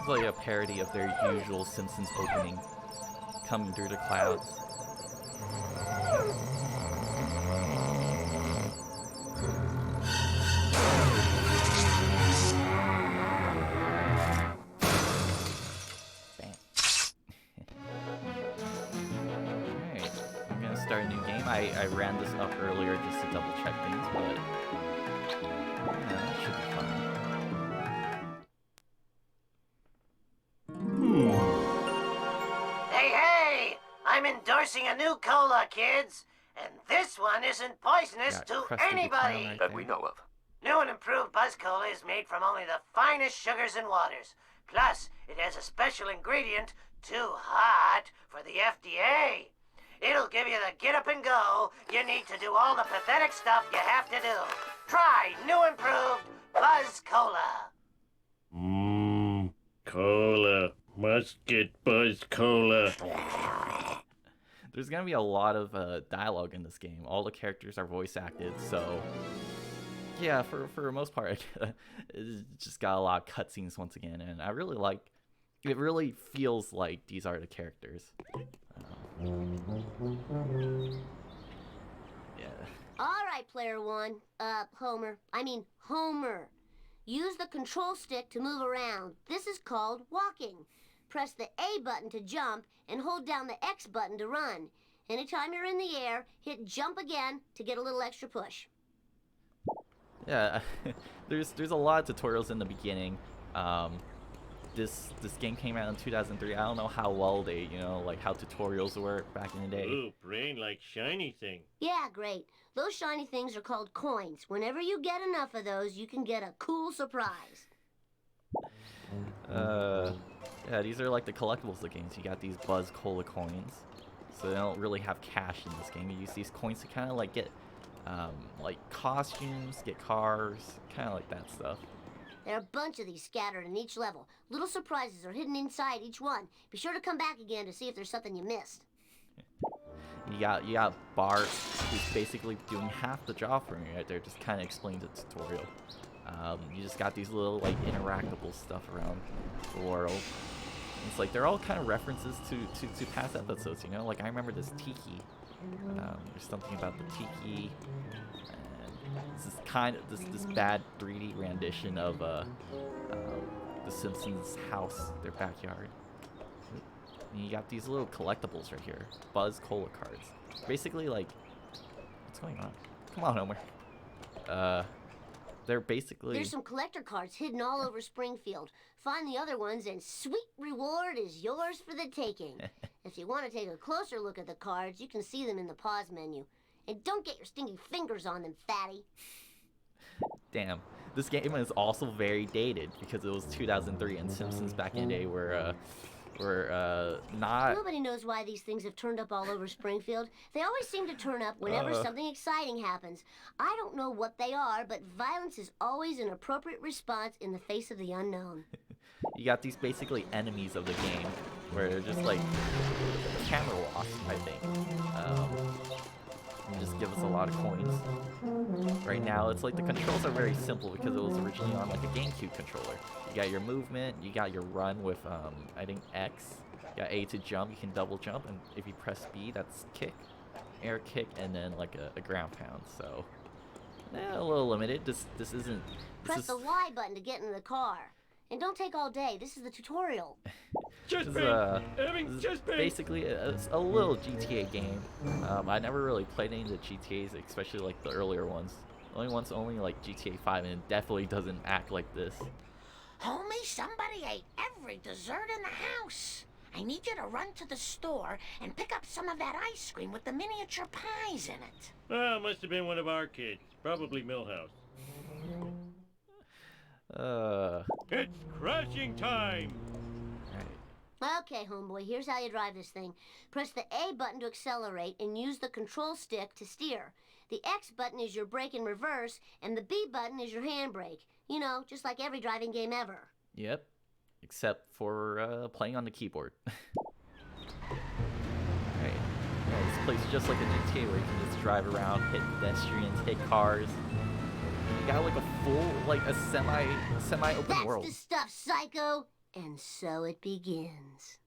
It's like a parody of their usual Simpsons opening, coming through the clouds. Bam. Alright, I'm gonna start a new game. I ran this up earlier just to double check things, but yeah, that should be fun. Hey! I'm endorsing a new cola, kids. And this one isn't poisonous Got to crusted the crown anybody. right That there. we know of. New and improved Buzz Cola is made from only the finest sugars and waters. Plus, it has a special ingredient, too hot for the FDA. It'll give you the get up and go you need to do all the pathetic stuff you have to do. Try new improved Buzz Cola. Cola. Must get Buzz Cola. There's gonna be a lot of dialogue in this game. All the characters are voice acted, so yeah, for the most part, it's just got a lot of cutscenes once again, and I really like. It really feels like these are the characters. Yeah. All right, player one. Homer. Use the control stick to move around. This is called walking. Press the A button to jump and hold down the X button to run. Anytime you're in the air, hit jump again to get a little extra push. Yeah, there's a lot of tutorials in the beginning. This game came out in 2003. I don't know how well they, like how tutorials work back in the day. Ooh, brain like shiny thing. Yeah, great. Those shiny things are called coins. Whenever you get enough of those, you can get a cool surprise. Yeah, these are like the collectibles of the games. You got these Buzz Cola coins. So they don't really have cash in this game. You use these coins to kind of like get like costumes, get cars, kind of like that stuff. There are a bunch of these scattered in each level. Little surprises are hidden inside each one. Be sure to come back again to see if there's something you missed. You got Bart, who's basically doing half the job for me right there, just kind of explains the tutorial. You just got these little like interactable stuff around the world. It's like they're all kind of references to past episodes, Like I remember this tiki. There's something about the tiki. And this is kind of this bad 3D rendition of the Simpsons house, their backyard. And you got these little collectibles right here, Buzz Cola cards. Basically, like, what's going on? Come on, Homer. They're basically. There's some collector cards hidden all over Springfield. Find the other ones, and sweet reward is yours for the taking. If you want to take a closer look at the cards, you can see them in the pause menu. And don't get your stinky fingers on them, fatty. Damn. This game is also very dated because it was 2003, and Simpsons back in the day were not. Nobody knows why these things have turned up all over Springfield. They always seem to turn up whenever something exciting happens. I don't know what they are, but violence is always an appropriate response in the face of the unknown. You got these basically enemies of the game, where they're just like camera lost, I think. Just give us a lot of coins. Right now, it's like the controls are very simple because it was originally on like a GameCube controller. You got your movement, you got your run with I think X. You got A to jump, you can double jump, and if you press B, that's kick, air kick, and then like a ground pound. So, a little limited. This isn't. Press the Y button to get in the car. And don't take all day. This is the tutorial. This is basically a little GTA game. I never really played any of the GTAs, especially like the earlier ones. Only like GTA 5, and it definitely doesn't act like this. Homie, somebody ate every dessert in the house. I need you to run to the store and pick up some of that ice cream with the miniature pies in it. Oh, must have been one of our kids. Probably Millhouse. It's crashing time! Right. Okay, homeboy, here's how you drive this thing. Press the A button to accelerate and use the control stick to steer. The X button is your brake in reverse, and the B button is your handbrake. Just like every driving game ever. Yep. Except for playing on the keyboard. Right. Yeah, this place is just like a GTA where you can just drive around, hit pedestrians, hit cars. You got like a full, like a semi-open world. That's the stuff, psycho. And so it begins.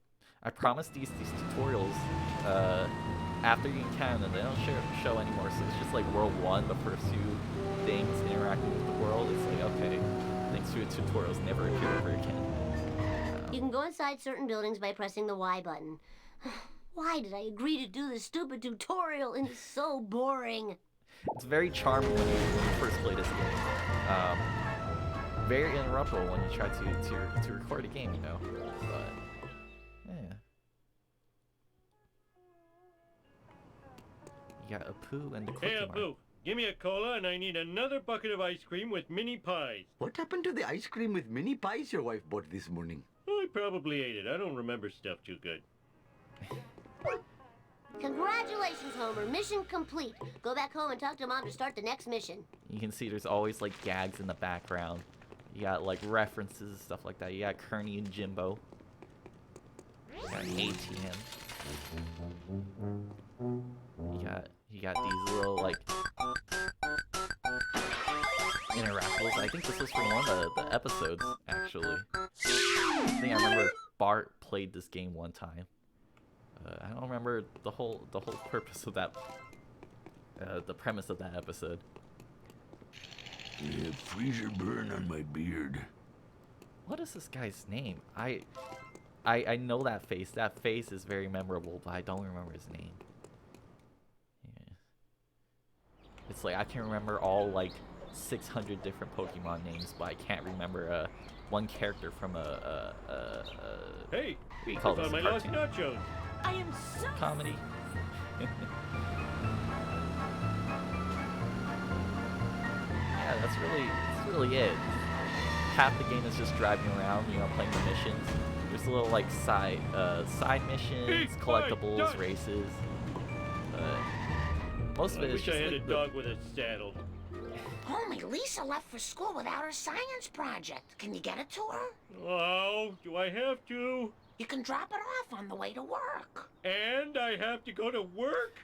I promise these tutorials, after you encounter them, they don't show anymore. So it's just like World 1, the first few things interacting with the world. It's like, okay, thanks for the tutorials, never appear ever again. You can go inside certain buildings by pressing the Y button. Why did I agree to do this stupid tutorial? It's so boring. It's very charming when you first play this game. Very interruptible when you try to record a game, you know. But yeah. You got Apu and the Cookie Hey, Mart. Apu, give me a cola and I need another bucket of ice cream with mini pies. What happened to the ice cream with mini pies your wife bought this morning? I probably ate it. I don't remember stuff too good. Congratulations, Homer. Mission complete. Go back home and talk to Mom to start the next mission. You can see there's always like gags in the background. You got like references, stuff like that. You got Kearney and Jimbo. You got ATM. You got these little like interactables. I think this was from one of the episodes, actually. I think I remember Bart played this game one time. I don't remember the whole purpose of that, the premise of that episode. Yeah, freezer burn on my beard. What is this guy's name? I know that face. That face is very memorable, but I don't remember his name. Yeah. It's like I can remember all like 600 different Pokemon names, but I can't remember one character from Hey, we call I this found a my lost cartoon nachos. I am so... comedy. Yeah, that's really it. Half the game is just driving around, you know, playing the missions. There's a little like side missions, Hey, collectibles, duck! races. Most of I it is wish just I had like a dog with a saddle. Homie, Lisa left for school without her science project. Can you get it to her? Oh, do I have to? You can drop it off on the way to work. And I have to go to work?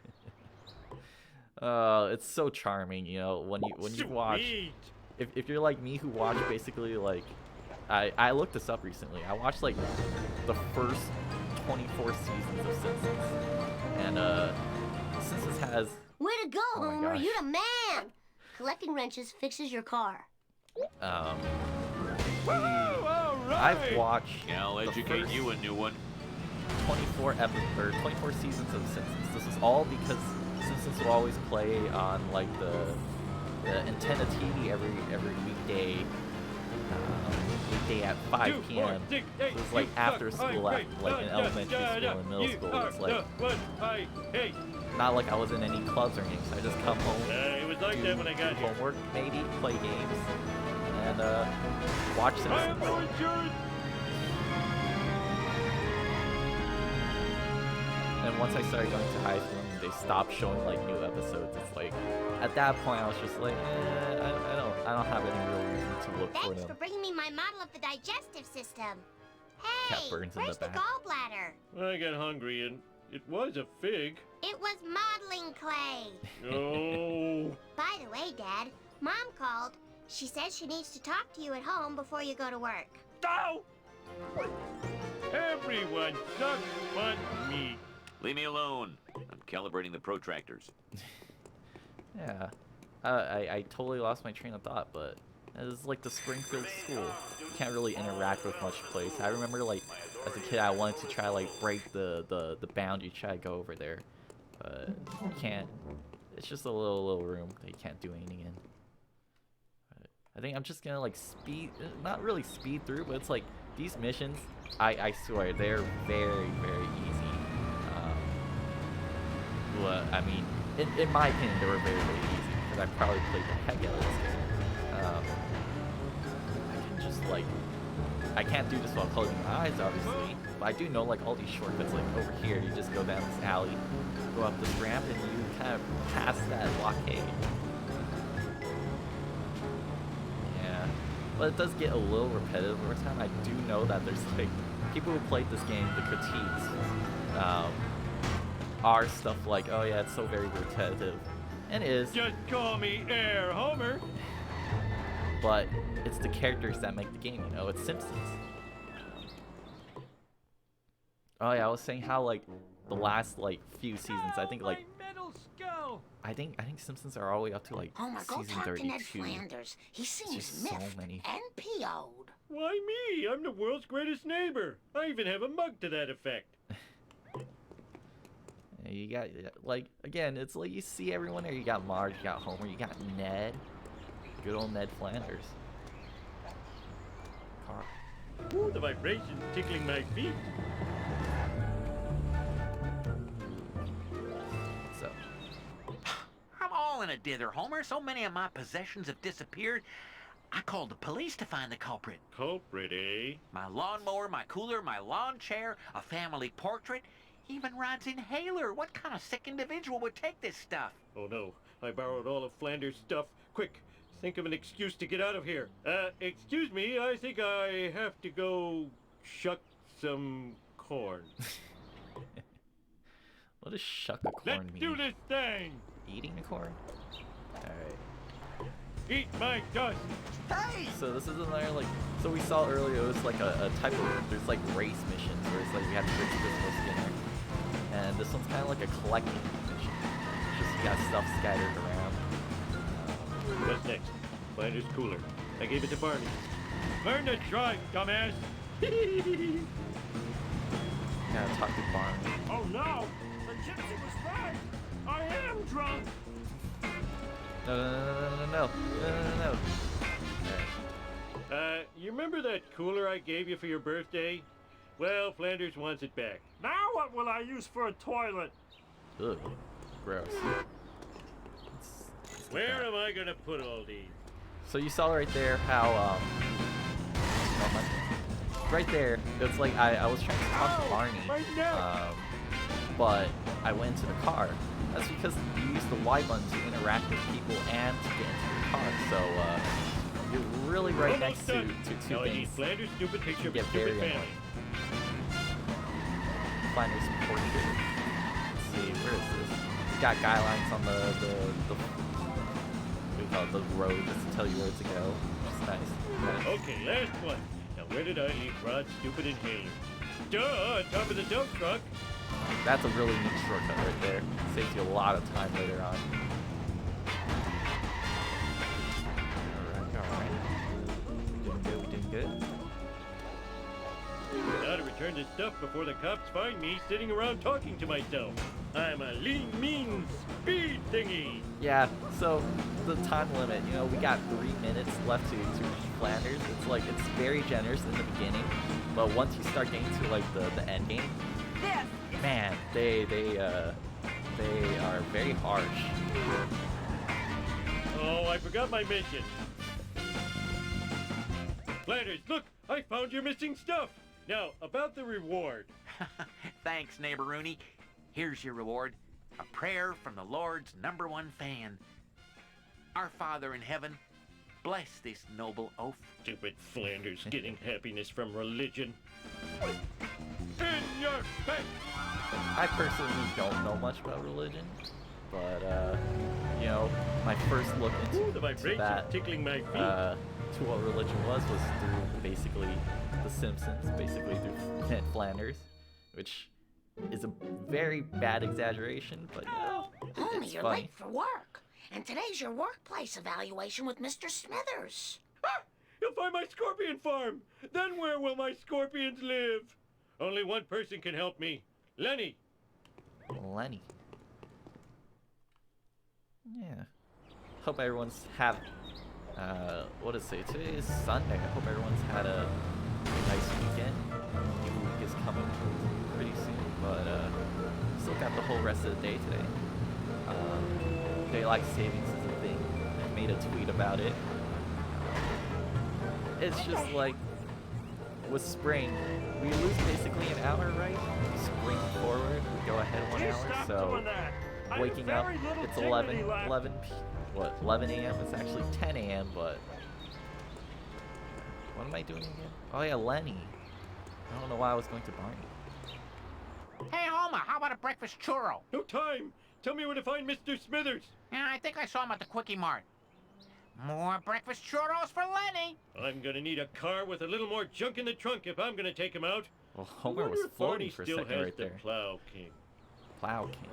it's so charming, you know, when you watch. Sweet. If you're like me who watch basically like I looked this up recently. I watched like the first 24 seasons of Simpsons. And Simpsons has Way to go, Oh my Homer. gosh. You're the man. Collecting wrenches fixes your car. All right. I've watched I'll the educate first you a new one. 24 seasons of Simpsons. This is all because Simpsons will always play on like the antenna TV every weekday. Weekday at 5 p.m. It was like after school, at like in elementary school and middle school. It's like Hey, not like I was in any clubs or anything. So I just come home, it was like do that when I got here. homework, maybe play games, and watch I Simpsons. have no insurance. And once I started going to high school and they stopped showing like new episodes, it's like at that point I was just like, I don't have any real reason to look for Thanks them. for bringing me my model of the digestive system. Cat Hey, burns in where's the the back. gallbladder? I got hungry and it was a fig. It was modeling clay. Oh. By the way, Dad, Mom called. She says she needs to talk to you at home before you go to work. Ow! Everyone sucks but me. Leave me alone. I'm calibrating the protractors. Yeah, I totally lost my train of thought, but it was like the Springfield school. You can't really interact with much place. I remember like as a kid I wanted to try like break the boundary, try to go over there, but you can't. It's just a little room that you can't do anything in. But I think I'm just gonna like not really speed through, but it's like these missions. I swear they're very easy. Well, I mean, in my opinion, they were very easy because I probably played the heck out of this game. I can just like, I can't do this while closing my eyes, obviously, but I do know like all these shortcuts. Like over here, you just go down this alley, go up this ramp, and you kind of pass that blockade. Yeah, but it does get a little repetitive over time. I do know that there's like people who played this game, the critiques. Are stuff like, oh yeah, it's so very repetitive, and it is, Just call me Air Homer. but it's the characters that make the game, you know, it's Simpsons. Oh yeah, I was saying how like the last like few seasons, I think like I think Simpsons are all the way up to like Homer, go season talk to 32. Ned Flanders. He seems just so miffed many. and PO'd. Why me? I'm the world's greatest neighbor. I even have a mug to that effect. You got like again, it's like you see everyone there. You got Marge, you got Homer, you got Ned, good old Ned Flanders. Carl. Ooh, the vibrations tickling my feet. So I'm all in a dither, Homer. So many of my possessions have disappeared. I called the police to find the culprit. Culprit, eh? My lawnmower, my cooler, my lawn chair, a family portrait, even Rod's inhaler. What kind of sick individual would take this stuff? Oh no, I borrowed all of Flanders' stuff. Quick, think of an excuse to get out of here. Excuse me, I think I have to go shuck some corn. what does shuck a corn Let's mean? do this thing! Eating a corn? Alright. Eat my dust! Hey! So this is another like so we saw earlier it was like a type of there's like race missions where it's like you have to fix this Skinner. And this one's kinda like a collecting mission. Just you got stuff scattered around. What's next? Flanders cooler. I gave it to Barney. Learn to drive, dumbass! Gotta talk to Barney. Oh no! The gypsy was right! I am drunk! No. Alright. You remember that cooler I gave you for your birthday? Well, Flanders wants it back. Now what will I use for a toilet? Ugh. Gross. Where am I gonna put all these? So you saw right there how right there it's like I was trying to talk to Barney but I went into the car. That's because you use the Y button to interact with people and to get into your car. So you're really right next to two now I need things. Flanders' stupid picture of Get a stupid very family. Flanders portrait. Let's see, where is this? We got guidelines on the what do you call it, the road just to tell you where to go. Which is nice. Okay, last one. Now where did I leave Rod's stupid inhaler? Duh, on top of the dump truck. That's a really neat shortcut right there. Saves you a lot of time later on. Alright. Doing good. Now to return this stuff before the cops find me sitting around talking to myself. I'm a lean, mean speed thingy. Yeah, so the time limit, you know, we got 3 minutes left to reach Flanders. It's like, it's very generous in the beginning, but once you start getting to like the end game, man, they are very harsh. Oh, I forgot my mission. Flanders, look, I found your missing stuff. Now, about the reward. Thanks, neighbor Rooney. Here's your reward. A prayer from the Lord's #1 fan. Our Father in heaven, bless this noble oaf. Stupid Flanders getting happiness from religion. In your face! I personally don't know much about religion, but you know, my first look Ooh, the into vibration that tickling my feet. to what religion was through basically The Simpsons, basically through Ned Flanders, which is a very bad exaggeration, but you know, Homie, it's you're funny. late for work. And today's your workplace evaluation with Mr. Smithers. Ah! You'll find my scorpion farm! Then where will my scorpions live? Only one person can help me. Lenny. Lenny. Yeah. Hope everyone's had, what is it? Today is Sunday. I hope everyone's had a nice weekend. New week is coming pretty soon, but still got the whole rest of the day today. Daylight savings is a thing. I made a tweet about it. It's just like with spring, we lose basically an hour, right? Spring forward, we go ahead 1 hour. So waking up, it's 11 a.m. It's actually 10 a.m. But what am I doing again? Oh yeah, Lenny. I don't know why I was going to Barney. Hey, Homer, how about a breakfast churro? No time. Tell me where to find Mr. Smithers. Yeah, I think I saw him at the Quickie Mart. More breakfast churros for Lenny. I'm gonna need a car with a little more junk in the trunk if I'm gonna take him out. Well, I Homer wonder was if floating Barney for a still second has right the there. Plow King. Plow King.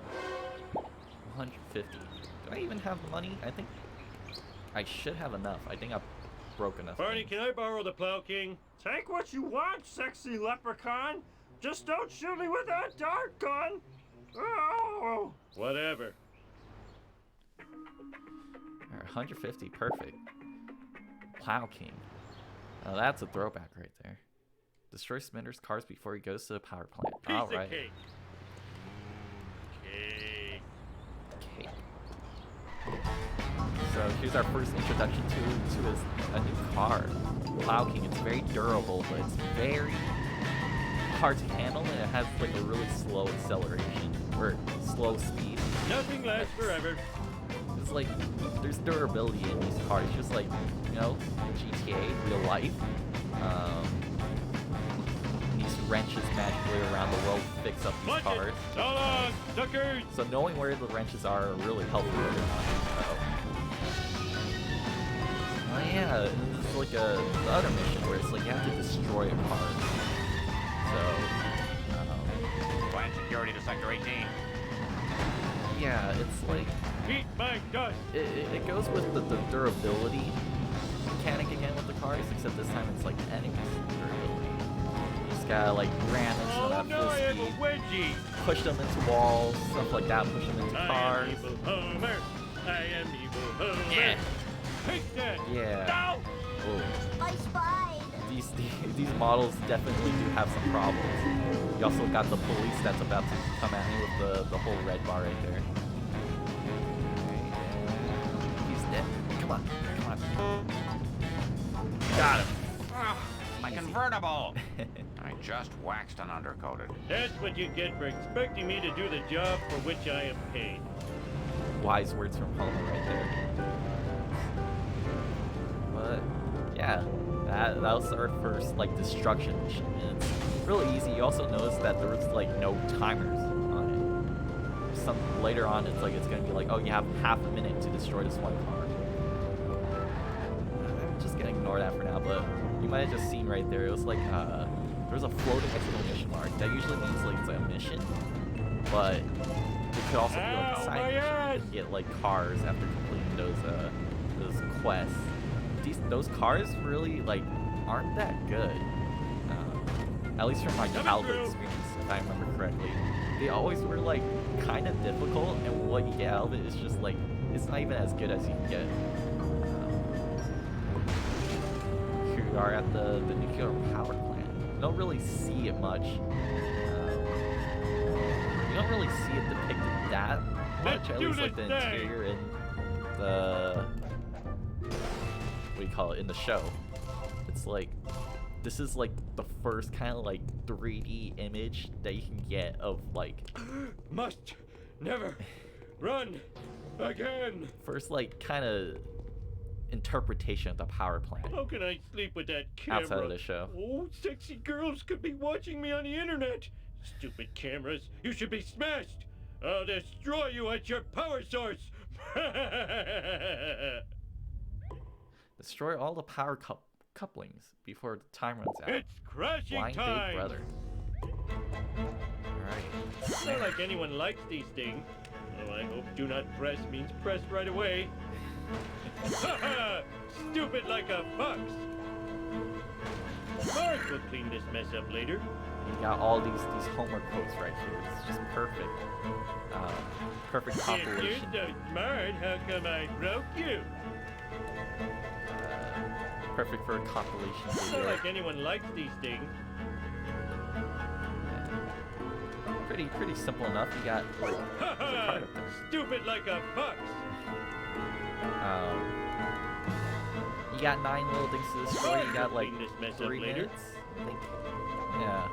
150. Do I even have the money? I think I should have enough. I think I broke enough. Barney, things. can I borrow the Plow King? Take what you want, sexy leprechaun. Just don't shoot me with that dart gun. Oh! Whatever. Alright, 150, perfect. Plow King. Oh, that's a throwback right there. Destroy Sminder's cars before he goes to the power plant. Piece All of right. cake. Cake. Okay. So here's our first introduction to a new car, Plow King. It's very durable, but it's very hard to handle, and it has like a really slow acceleration or slow speed. Nothing lasts forever. It's like there's durability in these cars, just like GTA, real life. These wrenches magically around the world fix up these Watch cars. it. So long, suckers. So knowing where the wrenches are really helpful. Oh yeah, and this is like the other mission where it's like you have to destroy a car. So, Plant security to Sector 18. yeah, it's like Eat my dust. it goes with the durability mechanic again with the cars, except this time it's like enemies durability. You just gotta like ram into them Oh at no, full I have speed, a wedgie. push them into walls, stuff like that, push them into I am cars. evil Homer. I am evil Homer. Yeah. Take that. Yeah. No. Oh. I spied. These models definitely do have some problems. You also got the police that's about to come at me with the whole red bar right there. He's dead. Come on. Got him. My convertible. I just waxed and undercoated. That's what you get for expecting me to do the job for which I am paid. Wise words from Homer right there. But yeah, that was our first like destruction mission. And it's really easy. You also notice that there was like no timers on it. Some later on, it's gonna be like, oh, you have half a minute to destroy this one car. I'm just gonna ignore that for now. But you might have just seen right there. It was like there's a floating exclamation mark. That usually means like it's like a mission, but it could also be like a side mission. You can get like cars after completing those quests. Those cars really like aren't that good. At least from my childhood experience, if I remember correctly. They always were like kind of difficult, and what you get out of it is just like it's not even as good as you can get. Here we are at the nuclear power plant. You don't really see it much. You don't really see it depicted that much, at least like the interior and the what do you call it in the show. It's like this is like the first kind of like 3D image that you can get of like Must never run again. First like kind of interpretation of the power plant. How can I sleep with that camera? Outside of the show. Oh, sexy girls could be watching me on the internet. Stupid cameras. You should be smashed. I'll destroy you at your power source. Destroy all the power couplings before the time runs out. It's crashing Blind time. Big Brother. Alright. It's not like anyone likes these things. Oh, I hope do not press means press right away. Stupid like a fox. Bart will clean this mess up later. You got all these Homer quotes right here. It's just perfect. Perfect If compilation. you're so smart, how come I broke you? Perfect for a compilation It's not video. like anyone likes these things. Pretty simple enough. You got there's a card up there. Stupid like a fox. You got 9 little things to destroy. You got like Clean this mess up 3 later. minutes, I think. Yeah.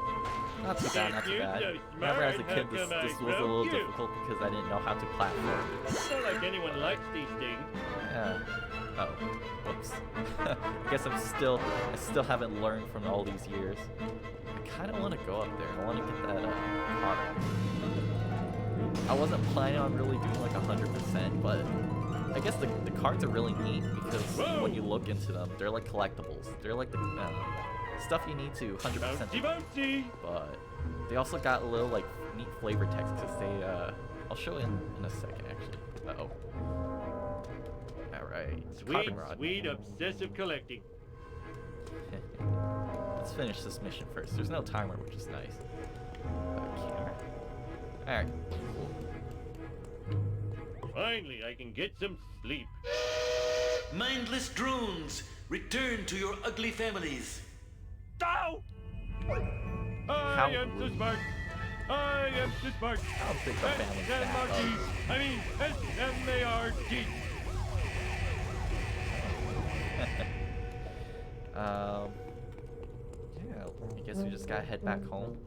Not too bad, not too If bad. you're so Remember as a smart, kid, how this come I was a broke little you? difficult because I didn't know how to platform. It's not like anyone likes these things. Yeah. Oh, whoops. I guess I still haven't learned from all these years. I kind of want to go up there. I want to get that car. I wasn't planning on really doing like 100%, but I guess the cards are really neat because when you look into them, they're like collectibles. They're like the stuff you need to 100%. Bouncy, bouncy. But they also got a little like neat flavor text because they I'll show it in a second actually. Uh-oh. Alright. Sweet, sweet obsessive collecting. Let's finish this mission first. There's no timer, which is nice. Camera. Alright, cool. Finally, I can get some sleep. Mindless drones, return to your ugly families. Ow! I am so smart. I am so smart. I'll pick the family back up. I mean, S-M-A-R-T. Yeah, I guess we just gotta head back home.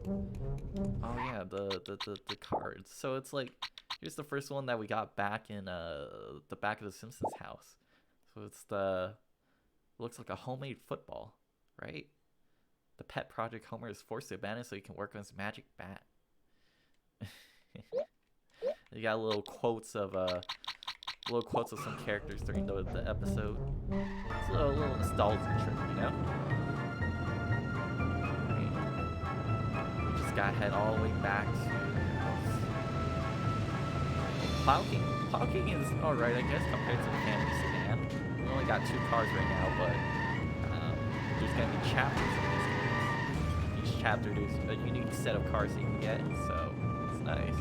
Oh yeah, the cards. So it's like, here's the first one that we got back in the back of the Simpsons house. So it's looks like a homemade football, right? The pet project Homer is forced to abandon so he can work on his magic bat. You got little quotes of some characters during the episode. It's a little nostalgia trip, you know? Right. We just gotta head all the way back to the house. Plow King is alright, I guess, compared to the family sedan. We only got 2 cars right now, but there's gonna be chapters in this game. Each chapter there's a unique set of cars you can get, so it's nice.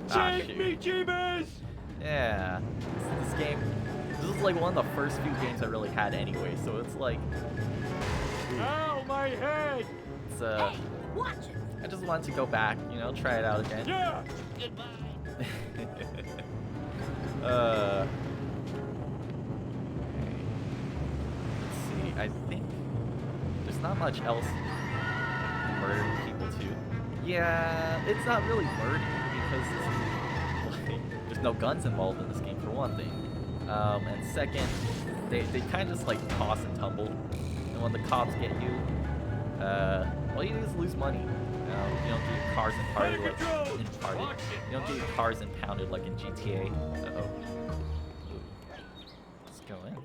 Take me, Jeebus! Yeah, this game, this is like one of the first few games I really had anyway, so it's like... Ow, my head! It's, Hey, watch it! I just wanted to go back, you know, try it out again. Yeah! Goodbye. Okay. Let's see, I think there's not much else murdering people too. Yeah, it's not really murder because like, there's no guns involved in this game for one thing. And second, they kind of just like toss and tumble. And when the cops get you, all you do is lose money. You don't get your cars impounded like you don't get your cars impounded like in GTA. Uh-oh. Let's go in.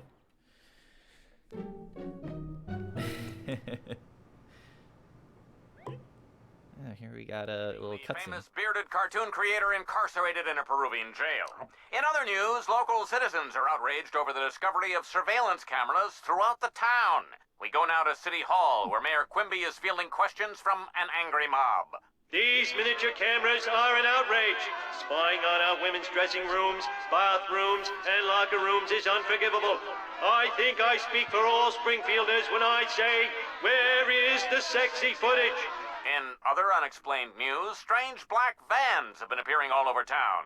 Here we got a little cutscene. Famous bearded cartoon creator incarcerated in a Peruvian jail. In other news, local citizens are outraged over the discovery of surveillance cameras throughout the town. We go now to City Hall, where Mayor Quimby is fielding questions from an angry mob. These miniature cameras are an outrage. Spying on our women's dressing rooms, bathrooms, and locker rooms is unforgivable. I think I speak for all Springfielders when I say, where is the sexy footage? In other unexplained news, strange black vans have been appearing all over town.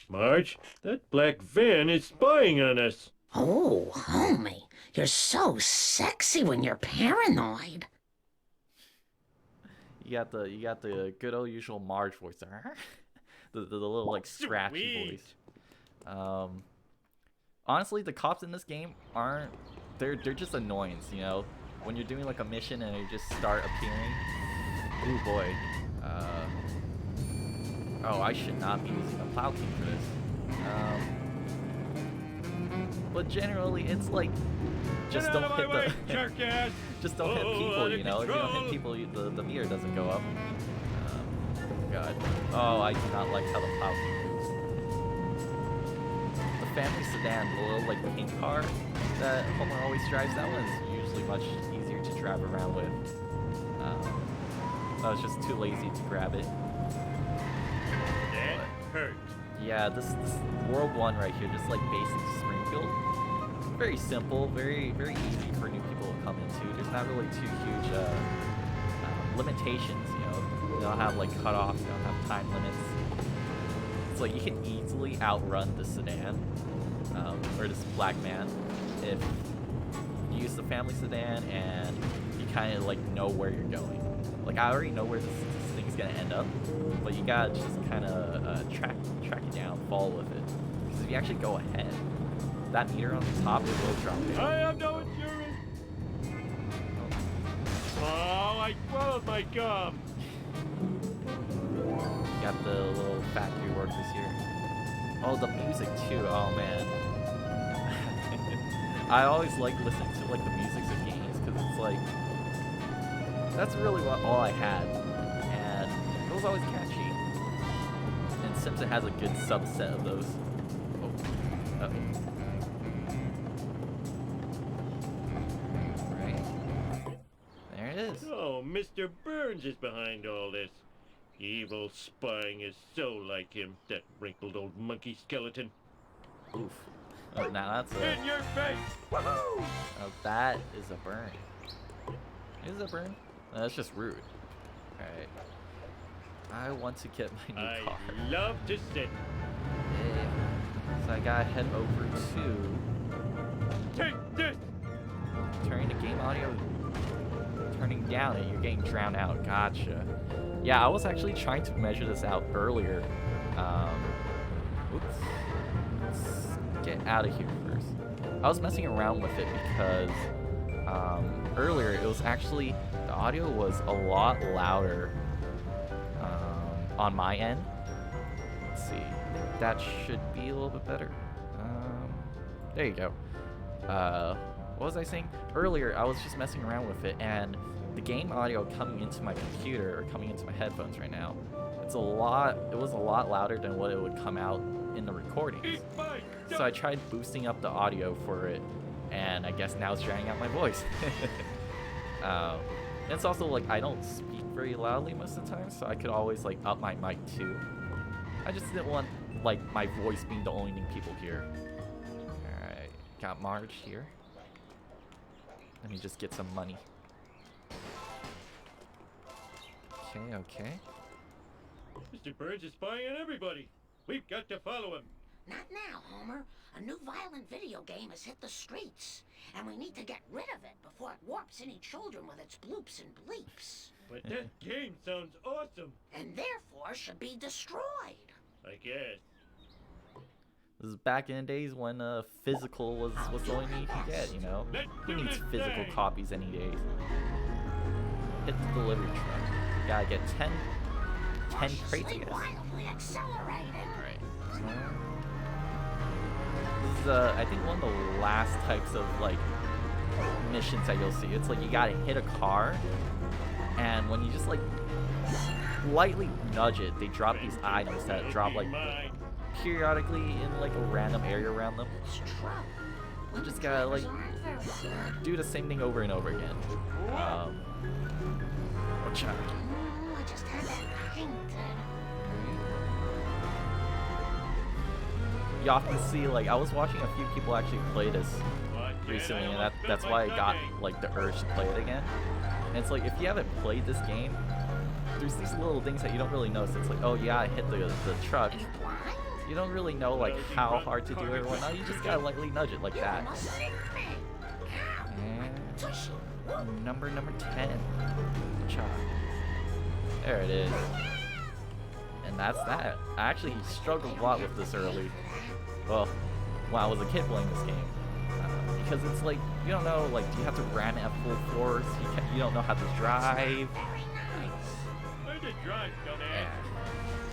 Marge, that black van is spying on us. Oh, homie, you're so sexy when you're paranoid. You got the good old usual Marge voice there. the little like scratchy voice. Honestly, the cops in this game aren't, they're just annoyance, you know? When you're doing like a mission and they just start appearing. Ooh boy. Oh, I should not be using the Plow King for this. But generally, it's like just don't hit the just don't hit people, you know. If you don't hit people, the meter doesn't go up. God. Oh, I do not like how the Plow King moves. The family sedan, the little like pink car that Homer always drives, that one's usually much easier to drive around with. I was just too lazy to grab it. That hurt. Yeah, this World 1 right here, just like basic Springfield. Very simple, very easy for new people to come into. There's not really too huge limitations, you know. They don't have like cutoffs, they don't have time limits. It's like you can easily outrun the sedan, or this black man, if you use the family sedan and you kind of like know where you're going. Like I already know where this thing's gonna end up, but you gotta just kind of track it down, follow with it. Because if you actually go ahead, that meter on the top, it will drop down. I have no insurance. Oh, I swallowed my gum. You got the little factory workers here. Oh, the music too. Oh man. I always like listening to like the music of games because it's like that's really all I had, and it was always catchy. And Simpson has a good subset of those. Oh, right. There it is. Oh, Mr. Burns is behind all this. Evil spying is so like him, that wrinkled old monkey skeleton. Oof. Oh, now that's a... In your face! Woohoo! Oh, that is a burn. Is it a burn? No, that's just rude. Alright. I want to get my new car. I love to sit. Yeah. So I gotta head over to... Take this! Turning the game audio... Turning down it, you're getting drowned out. Gotcha. Yeah, I was actually trying to measure this out earlier. Oops. Let's get out of here first. I was messing around with it because earlier it was actually, the audio was a lot louder on my end. Let's see. That should be a little bit better. There you go. What was I saying? Earlier, I was just messing around with it, and the game audio coming into my computer, or coming into my headphones right now, it was a lot louder than what it would come out in the recordings. So I tried boosting up the audio for it, and I guess now it's drowning out my voice. And it's also like, I don't speak very loudly most of the time, so I could always like up my mic too. I just didn't want like my voice being the only thing people hear. Alright, got Marge here. Let me just get some money. Okay. Mr. Burns is spying on everybody. We've got to follow him. Not now, Homer. A new violent video game has hit the streets, and we need to get rid of it before it warps any children with its bloops and bleeps. But that game sounds awesome. And therefore should be destroyed. I guess. This is back in the days when physical was the only thing you could get, you know? Who needs physical copies any days? Hit the delivery truck. Gotta get 10 crates, I guess. Alright. This is, I think, one of the last types of, like, missions that you'll see. It's like you gotta hit a car, and when you just, like, lightly nudge it, they drop these items that drop, like, periodically in, like, a random area around them. You just gotta, like, do the same thing over and over again. Watch out. I just had that painted. You often see, like, I was watching a few people actually play this recently, and that's why I got, like, the urge to play it again. And it's like, if you haven't played this game, there's these little things that you don't really notice. It's like, oh yeah, I hit the truck. You don't really know, like, how hard to do it or whatnot. You just gotta lightly nudge it like that. And number 10. Chop. There it is. And that's that. I actually struggled a lot with this early. Well, when I was a kid playing this game. Because it's like, you don't know, like, do you have to ram it at full force? You don't know how to drive. Learn to drive, dumbass.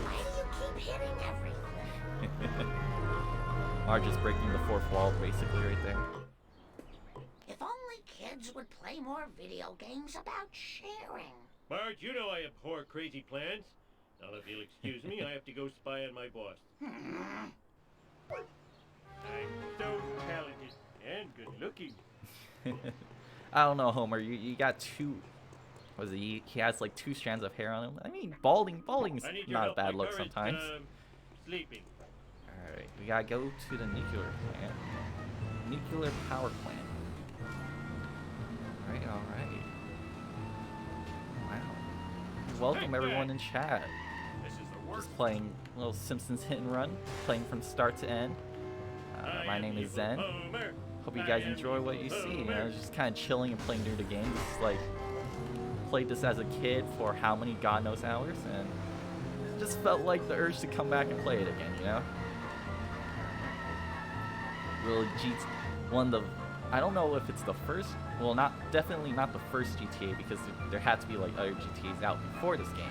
Why do you keep hitting everything? Marge is breaking the fourth wall, basically, right there. If only kids would play more video games about sharing. Bart, you know I abhor crazy plans. Now, if you'll excuse me, I have to go spy on my boss. I'm so talented and good looking. I don't know, Homer. You got two. Was he has like 2 strands of hair on him. I mean, balding's not a bad look sometimes. Sleeping. All right, we gotta go to the nuclear plant. Nuclear power plant. All right. Wow. Welcome everyone in chat. Just playing a little Simpsons Hit&Run, playing from start to end. My name is Zen. Hope you guys enjoy what you see. You know, just kind of chilling and playing through the game. Just like played this as a kid for how many God knows hours, and just felt like the urge to come back and play it again. You know, really, one of the, I don't know if it's the first. Well, definitely not the first GTA, because there had to be like other GTAs out before this game.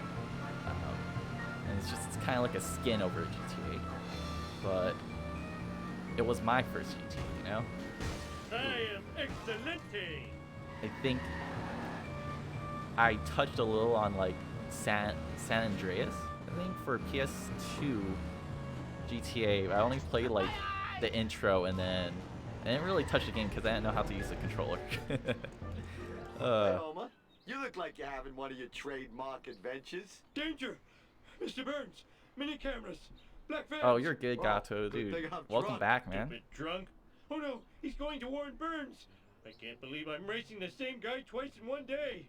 And and it's kind of like a skin over GTA. But it was my first GTA, you know? I am excelente. I think I touched a little on like San Andreas. I think for PS2 GTA, I only played like the intro, and then I didn't really touch the game because I didn't know how to use the controller. Hey, Homer. You look like you're having one of your trademark adventures. Danger! Mr. Burns, mini cameras, black vans. Oh, you're good, Well, Gato, good dude. thing I'm Welcome drunk. back, man. Stupid drunk. Oh no, he's going to warn Burns. I can't believe I'm racing the same guy twice in one day.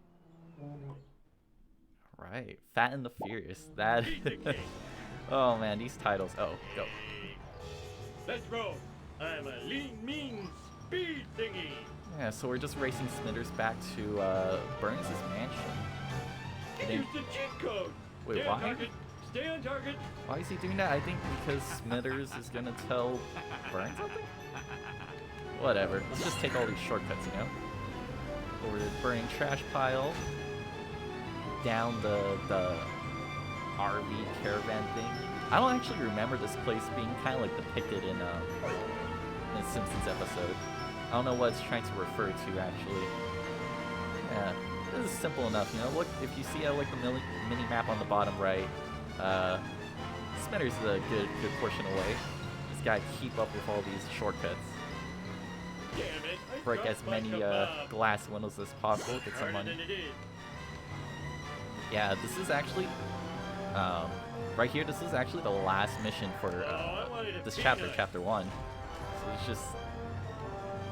Right, Fat and the Furious. That. Beat the king. Oh man, these titles. Oh, go. Let's roll. I'm a lean, mean speed thingy. Yeah, so we're just racing Smithers back to Burns' mansion. He used the cheat code. Wait, Stay on why? target. Stay on target. Why is he doing that? I think because Smithers is gonna tell Burns something? Whatever. Let's just take all these shortcuts, you know? Over to the burning trash pile. Down the RV caravan thing. I don't actually remember this place being kind of like depicted in a Simpsons episode. I don't know what it's trying to refer to actually. Yeah, this is simple enough, you know. Look, if you see like the mini map on the bottom right, Smithers is a good portion away. Just gotta keep up with all these shortcuts. Damn it. I Break dropped as my many kebab. glass windows as possible. Get some Harder money. than it is. Yeah, this is actually right here. This is actually the last mission for I wanted a this peanut. chapter, chapter 1. So let's just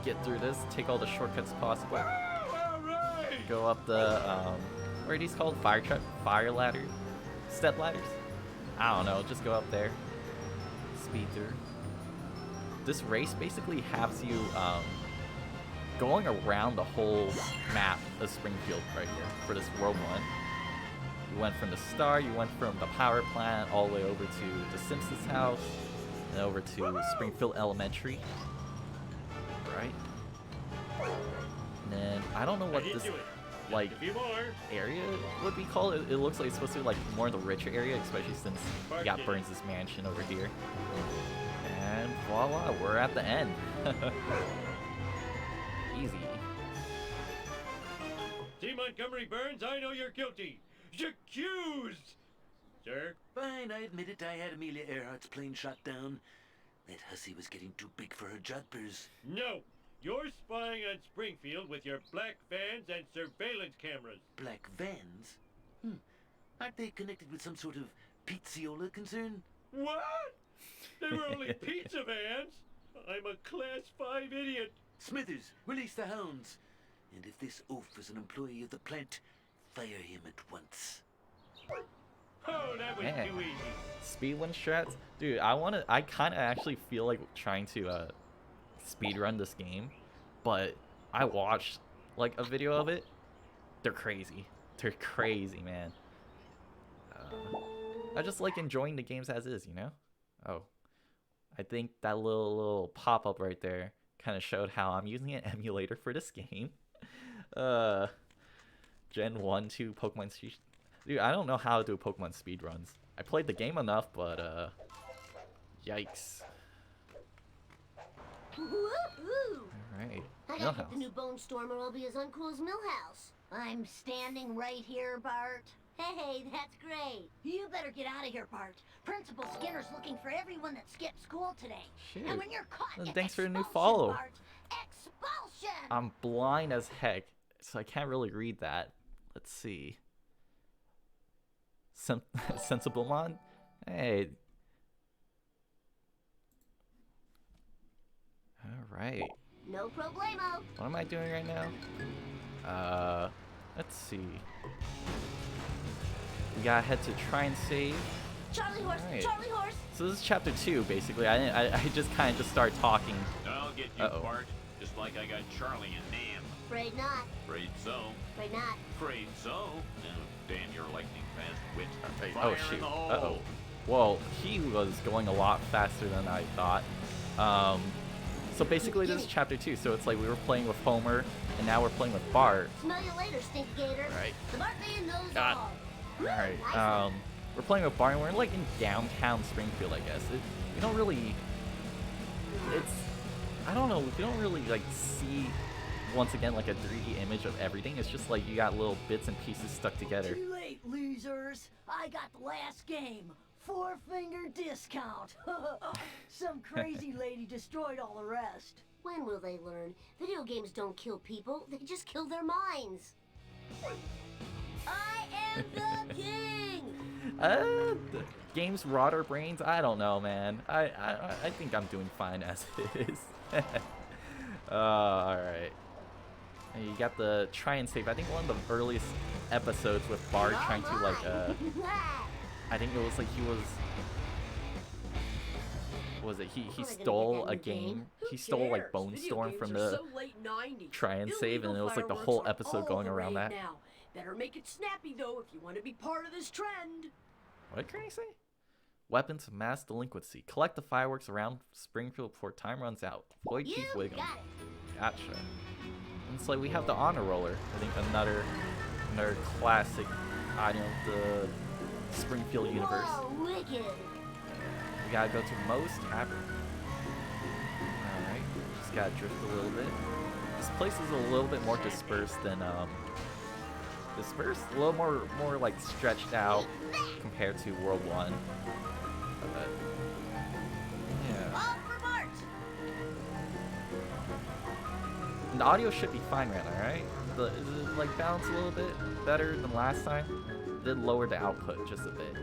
get through this, take all the shortcuts possible. All right. Go up the what are these called? Fire ladder, step ladders. I don't know. Just go up there, speed through. This race basically has you going around the whole map of Springfield right here for this World 1. You went from the star, you went from the power plant all the way over to the Simpsons house, and over to Springfield Elementary. Right? And then I don't know what this like A few more. area would be called. It looks like it's supposed to be like more the richer area, especially since you got Burns' mansion over here. And voila, we're at the end. Easy. See, Montgomery Burns, I know you're guilty. Accused! Sir? Fine, I admit it. I had Amelia Earhart's plane shot down. That hussy was getting too big for her jumpers. No! You're spying on Springfield with your black vans and surveillance cameras. Black vans? Aren't they connected with some sort of pizziola concern? What? They were only pizza vans? I'm a Class 5 idiot. Smithers, release the hounds. And if this oaf is an employee of the plant, fire him at once. Oh, that was Man. too easy. Speed win strats, dude. I kind of actually feel like trying to speed run this game, but I watched like a video of it. They're crazy. They're crazy, man. I just like enjoying the games as is, you know. Oh, I think that little pop up right there kind of showed how I'm using an emulator for this game. Gen 1, 2 Pokemon speed. Dude, I don't know how to do Pokemon speed runs. I played the game enough, but yikes. Woo-hoo! Alright. I gotta get the new Bone Storm or I'll be as uncool as Millhouse. I'm standing right here, Bart. Hey, that's great. You better get out of here, Bart. Principal Skinner's looking for everyone that skipped school today. Shoot. And when you're caught, Well, it's thanks for the new expulsion, follow. Bart. Expulsion! I'm blind as heck, so I can't really read that. Let's see. Sensible Mon? Hey. Alright. No problemo. What am I doing right now? Let's see. We gotta head to try and save. Charlie horse, Right. Charlie horse. So this is chapter 2, basically. I just kind of just started talking. I'll get you, Uh-oh. Bart. Just like I got Charlie and Nam. Afraid not. Afraid so. Afraid not. Afraid so. Now, damn your lightning fast wit. Oh Fire in shoot. the hole. Uh-oh. Well, he was going a lot faster than I thought. So basically this is chapter 2, so it's like we were playing with Homer, and now we're playing with Bart. Smell you later, Stink Gator. Right. The Bart man knows God. all. Woo, Alright, nice one. we're playing with Bart, and we're like in downtown Springfield, I guess. We don't really, I don't know, we don't really like see, once again, like a 3D image of everything. It's just like you got little bits and pieces stuck together. Too late, losers. I got the last game. 4-finger discount. Some crazy lady destroyed all the rest. When will they learn? Video games don't kill people, they just kill their minds. I am the king! The games rot our brains? I don't know, man. I think I'm doing fine as it is. Alright. You got the try and save. I think one of the earliest episodes with Bart trying to, like, I think it was like he stole a game. He stole like Bone Storm from the try and save, and it was like the whole episode going around that. Better make it snappy though if you want to be part of this trend. What can I say? Weapons of mass delinquency. Collect the fireworks around Springfield before time runs out. Avoid Chief Wiggum. Gotcha. And it's like we have the honor roller. I think another classic item of the Springfield universe. Whoa, wicked. We gotta go to Moe's Tavern. Alright, just gotta drift a little bit. This place is a little bit more dispersed than, a little more like stretched out compared to World 1. But, yeah. All for Bart. And the audio should be fine right now, right? Is it like balanced a little bit better than last time? Did lower the output just a bit.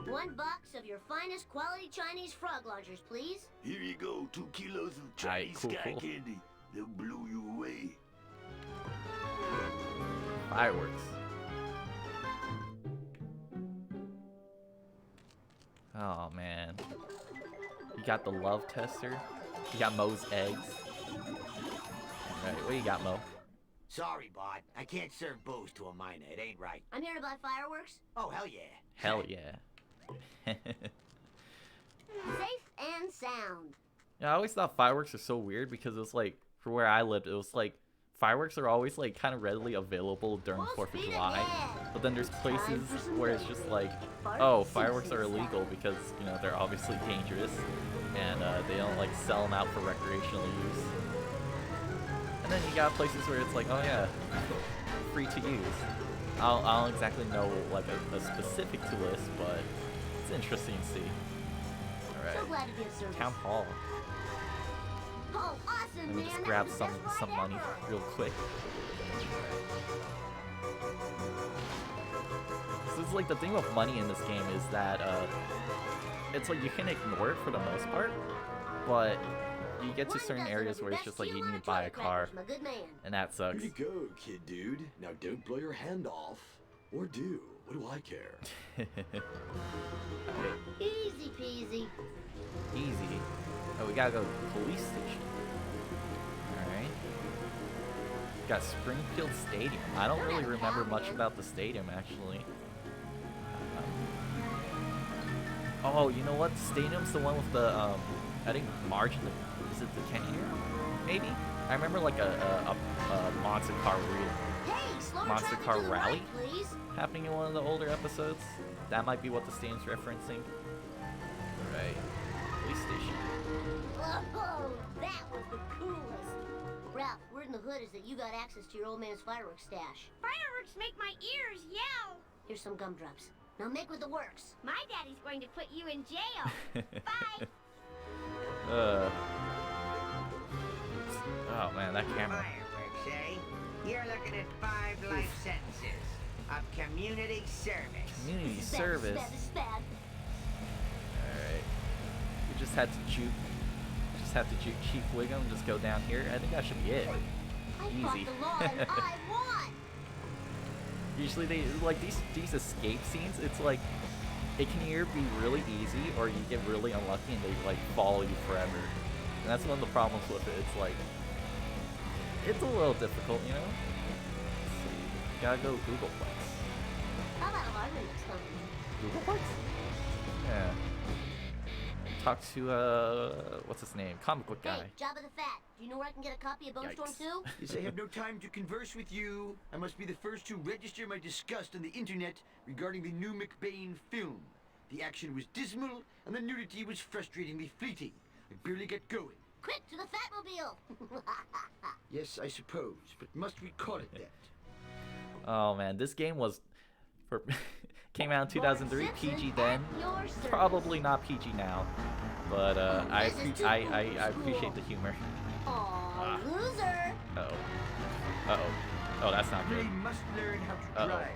1 box of your finest quality Chinese frog launchers, please. Here you go, 2 kilos of Chinese sky candy. They'll blow you away. Fireworks. Oh man. You got the love tester. You got Moe's eggs. Alright, what you got, Mo? Sorry, Bart. I can't serve booze to a minor. It ain't right. I'm here to buy fireworks. Oh, hell yeah. Hell yeah. Safe and sound. Yeah, I always thought fireworks are so weird because it was like, for where I lived, it was like, fireworks are always like kind of readily available during 4th of July. But then there's places where it's just like, oh, fireworks are illegal because, you know, they're obviously dangerous. And they don't like sell them out for recreational use. And then you got places where it's like, oh yeah, free to use. I don't exactly know like a specific to list, but it's interesting to see. Alright. So glad to be of service. Town Hall. Oh, awesome, Let me man. just grab some money real quick. So it's like the thing with money in this game is that it's like you can ignore it for the most part, but you get to certain areas where it's just like you need to buy a car, and that sucks. Here you go, kid dude. Now don't blow your hand off. Or do. What do I care? Easy peasy. Easy. Oh, we gotta go to the police station. Alright. Got Springfield Stadium. I don't really remember much about the stadium, actually. Oh, you know what? The stadium's the one with the, I think March in the... Is it the 10-year? Maybe? I remember like a monster car rally happening in one of the older episodes. That might be what the stadium's referencing. Right. Police station. Whoa, that was the coolest. Ralph, word in the hood is that you got access to your old man's fireworks stash. Fireworks make my ears yell. Here's some gumdrops. Now make with the works. My daddy's going to put you in jail. Bye. Oh man, that camera. Fireworks, eh? You're looking at 5 life sentences of community service. Community service. Alright. We just had to juke. Chief Wiggum. Just go down here. I think that should be it. Easy. I won. Usually they like these escape scenes. It's like it can either be really easy or you get really unlucky and they like follow you forever. And that's one of the problems with it. It's like it's a little difficult, you know. Let's see. Gotta go Googleplex. How about a larger next time? Googleplex? Yeah. Talk to what's his name? Comic book guy. Hey, Jabba the Fat. Do you know where I can get a copy of Bone Storm 2? Yes, I have no time to converse with you. I must be the first to register my disgust on the internet regarding the new McBain film. The action was dismal, and the nudity was frustratingly fleeting. I barely get going. Quick, to the Fatmobile! Yes, I suppose, but must we call it that? Oh man, this game was for came out in 2003, Bart PG Simpson then, at your service. probably not PG now, but I this is too I old appreciate school. the humor. Aw, loser! Oh, that's not We good. must learn how to Uh-oh. drive.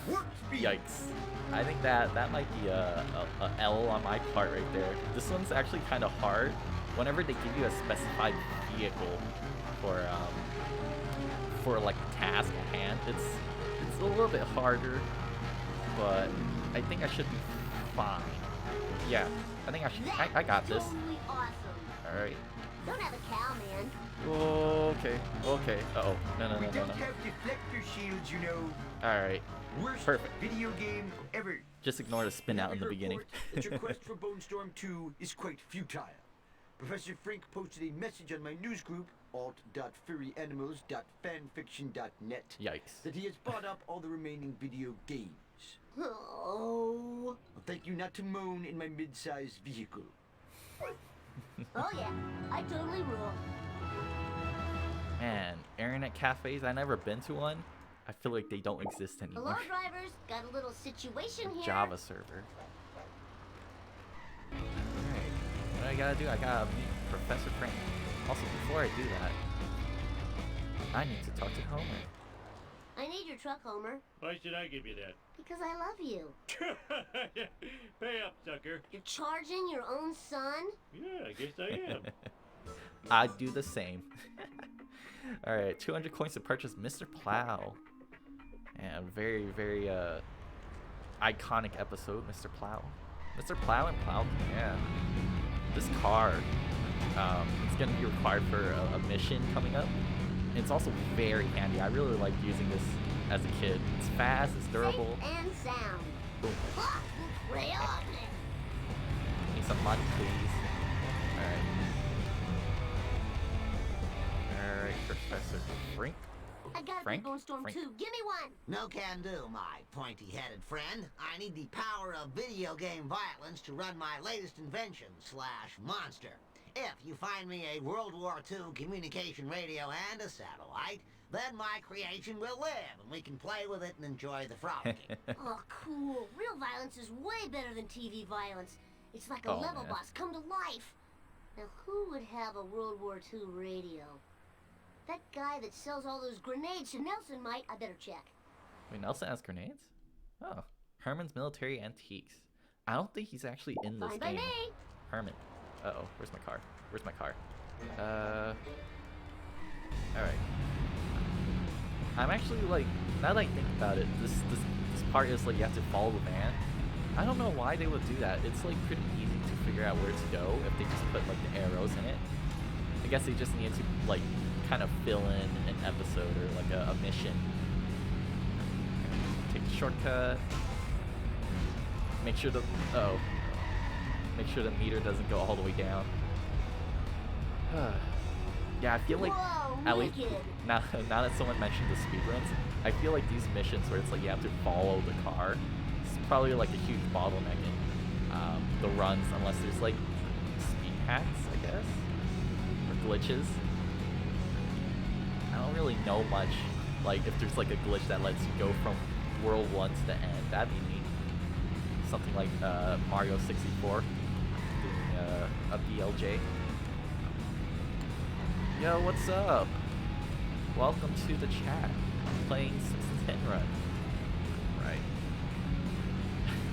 Warp speed! Yikes. I think that might be a L on my part right there. This one's actually kind of hard. Whenever they give you a specified vehicle for like the task at hand, it's a little bit harder, but I think I should be fine. Yeah, I think I got this. Totally awesome. All right. Don't have a cow, man. Okay. Uh-oh. No. We don't have deflector shields, you know. All right. Worst Perfect. video game ever. Just ignore the spin out in the We beginning. report that your quest for Bone Storm 2 is quite futile. Professor Frank posted a message on my news group, alt.furryanimals.fanfiction.net, Yikes. that he has bought up all the remaining video games. Oh. Well, thank you not to moan in my mid-sized vehicle. Oh yeah, I totally rule. Man, internet cafes, I never been to one. I feel like they don't exist Hello, anymore. drivers. Got a little situation here. Java server. Alright, what do I gotta do? I gotta meet Professor Frank. Also, before I do that, I need to talk to Homer. I need your truck, Homer, Why should I give you that? because I love you. Pay up, sucker. You're charging your own son? Yeah, I guess I am. I'd do the same. Alright, 200 coins to purchase Mr. Plow. And very, very iconic episode, Mr. Plow. Mr. Plow and Plow, yeah. This car, it's gonna be required for a mission coming up. And it's also very handy. I really like using this as a kid. It's fast, it's durable. Safe and sound. Boom. Ah, rayon. Need some money, please. Alright, Professor Frank. I got a Frank? Bone Storm Frank. 2. Give me one. No can do, my pointy-headed friend. I need the power of video game violence to run my latest invention / monster. If you find me a World War II communication radio and a satellite, then my creation will live, and we can play with it and enjoy the frolicking. Oh, cool. Real violence is way better than TV violence. It's like a Oh, level man. boss come to life. Now, who would have a World War II radio? That guy that sells all those grenades to Nelson might. I better check. Wait, Nelson has grenades? Oh, Herman's Military Antiques. I don't think he's actually in this Fine by game. me. Herman. Uh-oh, where's my car? Where's my car? Alright. I'm actually like, now that I think about it, this part is like you have to follow the van. I don't know why they would do that. It's like pretty easy to figure out where to go if they just put like the arrows in it. I guess they just need to like kind of fill in an episode or like a mission. Take the shortcut. Make sure make sure the meter doesn't go all the way down. Yeah, I feel like Whoa, at least wicked. now that someone mentioned the speedruns, I feel like these missions where it's like you have to follow the car, it's probably like a huge bottleneck in the runs unless there's like speed hacks, I guess, or glitches. I don't really know much. Like if there's like a glitch that lets you go from World 1 to the end, that'd be neat. Something like Mario 64 doing a BLJ. Yo, what's up? Welcome to the chat. Playing Simpsons Hit&Run. Right.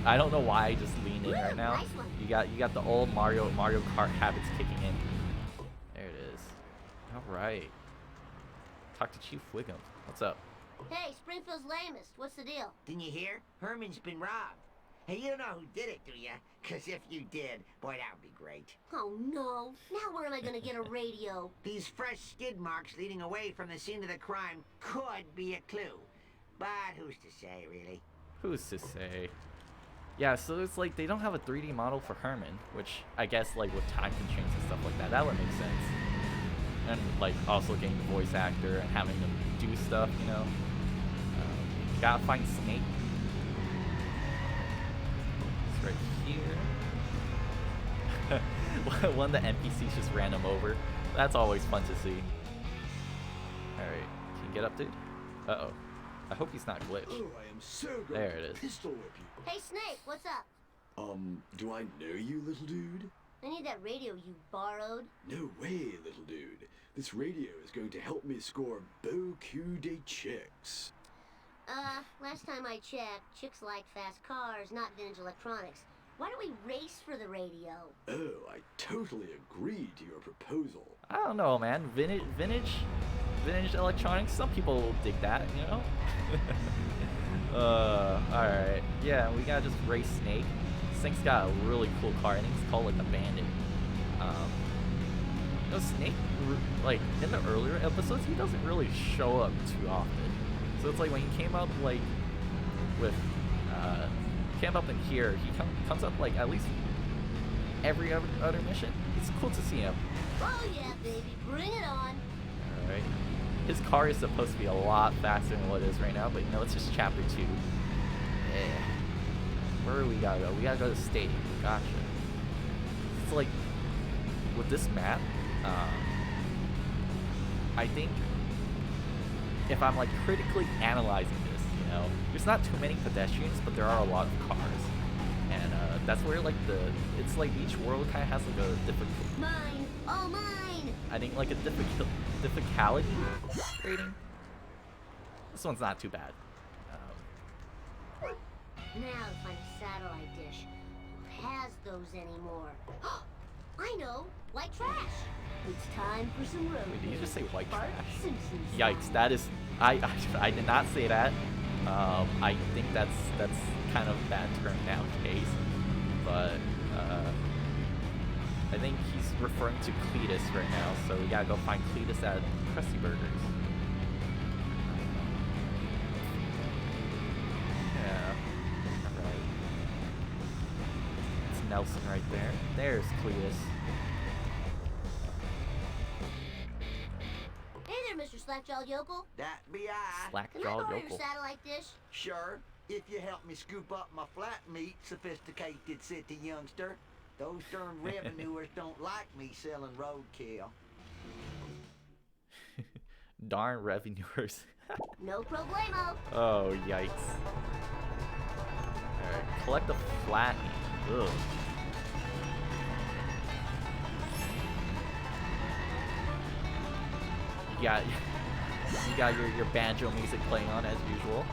I don't know why I just lean in right now. Nice one. You got the old Mario Kart habits kicking in. There it is. All right. Talk to Chief Wiggum. What's up? Hey, Springfield's lamest. What's the deal? Didn't you hear? Herman's been robbed. Hey, you don't know who did it, do ya? 'Cause if you did, boy, that would be great. Oh, no. Now where am I going to get a radio? These fresh skid marks leading away from the scene of the crime could be a clue. But who's to say, really? Who's to say? Yeah, so it's like they don't have a 3D model for Herman, which I guess like with time constraints and stuff like that would make sense. And like also getting the voice actor and having them do stuff, you know. Gotta find Snake. It's right here. One of the NPCs just ran him over. That's always fun to see. Alright, can you get up, dude? Uh-oh. I hope he's not glitched. Oh, I am so good. There it is. Pistol whip you. Hey, Snake, what's up? Do I know you, little dude? I need that radio you borrowed. No way, little dude. This radio is going to help me score beaucoup de chicks. Last time I checked, chicks like fast cars, not vintage electronics. Why don't we race for the radio? Oh, I totally agree to your proposal. I don't know, man. Vintage electronics. Some people will dig that, you know. Alright. Yeah, we gotta just race Snake. Snake's got a really cool car. I think it's called like the Bandit. You know, Snake, like in the earlier episodes, he doesn't really show up too often. So it's like when he came up like with came up in here, he comes up like at least every other mission. It's cool to see him. Oh yeah, baby, bring it on. Alright. His car is supposed to be a lot faster than what it is right now, but you know, it's just chapter 2. Where do we gotta go? We gotta go to the stadium. Gotcha. It's like, with this map, I think if I'm like critically analyzing this, you know, there's not too many pedestrians, but there are a lot of cars. And that's where like it's like each world kind of has like a different... Mine! All mine! I think like a difficulty rating. This one's not too bad. Now to find a satellite dish. Who has those anymore? I know! White trash! It's time for some road. Wait, did you just say white Bart trash? Simpson's Yikes! style. That is, I did not say that. I think that's kind of a bad term nowadays. But I think he's referring to Cletus right now, so we gotta go find Cletus at Krusty Burgers. Yeah. Alright. It's Nelson right there. There's Cletus. Hey there, Mr. Slackjawed Yokel. That be I. Can I Slackjawed borrow your Yokel. satellite dish? Sure, if you help me scoop up my flat meat, sophisticated city youngster. Those darn revenuers don't like me selling roadkill. Darn revenuers. No problemo. Oh, yikes. Alright, collect the flat meat. Ugh. You got your banjo music playing on as usual.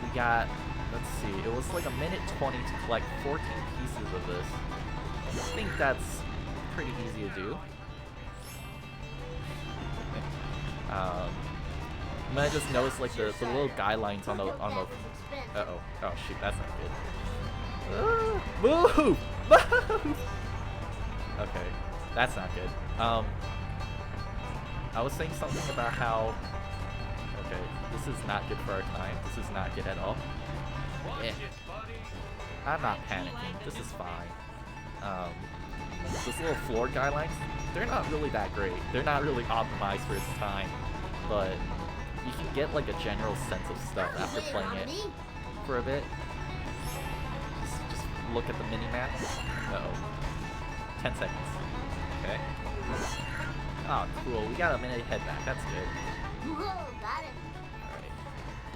We got, let's see, it was like 1:20 to collect 14 pieces of this. I think that's pretty easy to do. And I just noticed like the little guidelines on the oh shoot, that's not good. Move! Move! Okay, that's not good. I was saying something about how okay, this is not good for our time. This is not good at all. Eh. I'm not panicking. This is fine. Those little floor guidelines, they're not really that great. They're not really optimized for its time, but you can get like a general sense of stuff after playing it for a bit. Just look at the mini-map. Uh-oh. 10 seconds. Okay. Oh, cool. We got a minute head back. That's good. Whoa, got it.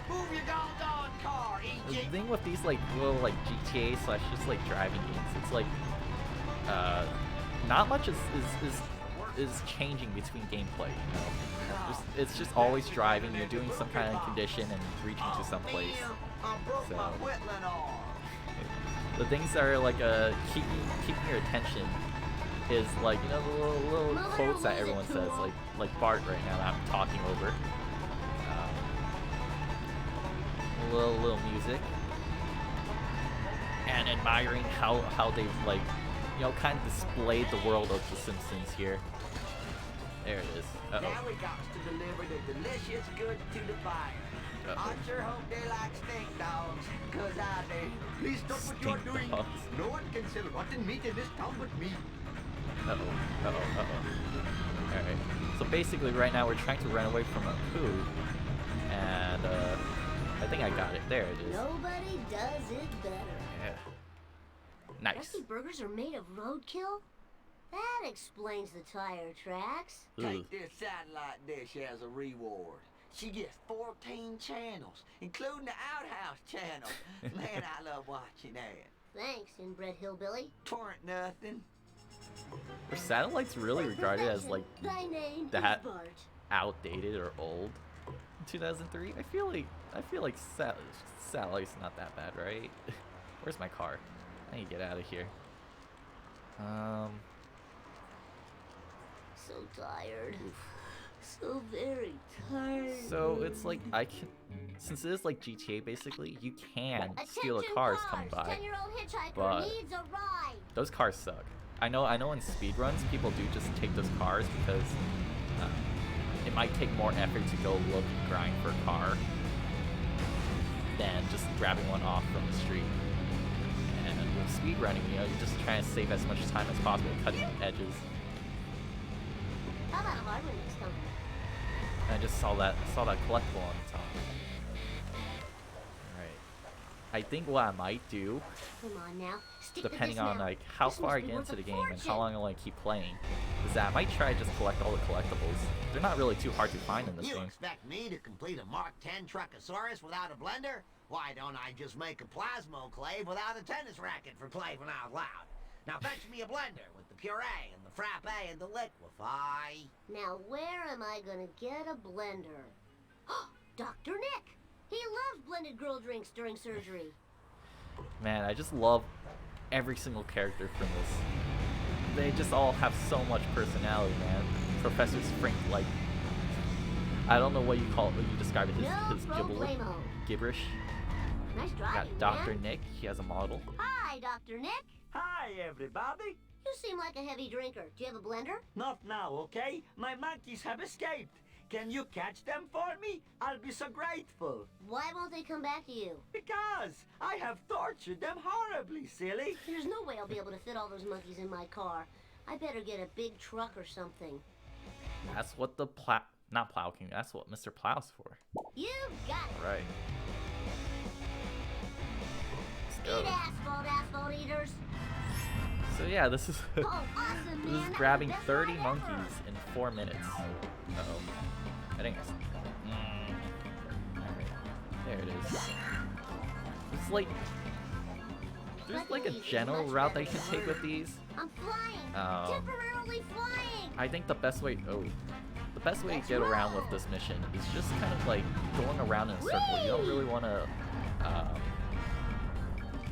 Move your doggone car, The EJ! thing with these like little like GTA slash just like driving games, it's like not much is changing between gameplay, you know. It's just always driving. You're doing some kind of condition and reaching to some place. I broke my So wetland arm. the things that are like keeping your attention is like, you know, the little quotes that everyone says, like Bart right now that I'm talking over. Little music, and admiring how they've like, you know, kind of displayed the world of the Simpsons here. There it is. Uh-oh. Now we got to deliver the delicious goods to the buyer. I sure hope they like stink dogs, 'cause I do. Please stop what you're Stink doing. dogs. No one can sell rotten meat in this town but me. Alright. So basically right now we're trying to run away from a coup, and I think I got it. There it is. Nobody does it better. Yeah. Nice. Rusty burgers are made of roadkill? That explains the tire tracks. Take this satellite dish as a reward. She gets 14 channels, including the outhouse channel. Man, I love watching that. Thanks, inbred hillbilly. Torrent nothing. Were satellites really regarded as like Thy name that is Bart. outdated or old in 2003? I feel like satellite's not that bad, right? Where's my car? I need to get out of here. So tired. Oof. So very tired. So it's like since it is like GTA basically, you can steal the cars coming by, 10-year-old hitchhiker but needs a ride. those cars suck. I know in speedruns people do just take those cars because it might take more effort to go look and grind for a car than just grabbing one off from the street. And with speedrunning, you know, you're just trying to save as much time as possible, cutting edges. How about a hardware next time? And I just saw that collectible on the top. Alright. I think what I might do, Come on now. Stick to depending this on now. like how This far must I be get worth into a the game and fortune. how long I'll like keep playing, is that I might try to just collect all the collectibles. They're not really too hard to find in this You game. expect me to complete a Mark 10 Truckosaurus without a blender? Why don't I just make a plasmoclave without a tennis racket for playing out loud? Now fetch me a blender with the puree and the frappe and the liquefy. Now where am I gonna get a blender? Dr. Nick! He loves blended girl drinks during surgery. Man, I just love every single character from this. They just all have so much personality, man. Professor Sprink, like, I don't know what you describe it, his problemo. gibberish. Nice driving, Got Dr. man. Nick, he has a model. Hi, Dr. Nick. Hi, everybody. You seem like a heavy drinker. Do you have a blender? Not now, okay? My monkeys have escaped. Can you catch them for me? I'll be so grateful. Why won't they come back to you? Because I have tortured them horribly, silly. There's no way I'll be able to fit all those monkeys in my car. I better get a big truck or something. That's what the not Plow King, that's what Mr. Plow's for. You got it. Alright. Let's Eat go. asphalt eaters. So yeah, this is Oh, awesome, this man. is grabbing That's 30 the best ride monkeys in 4 minutes. Uh-oh. I think it's... Alright. There it is. It's like... There's like a general route that you can take with these. I'm flying. Temporarily flying. I think the best way... The best way to get around with this mission is just kind of like going around in a circle. You don't really want to...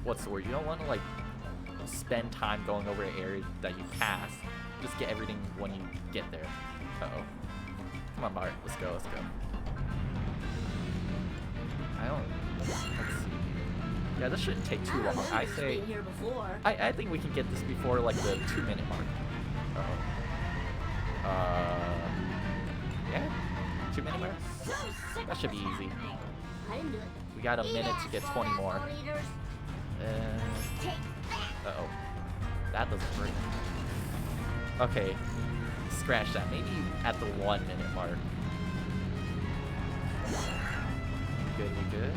what's the word? You don't want to like spend time going over an area that you pass. Just get everything when you get there. Uh-oh. Come on, Bart. Let's go, let's go. Let's see. Yeah, this shouldn't take too long. I say... Been here before. I think we can get this before, like, the 2-minute mark. Yeah? 2-minute mark? So sick That of should be what's easy. happening. I didn't do it. We got a minute to get 20 more. Asphalt eaters. Take that. Uh-oh. That doesn't work. Okay. Scratch that. Maybe at the 1-minute mark. Good, we good?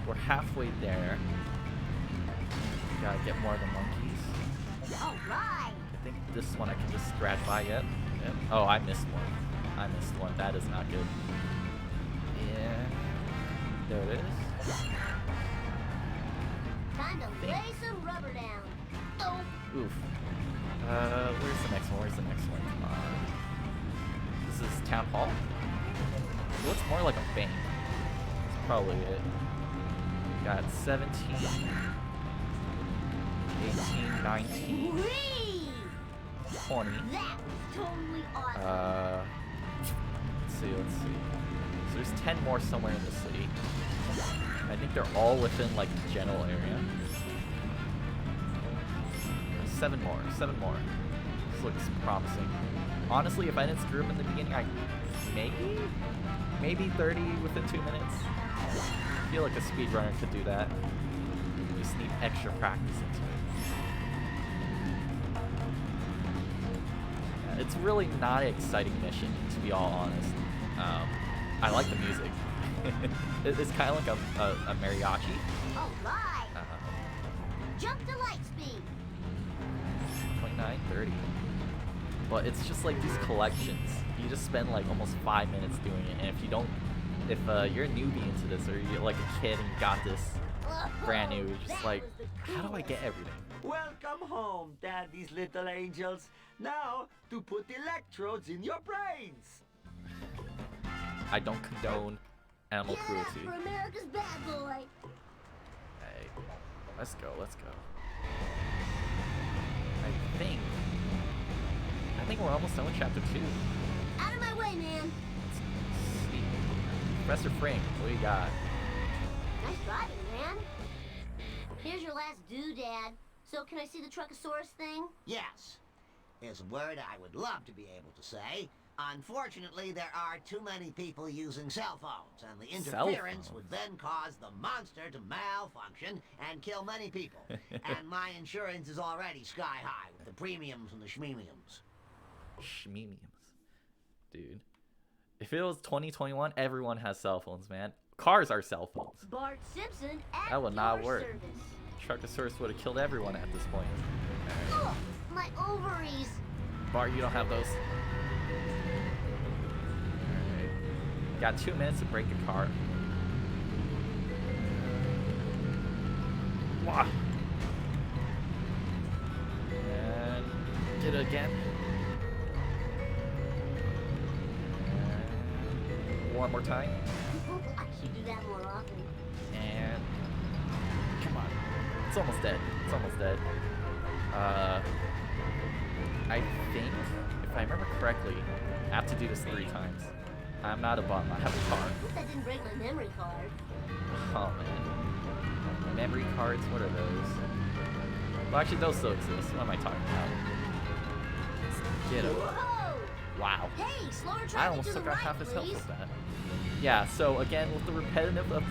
We're halfway there. Gotta get more of the monkeys. All right. I think this one I can just scratch by yet. Yep. Oh, I missed one. I missed one. That is not good. Yeah. There it is. Time to lay some rubber down. Oh. Oof. Where's the next one? Where's the next one? Come on. This is Town Hall? It looks more like a bank. That's probably it. Got 17, 18, 19, Whee! 20. That was totally awesome. Let's see. So there's 10 more somewhere in the city. I think they're all within like the general area. 7 more. This looks promising. Honestly, if I didn't screw up in the beginning, maybe 30 within 2 minutes. I feel like a speedrunner could do that. You just need extra practice into it. It's really not an exciting mission, to be all honest. I like the music. It's kind of like a mariachi. All right. Jump to light speed. 29, 30. But it's just like these collections. You just spend like almost 5 minutes doing it, and if you don't, if you're a newbie into this, or you're like a kid and you got this brand new, you're just like, how do I get everything? Welcome home, Daddy's little angels. Now, to put electrodes in your brains. I don't condone animal Yeah, cruelty. for America's bad boy. Hey, let's go, let's go. I think we're almost done with chapter 2. Out of my way, man. Let's see. Professor Frank, what do you got? Nice driving, man. Here's your last doodad. So can I see the Truckosaurus thing? Yes. There's a word I would love to be able to say. Unfortunately, there are too many people using cell phones, and the interference would then cause the monster to malfunction and kill many people. And my insurance is already sky high with the premiums and the schmemiums. Schmemiums. Dude. If it was 2021, everyone has cell phones, man. Cars are cell phones. Bart Simpson at That would not your work. service. Truckosaurus would have killed everyone at this point. Oh, my ovaries. Bart, you don't have those. Alright. Got 2 minutes to break a car. Wow. And get it again. And one more time. I should do that more often. And come on. It's almost dead. It's almost dead. I think, if I remember correctly, I have to do this 3 times. I'm not a bum. I have a car. That didn't break my memory card. Oh man. Memory cards, what are those? Well, actually, those still exist. What am I talking about? Let's get 'em. Whoa! Wow. Hey, slower I traffic almost to the took out right, half his health please. with that. Yeah, so again, with the repetitiveness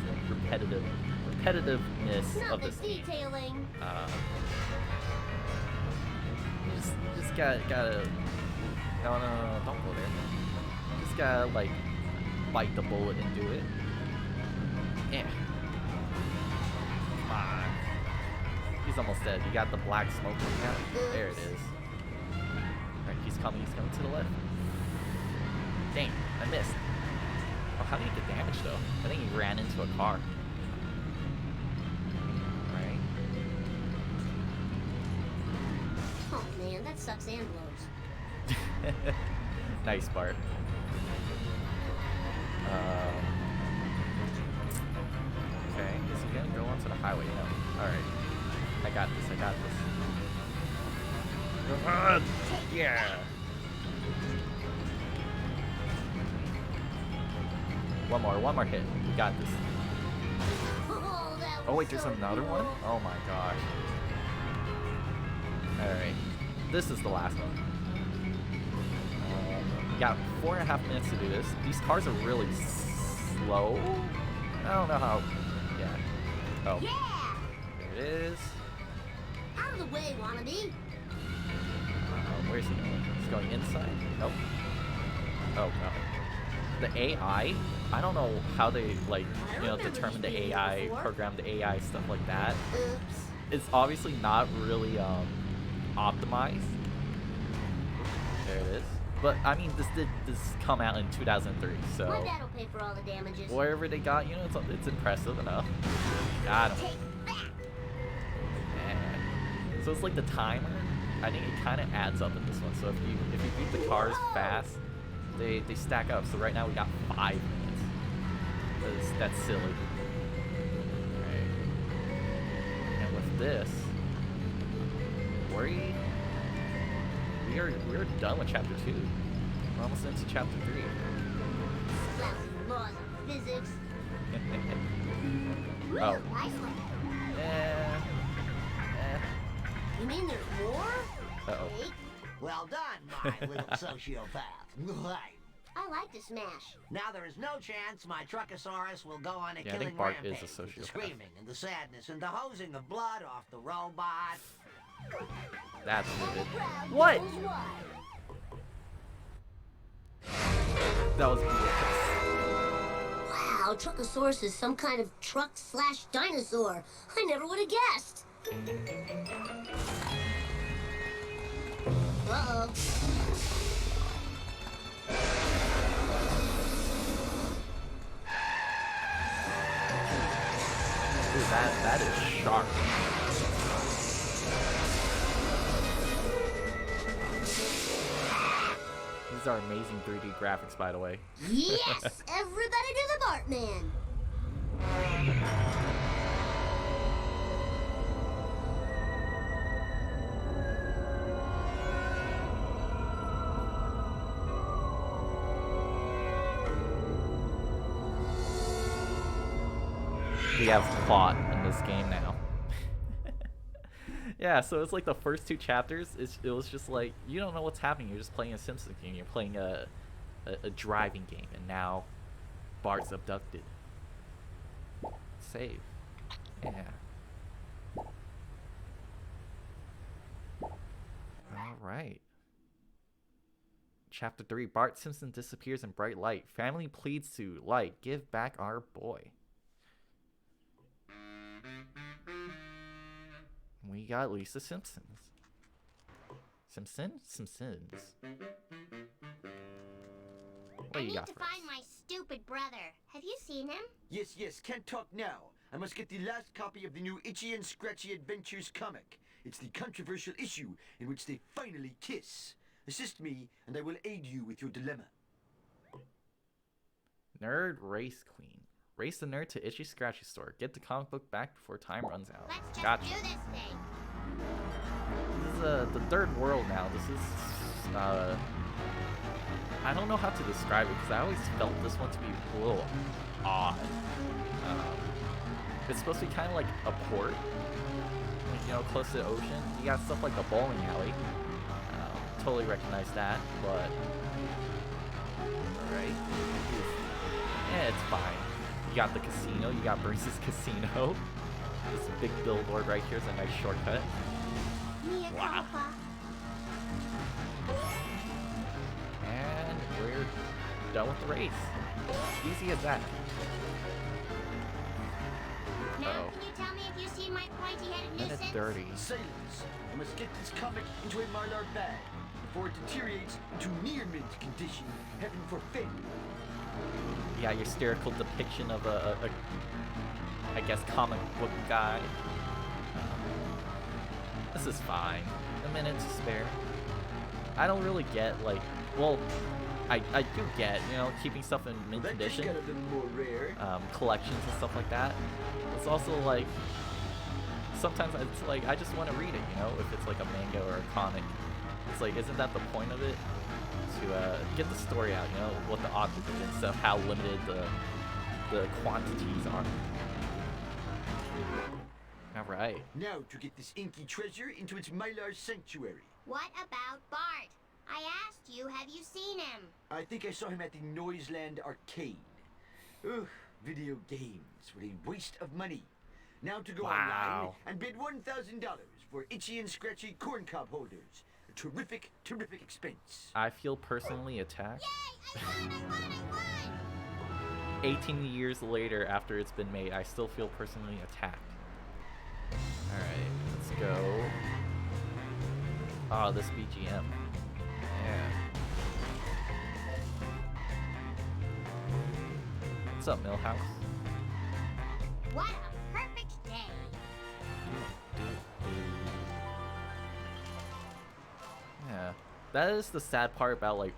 Not of the this game, detailing. you just gotta. No, don't go there. You just gotta like bite the bullet and do it. Yeah. Come on. He's almost dead. You got the black smoke coming out. There it is. Alright, he's coming to the left. Dang, I missed. Oh, how did he get damaged though? I think he ran into a car. Right. Oh man, that sucks and blows. Nice, Bart. Okay, is he gonna go onto the highway? No. Alright. I got this, I got this. Come on! Yeah! One more hit. We got this. Oh, that Oh was wait, there's so another cool. one? Oh my gosh. Alright. This is the last one. We got 4.5 minutes to do this. These cars are really slow. I don't know how. Yeah. Oh. Yeah! There it is. Out of the way, wannabe. Where's he going? He's going inside? Nope. Oh no. The AI, I don't know how they like, determine the AI, program the AI, stuff like that. Oops. It's obviously not really optimized. There it is. But I mean, this come out in 2003, so My dad'll pay for all the damages. wherever they got, it's impressive enough. Got him. Take that. And so it's like the timer. I think it kind of adds up in this one. So if you beat the cars fast, they stack up. So right now we got 5 minutes. That's silly. Right. And with this, we're done with chapter 2. We're almost into chapter 3. Lousy laws of physics. Ooh, Oh. nice one. You mean there's more? Uh-oh. Wait, Well done, my little sociopath. I like to smash. Now there is no chance my Truckosaurus will go on a Yeah, I killing think Bart is rampage a with the sociopath. screaming and the sadness and the hosing of blood off the robot. That's And the stupid. crowd What? goes wild. That was beautiful. Wow, Truckosaurus is some kind of truck/dinosaur. I never would have guessed. Uh-oh. Dude, that is sharp. These are amazing 3D graphics, by the way. Yes! Everybody do the Bartman! We have plot in this game now. Yeah, so it's like the first 2 chapters, it was just like, you don't know what's happening, you're just playing a Simpsons game, you're playing a driving game, and now Bart's abducted. Save. Yeah. Alright. Chapter 3, Bart Simpson disappears in bright light. Family pleads to light, give back our boy. We got Lisa Simpsons. Simpsons? What I you need got to for us? find my stupid brother. Have you seen him? Yes, can't talk now. I must get the last copy of the new Itchy and Scratchy Adventures comic. It's the controversial issue in which they finally kiss. Assist me, and I will aid you with your dilemma. Nerd Race Queen. Race the nerd to Itchy Scratchy store. Get the comic book back before time runs out. Let's just Gotcha. do this thing. This is the third world now. This is I don't know how to describe it because I always felt this one to be a little odd. It's supposed to be kind of like a port, like, you know, close to the ocean. You got stuff like the bowling alley. Totally recognize that, but alright. Yeah, it's fine. You got the casino. You got Bruce's Casino. This big billboard right here is a nice shortcut. Mia Wow. culpa. And we're done with the race. Easy as that. Now, Uh-oh. can you tell me if you see my pointy-headed Minute nuisance? 30. Sailors, I must get this comic into a Mylar bag before it deteriorates into near mint condition. Heaven forfend. Yeah, your spherical depiction of a I guess, comic book guy. This is fine. A minute to spare. I don't really get, like, well, I do get, you know, keeping stuff in mint That just condition, got a little more rare. collections and stuff like that. It's also like, sometimes it's like, I just want to read it, you know, if it's like a manga or a comic. It's like, isn't that the point of it? To get the story out, you know, what the author did instead of how limited the quantities are. Alright. Now to get this inky treasure into its Mylar sanctuary. What about Bart? I asked you, have you seen him? I think I saw him at the Noiseland arcade. Ugh, video games were a waste of money. Now to go online Wow. and bid $1,000 for Itchy and Scratchy corncob holders. A terrific expense. I feel personally attacked. Yay! I won! 18 years later after it's been made, I still feel personally attacked. Alright, let's go. Oh, this BGM. Yeah. What's up, Millhouse? What a perfect day! Yeah. That is the sad part about, like,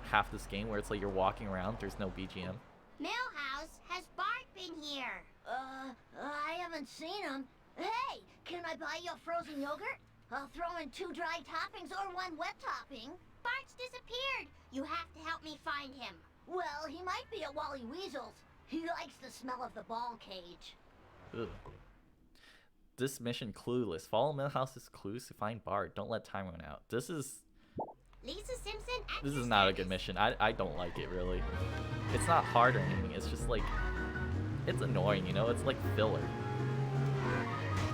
half this game where it's like you're walking around, there's no BGM. Millhouse, has Bart been here? I haven't seen him. Hey, can I buy you a frozen yogurt? I'll throw in 2 dry toppings or 1 wet topping. Bart's disappeared. You have to help me find him. Well, he might be at Wally Weasel's. He likes the smell of the ball cage. Ugh. This mission clueless. Follow Millhouse's clues to find Bart. Don't let time run out. This is Lisa Simpson at This your is not a service. good mission. I don't like it, really. It's not hard or anything. It's just like, it's annoying, you know? It's like filler.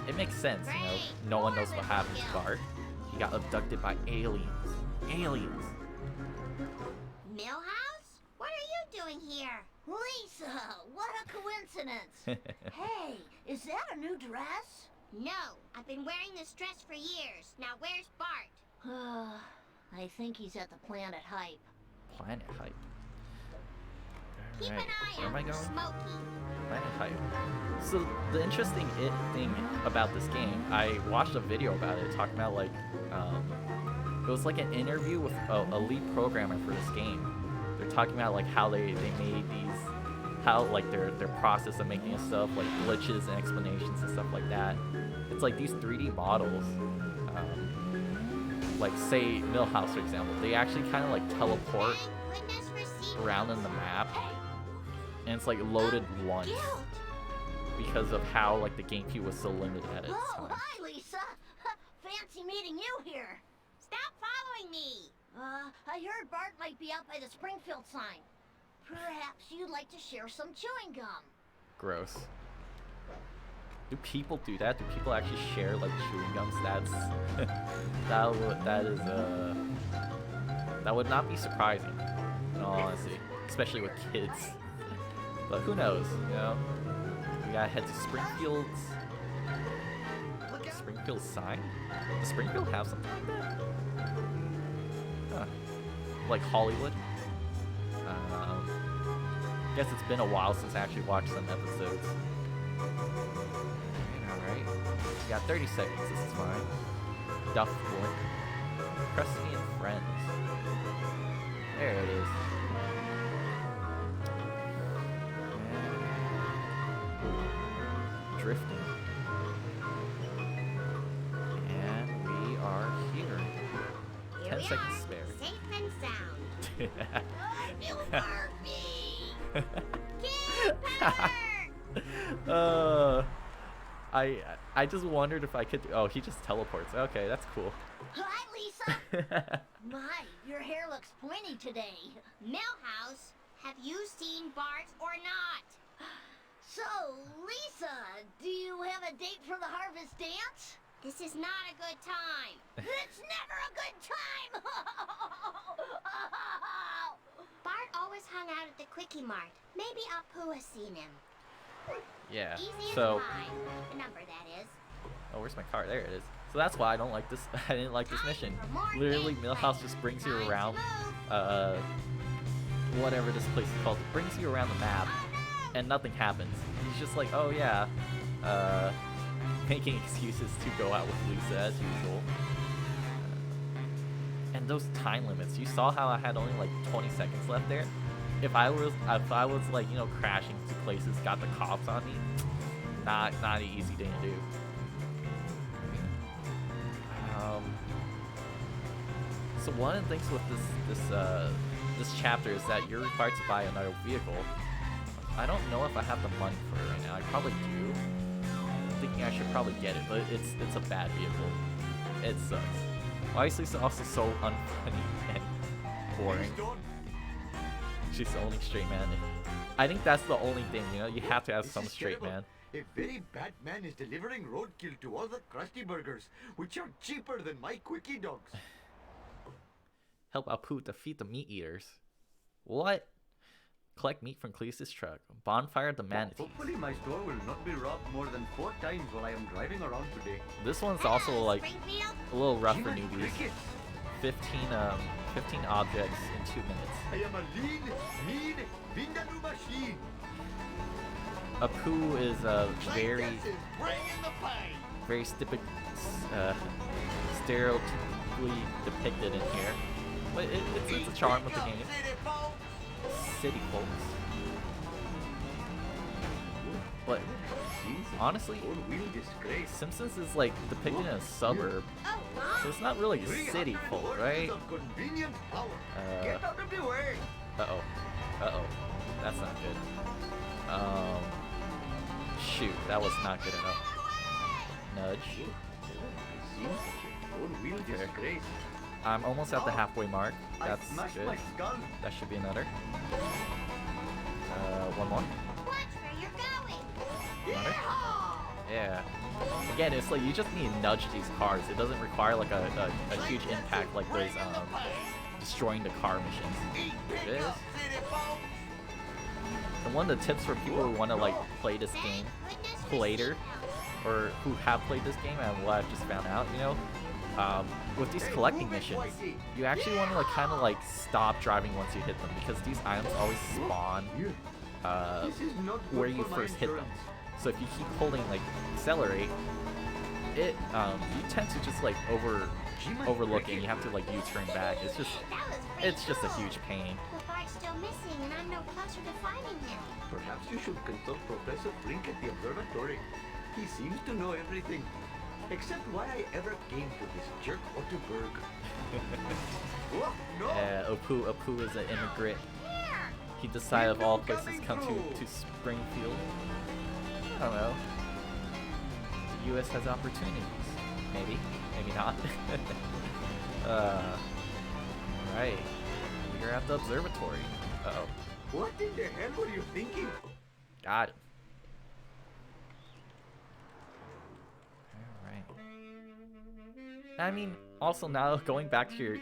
It makes sense, you know? Great. No one More knows what little happened to Gil. Bart. He got abducted by aliens. Aliens. Millhouse? What are doing here? Lisa, what a coincidence. Hey, is that a new dress? No, I've been wearing this dress for years. Now where's Bart? I think he's at the Planet Hype. Planet Hype. Keep an Alright, eye where am I out for going? Smokey. Planet Hype. So the interesting thing about this game, I watched a video about it talking about like, it was like an interview with a lead programmer for this game. They're talking about like how they made these, how like their process of making stuff, like glitches and explanations and stuff like that. It's like these 3D models, like say Millhouse for example, they actually kind of like teleport Thank goodness for secrets. around in the map, and it's like loaded once because of how like the GameCube was so limited at its Oh, time. hi, Lisa. Fancy meeting you here. Stop following me. I heard Bart might be out by the Springfield sign. Perhaps you'd like to share some chewing gum. Gross. Do people do that? Do people actually share like chewing gums? That's that would not be surprising, in all honesty, especially with kids. But who knows? You know, we gotta head to Springfield's sign. Does Springfield have something like that? Huh. Like Hollywood. Guess it's been a while since I actually watched some episodes. Alright. We got 30 seconds, this is fine. Duck Blink. Crusty and Friends. There it is. And drifting. And we are here. 10 Here we seconds are, spare. safe and sound. You hurt me. Kill Bart. I just wondered if I could. Oh, he just teleports. Okay, that's cool. Hi, Lisa. My, your hair looks pointy today. Millhouse, have you seen Bart or not? So, Lisa, do you have a date for the harvest dance? This is not a good time. It's never a good time. Bart always hung out at the Quickie Mart. Maybe Apu has seen him. Yeah. Easy as So. pie. The number, that is. Oh, where's my car? There it is. So that's why I don't like this. I didn't like this mission. Literally, Millhouse just brings you around. Whatever this place is called, it brings you around the map, and nothing happens. He's just like, oh yeah, making excuses to go out with Lisa as usual. And those time limits. You saw how I had only like 20 seconds left there. If I was like, you know, crashing to places, got the cops on me, not an easy thing to do. So one of the things with this chapter is that you're required to buy another vehicle. I don't know if I have the money for it right now. I probably do. I'm thinking I should probably get it, but it's a bad vehicle. It sucks. Obviously, it's also so unfunny and boring. She's the only straight man. I think that's the only thing, you know. You have to have some straight man. A very bad man is delivering roadkill to all the Krusty Burgers, which are cheaper than my Quickie Dogs. Help Apu defeat the meat eaters. What? Collect meat from Cleese's truck. Bonfire the manatees. Hopefully my store will not be robbed more than 4 times while I am driving around today. This one's also like a little rough for newbies. 15 objects in 2 minutes. I am a lean, mean, Vindaloo machine. Apu is very stereotypically depicted in here, but it's a charm of the game. City folks. But honestly, Simpsons is like depicted in a suburb, so it's not really city folk, right? Uh-oh, that's not good. Shoot, that was not good enough. Nudge. Okay. I'm almost at the halfway mark. That's good. That should be another. One more. Watch where you're going. Another. Yeah. Again, it's like you just need to nudge these cars. It doesn't require like a huge impact like those destroying the car missions. It is. And one of the tips for people who want to like play this game later, or who have played this game and what I've just found out, you know, with these collecting missions, you actually want to like kind of like stop driving once you hit them, because these items always spawn where you first hit them. So if you keep holding like accelerate, it you tend to just like overlook it, and you have to like U-turn back. It's just a huge pain. But Bart's still missing, and I'm no closer to finding him. Perhaps you should consult Professor Frink at the observatory. He seems to know everything, except why I ever came to this jerk Otterberg. Oh, no! Apu is an immigrant. He decided of all places come to Springfield. I don't know. The U.S. has opportunities. Maybe. Maybe not. Right. We're at the observatory. Uh-oh. What in the hell were you thinking? Got it. Alright. I mean, also now going back to your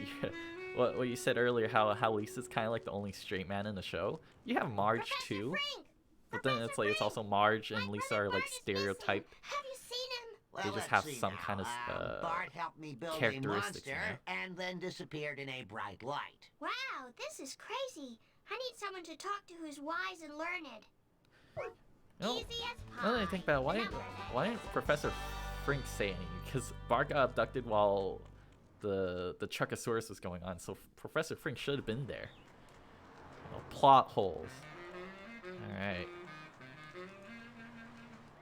what you said earlier, how Lisa's kind of like the only straight man in the show. You have Marge too, but then it's like it's also Marge and Lisa are like stereotyped. Have you seen him? Well, They just let's have see some now. kind of Bart helped me build a characteristics, monster you know? and then disappeared in a bright light. Wow, this is crazy. I need someone to talk to who's wise and learned. No, Easy as pie. now that I think about it, why didn't Professor Frink say anything? Because Bart got abducted while the Chuckosaurus was going on, so Professor Frink should have been there. You know, plot holes. Alright.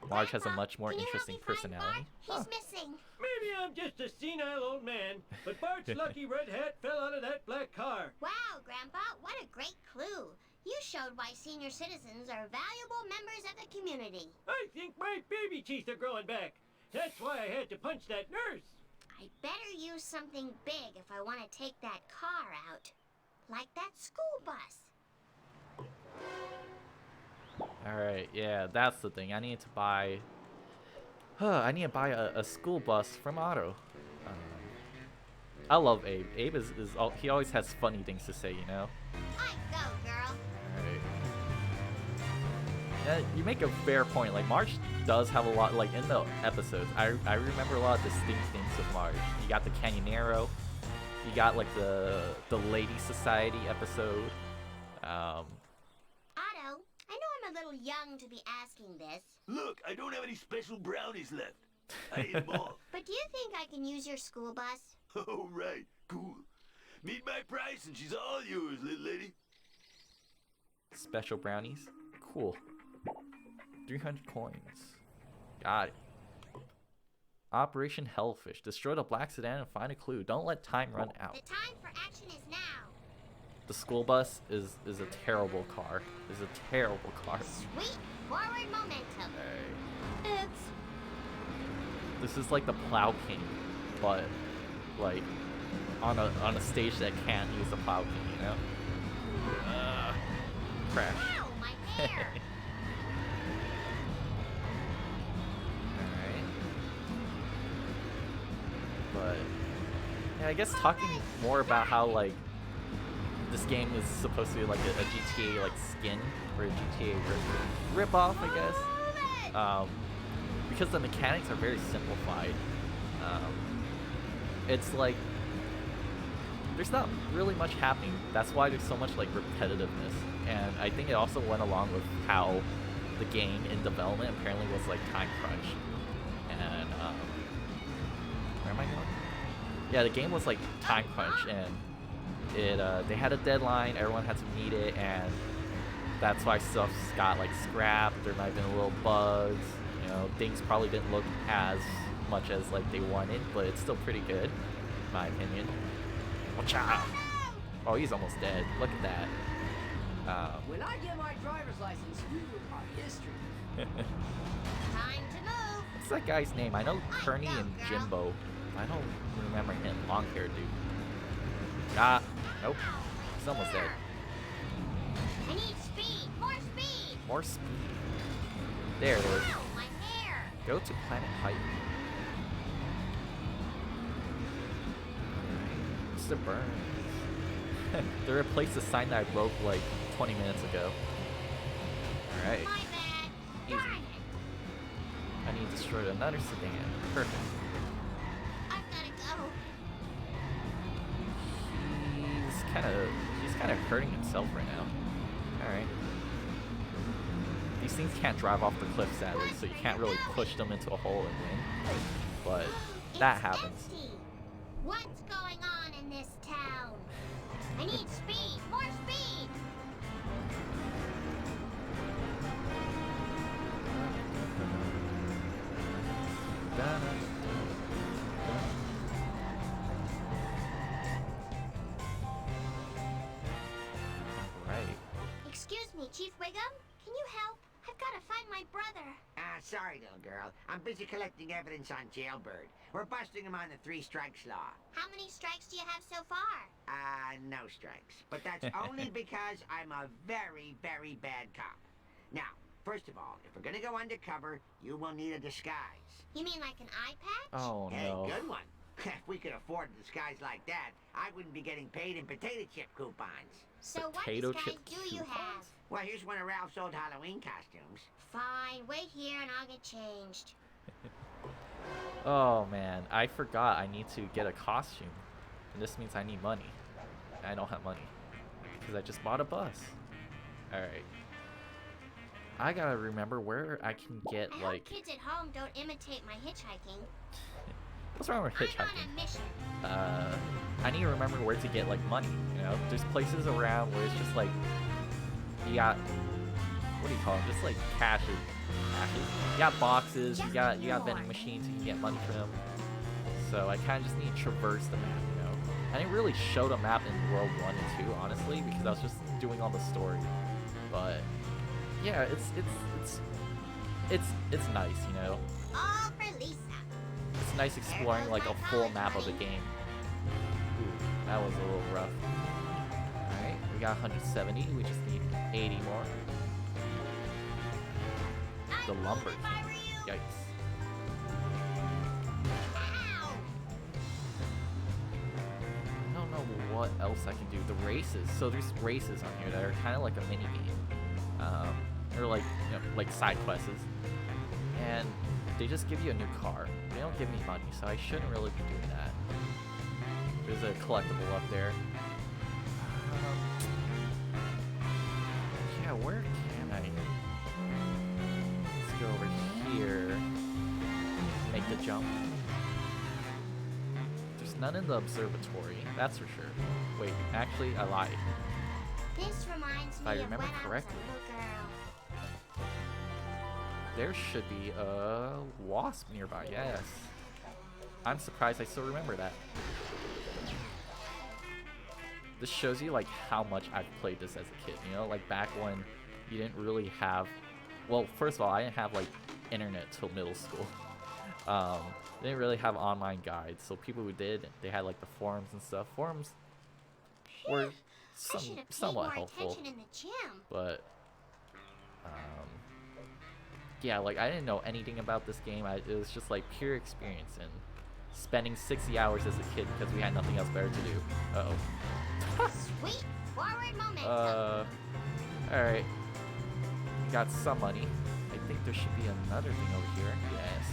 Marge has a much more interesting personality. He's missing. Maybe I'm just a senile old man, but Bart's lucky red hat fell out of that black car. Wow, Grandpa, what a great clue. You showed why senior citizens are valuable members of the community. I think my baby teeth are growing back. That's why I had to punch that nurse. I better use something big if I want to take that car out. Like that school bus. Alright, yeah, that's the thing. I need to buy a school bus from Otto. I love Abe. Abe he always has funny things to say, you know? I go, girl. Alright. Yeah, you make a fair point. Like, Marge does have a lot, like, in the episodes, I remember a lot of distinct things with Marge. You got the Canyonero. You got, like, the Lady Society episode. Otto, I know I'm a little young to be asking this. Look, I don't have any special brownies left. I ate them all. But do you think I can use your school bus? Oh, right. Cool. Meet my price and she's all yours, little lady. Special brownies. Cool. 300 coins. Got it. Operation Hellfish. Destroy the black sedan and find a clue. Don't let time run out. The time for action is now. The school bus is a terrible car. Is a terrible car. Sweet forward momentum. This is like the Plow King, but like on a stage that can't use the Plow King, you know? Crash. Ow, my hair. Alright. But yeah, I guess talking more about how like this game is supposed to be like a GTA like skin or a GTA rip off, I guess. Because the mechanics are very simplified. It's like there's not really much happening. That's why there's so much like repetitiveness, and I think it also went along with how the game in development apparently was like time crunch. And where am I going? Yeah, the game was like time crunch, and they had a deadline. Everyone had to meet it, and that's why stuff got like scrapped. There might have been little bugs. You know, things probably didn't look as much as like they wanted, but it's still pretty good, in my opinion. Watch out! Oh, he's almost dead. Look at that. When I get my driver's license, you are history. Time to move. What's that guy's name? I know Kearney and Jimbo. I don't remember him. Long hair dude. Ah, nope. He's almost dead. I need speed. More speed. More speed. There it is. Ow, my hair. Go to Planet Height. Mr. Burns. They replaced the sign that I broke like 20 minutes ago. Alright. My bad. Easy. Darn it. I need to destroy another sedan. Perfect. I've gotta go. He's kind of hurting himself right now. Alright. These things can't drive off the cliff, sadly, so you can't really push them into a hole and win. But that It's happens. empty. What's going on in this town? I need speed. More speed. Alright. Excuse me, Chief Wiggum. Can you help? I've gotta find my brother. Sorry, little girl. I'm busy collecting evidence on Jailbird. We're busting him on the 3 strikes law. How many strikes do you have so far? No strikes. But that's only because I'm a very, very bad cop. Now, first of all, if we're gonna go undercover, you will need a disguise. You mean like an eye patch? Oh Hey, no. good one. If we could afford a disguise like that, I wouldn't be getting paid in potato chip coupons. So what Potato disguise chip do you have? Well, here's one of Ralph's old Halloween costumes. Fine, wait here and I'll get changed. Oh man, I forgot I need to get a costume. And this means I need money. I don't have money. Because I just bought a bus. Alright. I gotta remember where I can get, I like... hope kids at home don't imitate my hitchhiking. What's wrong with I'm on hitchhiking? a mission. I need to remember where to get, like, money, you know? There's places around where it's just, like... You got... What do you call them? Just, like, cashes. You got boxes, you got vending machines, you can get money from them. So I kind of just need to traverse the map, you know? I didn't really show the map in World 1 and 2, honestly, because I was just doing all the story. But... Yeah, it's nice, you know? All for Lisa. It's nice exploring like a full map of the game. Ooh, that was a little rough. Alright, we got 170, we just need 80 more. The lumber. Yikes. Ow! I don't know what else I can do. The races. So there's races on here that are kind of like a mini game. They're like, you know, like side quests. And they just give you a new car. They don't give me money, so I shouldn't really be doing that. There's a collectible up there. Yeah, where can I? Let's go over here. Make the jump. There's none in the observatory, that's for sure. Wait, actually, I lied. This reminds If me I of remember when correctly. I was a little girl. There should be a wasp nearby, yes. I'm surprised I still remember that. This shows you like how much I've played this as a kid, you know? Like back when you didn't really have... Well, first of all, I didn't have like internet till middle school. They didn't really have online guides, so people who did, they had like the forums and stuff. Forums were I should have paid somewhat more helpful. attention in the gym. But yeah, like I didn't know anything about this game. It was just like pure experience and spending 60 hours as a kid because we had nothing else better to do. Uh-oh. Sweet forward momentum. Alright. We got some money. I think there should be another thing over here. Yes.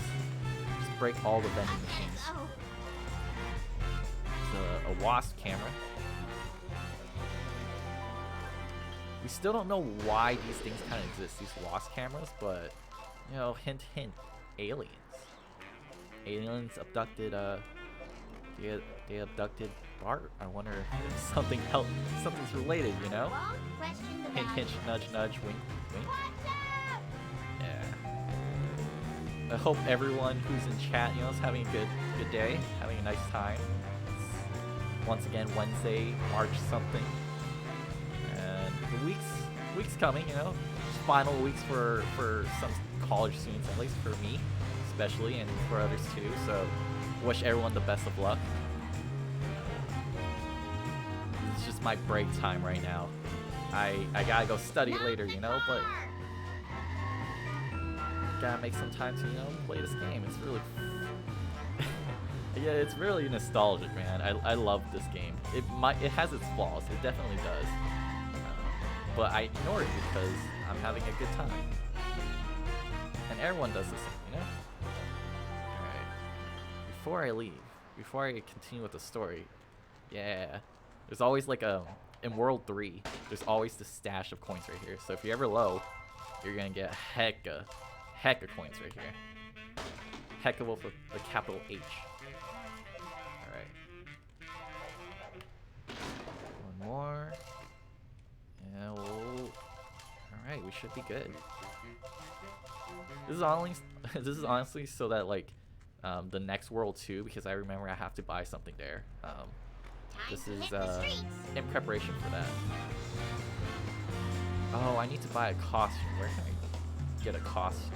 Just break all the vending machines. Oh, There's a wasp camera. We still don't know why these things kind of exist, these wasp cameras, but, you know, hint, hint, aliens. Aliens abducted, they abducted Bart. I wonder if something something's related, you know? won't question the Hint, hint, value. nudge, nudge, wink, wink. Watch out! Yeah. I hope everyone who's in chat, you know, is having a good day, having a nice time. It's, once again, Wednesday, March something. And the week's coming, you know. Final weeks for some college students, at least for me, especially, and for others too. So, wish everyone the best of luck. It's just my break time right now. I gotta go study later, you know, but gotta make some time to, you know, play this game. It's really yeah, it's really nostalgic, man. I love this game. It has its flaws. It definitely does. But I ignore it because I'm having a good time. And everyone does the same, you know? Alright. Before I leave, before I continue with the story, yeah, there's always like in World 3, there's always this stash of coins right here. So if you're ever low, you're gonna get hecka coins right here. Hecka with a capital H. Alright. One more. Yeah, we'll... Alright, we should be good. This is honestly so that like the next World 2, because I remember I have to buy something there. This is in preparation for that. Oh, I need to buy a costume. Where can I get a costume?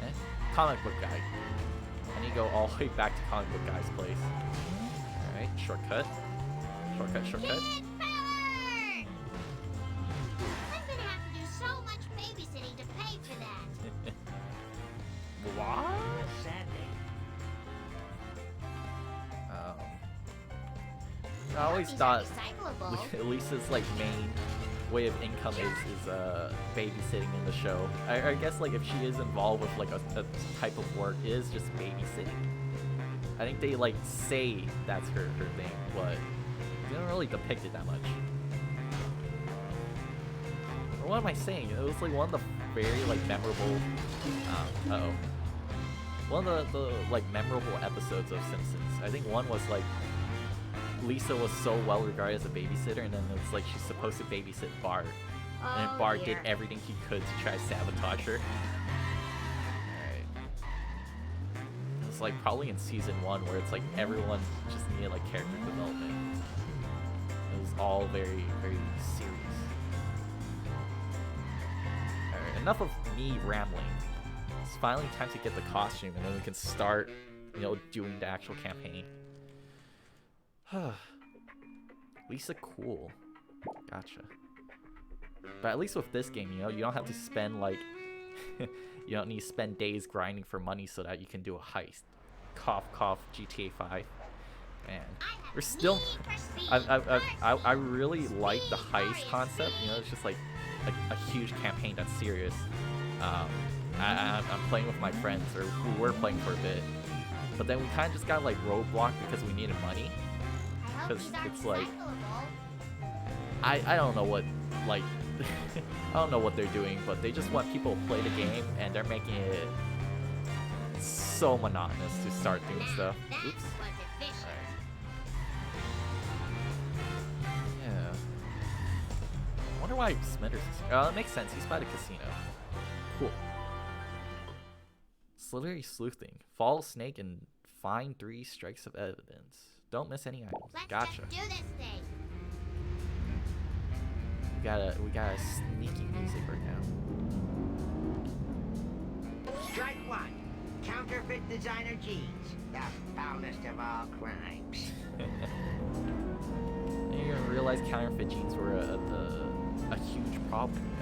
Eh? Comic book guy. I need to go all the way back to comic book guy's place. Alright, shortcut. Shortcut. I'm gonna have to do so much babysitting to pay for that. What? I always thought Lisa's like main way of income is babysitting in the show. I guess like if she is involved with like a type of work, it is just babysitting. I think they like say that's her thing, but they don't really depict it that much. Or what am I saying? It was like one of the very like memorable one of the like memorable episodes of Simpsons. I think one was like Lisa was so well regarded as a babysitter, and then it's like she's supposed to babysit Bart, and Bart did everything he could to try to sabotage her. Alright. It's like probably in season 1 where it's like everyone just needed like character development. It was all very, very serious. Alright, enough of me rambling. It's finally time to get the costume, and then we can start, you know, doing the actual campaign. Lisa cool. Gotcha. But at least with this game, you know, you don't have to spend like you don't need to spend days grinding for money so that you can do a heist. Cough cough GTA 5. Man. We're still I really like the heist concept, you know, it's just like a huge campaign that's serious. I'm playing with my friends, or who were playing for a bit. But then we kinda just got like roadblocked because we needed money. Because it's like I don't know what like I don't know what they're doing, but they just want people to play the game, and they're making it so monotonous to start doing stuff. Oops. Right. Yeah. I wonder why Smithers is here. It makes sense. He's by the casino. Cool. Slithery sleuthing. Follow snake and find 3 strikes of evidence. Don't miss any items. Gotcha. Let's just do this thing. We got a sneaky music right now. Strike 1. Counterfeit designer jeans. The foulest of all crimes. You didn't realize counterfeit jeans were a huge problem, you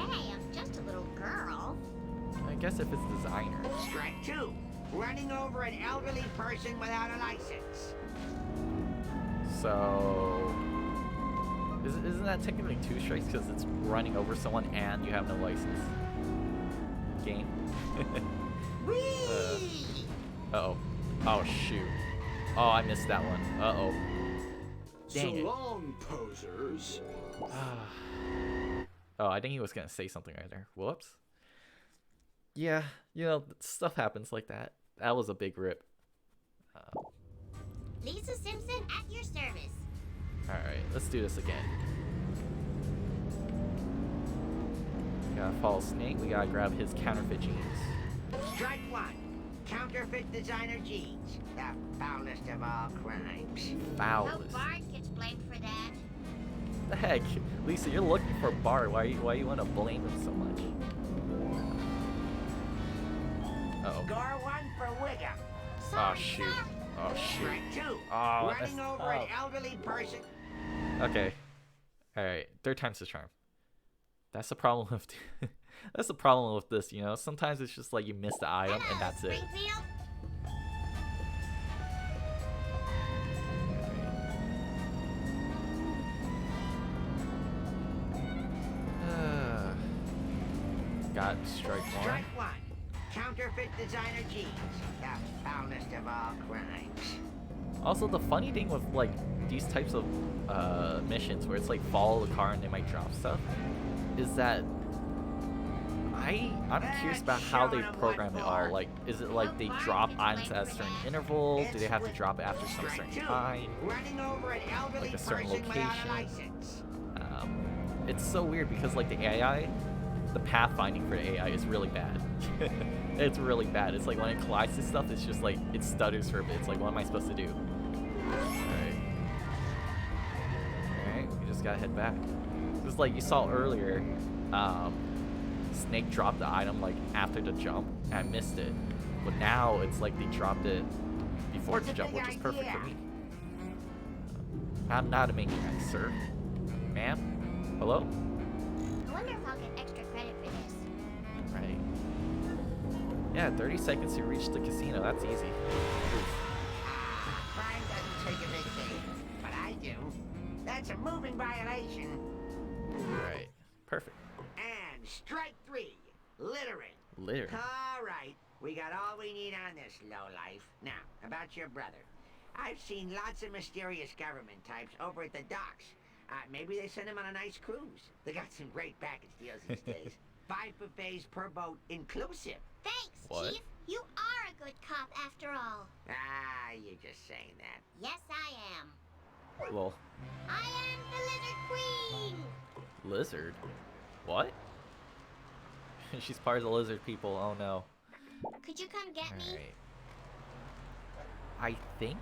know. Hey, I'm just a little girl. I guess if it's designer. Strike 2. Running over an elderly person without a license. So, isn't that technically 2 strikes because it's running over someone and you have no license? Game. Uh-oh. Oh shoot. Oh, I missed that one. Uh-oh. Dang it. So long, posers. Oh, I think he was gonna say something right there. Whoops. Yeah, you know, stuff happens like that. That was a big rip. Lisa Simpson at your service. Alright, let's do this again. We gotta follow Snake. We gotta grab his counterfeit jeans. Strike 1. Counterfeit designer jeans. The foulest of all crimes. Foulest. Hope Bart gets blamed for that. The heck? Lisa, you're looking for Bart. Why you want to blame him so much? Uh-oh. Score 1 for Wiggum. Oh, shoot. Oh, shoot. Strike 2. Oh, Running over an elderly person. Okay. Alright. 3rd time's the charm. That's the problem with... that's the problem with this, you know? Sometimes it's just like you miss the item and that's it. got strike one. Strike one. Counterfeit designer jeans. The foulest of all crimes. Also, the funny thing with like these types of missions where it's like follow the car and they might drop stuff is that I'm curious about how they program it all. Like, is it like they drop items at a certain interval? Do they have to drop it after some certain time? Like a certain location? It's so weird because like the AI, the pathfinding for the AI is really bad. It's really bad. It's like when it collides with stuff, it's just like, it stutters for a bit. It's like, what am I supposed to do? Alright. Alright, we just gotta head back. Just like you saw earlier, Snake dropped the item like after the jump, and I missed it. But now it's like they dropped it before the jump, which is perfect for me. I'm not a maniac, sir. Ma'am? Hello? I wonder if I'll get extra credit for this. Right. Yeah, 30 seconds to reach the casino. That's easy. Crime doesn't take a vacation, but I do. That's a moving violation. Right. Perfect. And strike three. Littering. Litter. All right. We got all we need on this lowlife. Now, about your brother. I've seen lots of mysterious government types over at the docks. Maybe they send him on a nice cruise. They got some great package deals these days. 5 buffets per boat inclusive. Thanks, What? Chief. You are a good cop after all. You're just saying that. Yes, I am. Well, I am the Lizard Queen. lizard? What? She's part of the lizard people. Oh no. Could you come get me? Alright. I think.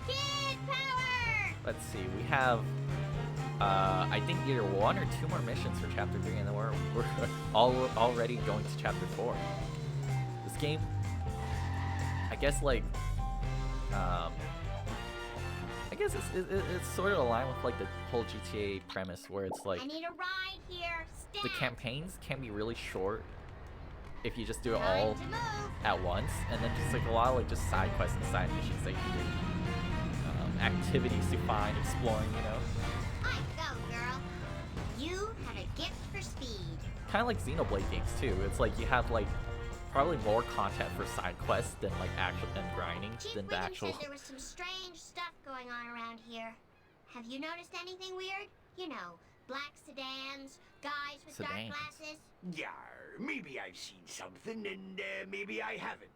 Kid power! Let's see. We have. I think either 1 or 2 more missions for Chapter 3, and then we're already going to Chapter 4. This game, I guess, like, I guess it's sort of aligned with like the whole GTA premise, where it's like I need a ride here. Stat. the campaigns can be really short if you just do it Time all to move. at once, and then just like a lot of like just side quests and side missions that you can do, activities to find, exploring, you know. I go, girl. You have a gift for speed. Kind of like Xenoblade games too. It's like you have like probably more content for side quests than like actual and grinding Chief than the Wiggum actual. said there was some strange stuff going on around here. Have you noticed anything weird? You know, black sedans, guys with dark Sedans. glasses. Yar, maybe I've seen something and maybe I haven't.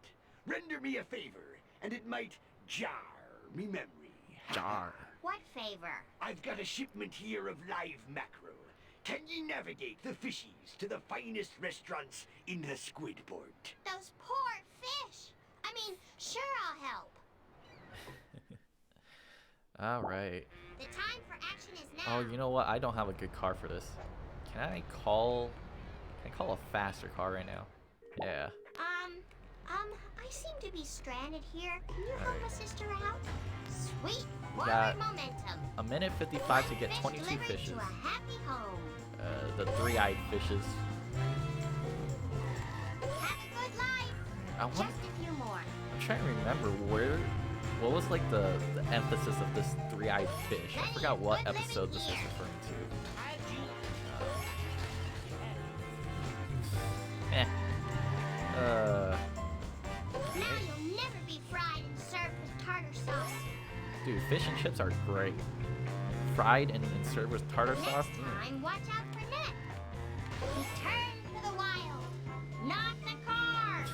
Render me a favor, and it might jar me memory. Jar. What favor? I've got a shipment here of live mackerel. Can ye navigate the fishies to the finest restaurants in the Squidport? Those poor fish. I mean, sure I'll help. All right. The time for action is now. Oh, you know what? I don't have a good car for this. Can I call a faster car right now? Yeah. I seem to be stranded here. Can you help Alright. a sister out? Sweet. We Forward got momentum. a minute 55 to One get fish 22 delivered fishes. To a happy home. The 3-eyed fishes. Have a good life. I want. Just a few more. I'm trying to remember what was like the emphasis of this 3-eyed fish. I forgot what episode this was referring to. Now you'll never be fried and served with tartar sauce. Dude, fish and chips are great. Fried and served with tartar Next sauce. time, watch out for net. Return to the wild, not the car.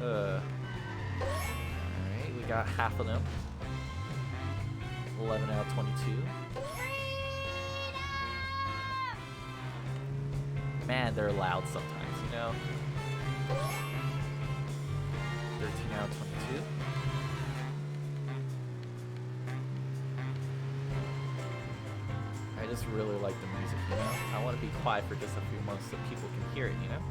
Alright, we got half of them. 11 out of 22. Man, they're loud sometimes, you know? 13 out of 22. I just really like the music, you know? I want to be quiet for just a few months so people can hear it, you know?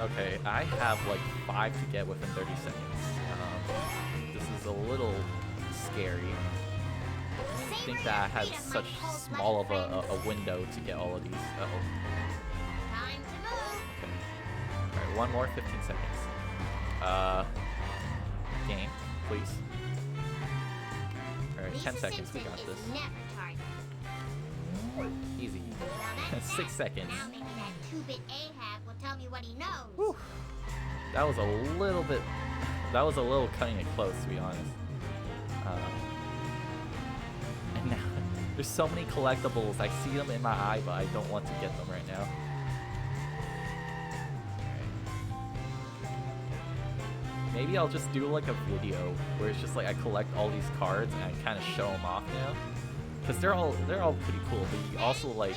Okay, I have like 5 to get within 30 seconds. This is a little scary. I didn't think that I had such small of a window to get all of these. Uh-oh. Time to move. Alright, one more 15 seconds. Game, please. Alright, 10 seconds, we got this. Easy. 6 seconds. Now maybe that 2-bit Ahab will tell me what he knows. Whew. That was a little cutting it close, to be honest. And now, there's so many collectibles. I see them in my eye, but I don't want to get them right now. Maybe I'll just do like a video where it's just like I collect all these cards and I kind of show them off, you know? Because they're all pretty cool, but you also like,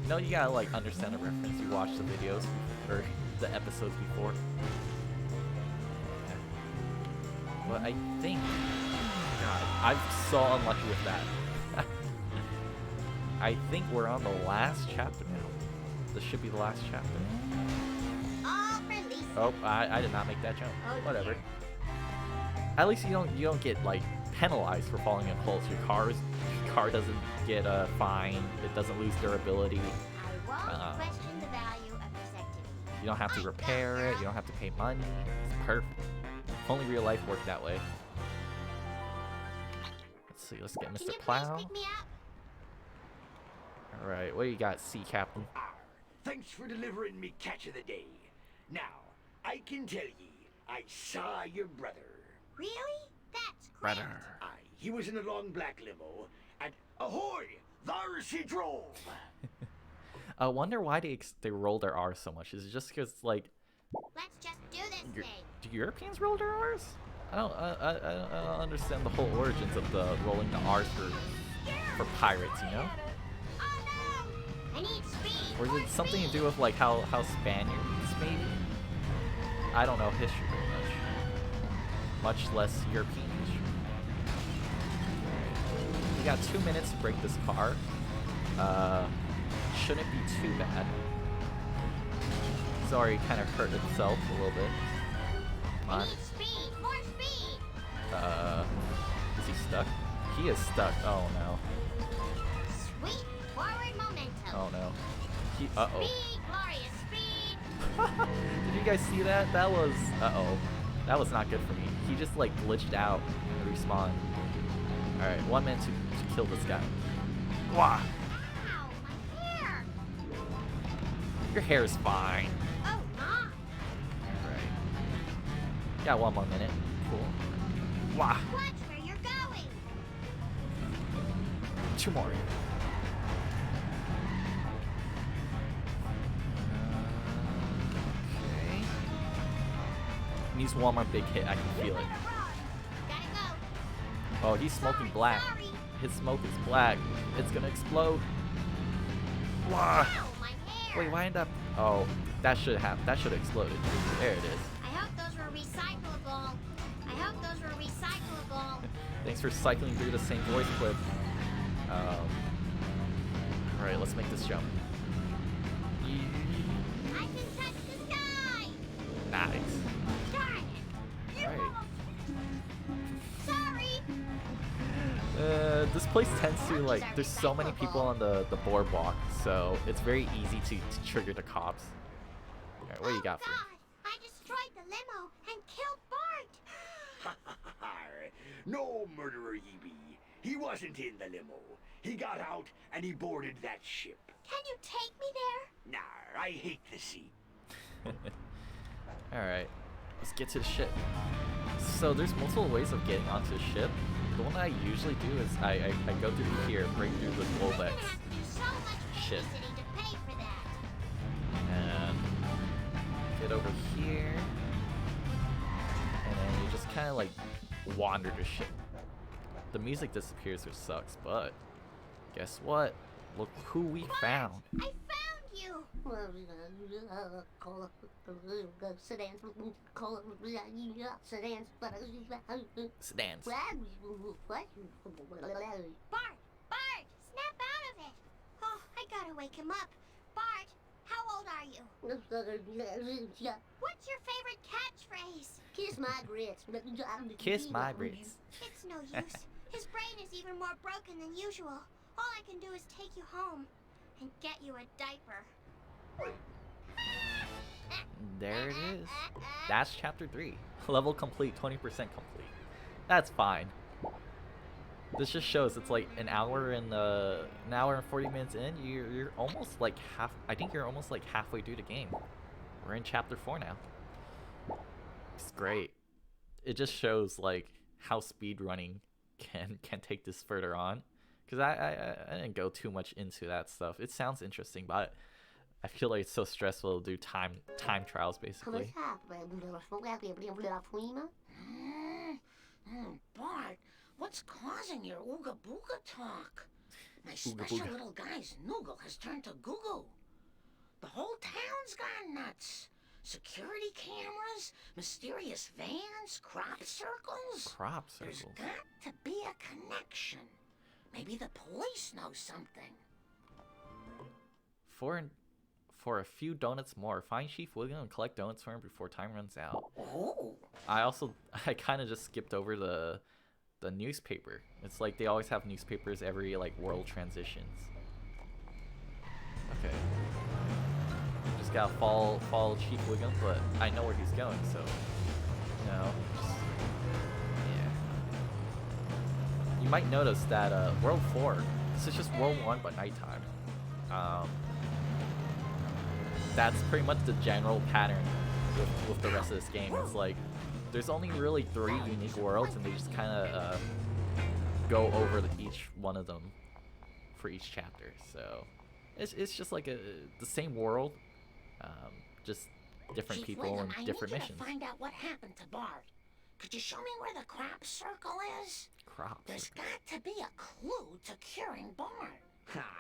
no, you gotta like understand the reference. You watch the videos or the episodes before. But I think, God, I'm so unlucky with that. I think we're on the last chapter now. This should be the last chapter. Oh, I did not make that jump. Whatever. At least you don't get like penalized for falling in holes. Your car doesn't get fined. It doesn't lose durability. Question the value of this activity. You don't have to repair it. You don't have to pay money. It's perfect. If only real life worked that way. Let's see. Let's get Mr. Plow. All right. What do you got, Sea Captain? Thanks for delivering me catch of the day. Now, I can tell ye, I saw your brother. Really? That's great. Brother. Aye, he was in a long black limo, and ahoy, there's he drove. I wonder why they roll their R's so much. Is it just because like? Let's just do this thing. Do Europeans roll their R's? I don't understand the whole origins of the rolling the R's for pirates. You know? Oh no! I need speed. Or is it something to do with like how Spaniards maybe? I don't know history very much less European history. We got 2 minutes to break this car. Shouldn't be too bad. It's already kind of hurt itself a little bit. Come on. I need speed. More speed. Is he stuck? He is stuck. Oh no. Sweet forward momentum. Oh no. Uh-oh. Speed, glorious speed. Did you guys see that? That was... Uh-oh. That was not good for me. He just, like, glitched out and respawned. Alright, 1 minute to kill this guy. Wah! Ow, my hair. Your hair is fine. Oh, not. Alright. Got 1 more minute. Cool. Wah! Watch where you're going. 2 more. Needs 1 more big hit. I can feel it. Gotta go. Oh, he's smoking black. Sorry. His smoke is black. It's gonna explode. Wah! Ow, my hair. Wait, why end up? Oh, that should have exploded. There it is. I hope those were recyclable. Thanks for cycling through the same voice clip. All right, let's make this jump. I can touch the sky. Nice. Darn it. Alright. Sorry. This place tends to, like, there's so many people on the boardwalk, so it's very easy to trigger the cops. Alright, what do you got for me? God, I destroyed the limo and killed Bart. No murderer ye be. He wasn't in the limo. He got out and he boarded that ship. Can you take me there? Nah, I hate the sea. Alright, let's get to the ship. So there's multiple ways of getting onto the ship. The one that I usually do is I go through here, break through the Globex ship. To pay for that. And get over here. And then you just kind of like wander the ship. The music disappears, which sucks, but guess what? Look who we found. I found you. Sedans. Sedans. Bart, snap out of it. Oh, I gotta wake him up. Bart, how old are you? What's your favorite catchphrase? Kiss my grits. Kiss my grits. It's no use. His brain is even more broken than usual. All I can do is take you home and get you a diaper. There it is. That's chapter 3. Level complete, 20% complete. That's fine. This just shows it's like an hour and 40 minutes in. You're almost like I think you're almost like halfway through the game. We're in chapter 4 now. It's great. It just shows like how speedrunning can take this further on. Because I didn't go too much into that stuff. It sounds interesting, but I feel like it's so stressful to do time trials basically. Bart, what's causing your ooga booga talk? My special little guy's noogle has turned to goo-goo. The whole town's gone nuts. Security cameras, mysterious vans, crop circles. Crop circles? There's got to be a connection. Maybe the police know something. For a few donuts more, find Chief William and collect donuts for him before time runs out. Oh. I kind of just skipped over the newspaper. It's like they always have newspapers every like world transitions. Okay. Just gotta follow Chief William, but I know where he's going, so yeah. You might notice that World 4, this is just World 1 but nighttime. That's pretty much the general pattern with the rest of this game. It's like there's only really 3 unique worlds, and they just kind of go over each one of them for each chapter. So it's just like the same world, just different Chief people William, and different I need missions. you to find out what happened to Bart. Could you show me where the crop circle is? There's got to be a clue to curing Bart.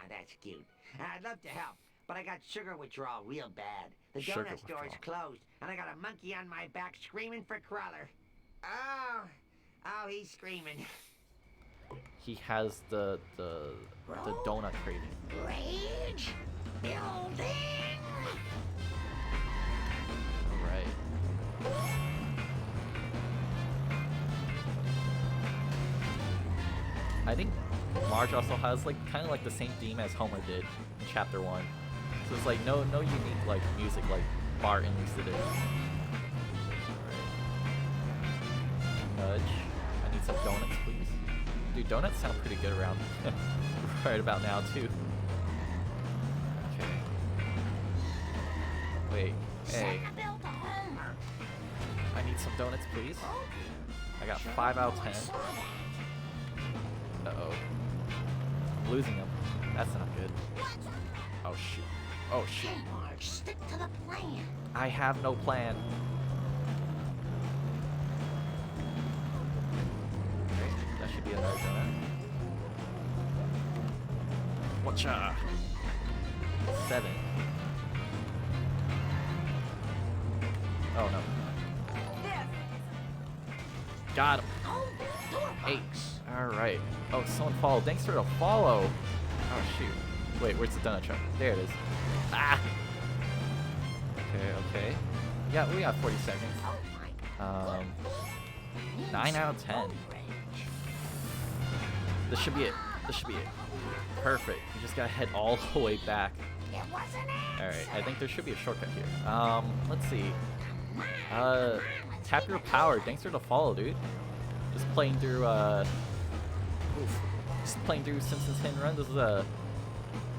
That's cute. I'd love to help, but I got sugar withdrawal real bad. The Sugar donut store is closed, and I got a monkey on my back screaming for Crawler. Oh, he's screaming. He has the donut craving. Rage building. All right. I think Marge also has like kind of like the same theme as Homer did in chapter 1. So it's like no unique like music like Bart and Lisa did. Alright. Nudge. I need some donuts, please. Dude, donuts sound pretty good around right about now too. Okay. Wait. Hey. I need some donuts, please. I got 5 out of 10. Uh-oh. I'm losing them. That's not good. Oh, shoot. Oh, shoot. Hey, Marge, stick to the plan. I have no plan. Okay, that should be another donut. Watcha! 7. Oh, no. Got him. 8. Alright. Oh, someone followed. Thanks for the follow. Oh, shoot. Wait, where's the donut truck? There it is. Ah! Okay. Yeah, we got 40 seconds. 9 out of 10. This should be it. Perfect. You just gotta head all the way back. Alright, I think there should be a shortcut here. Let's see. Tap your power. Thanks for the follow, dude. Just playing through, Simpsons Hit&Run. This is a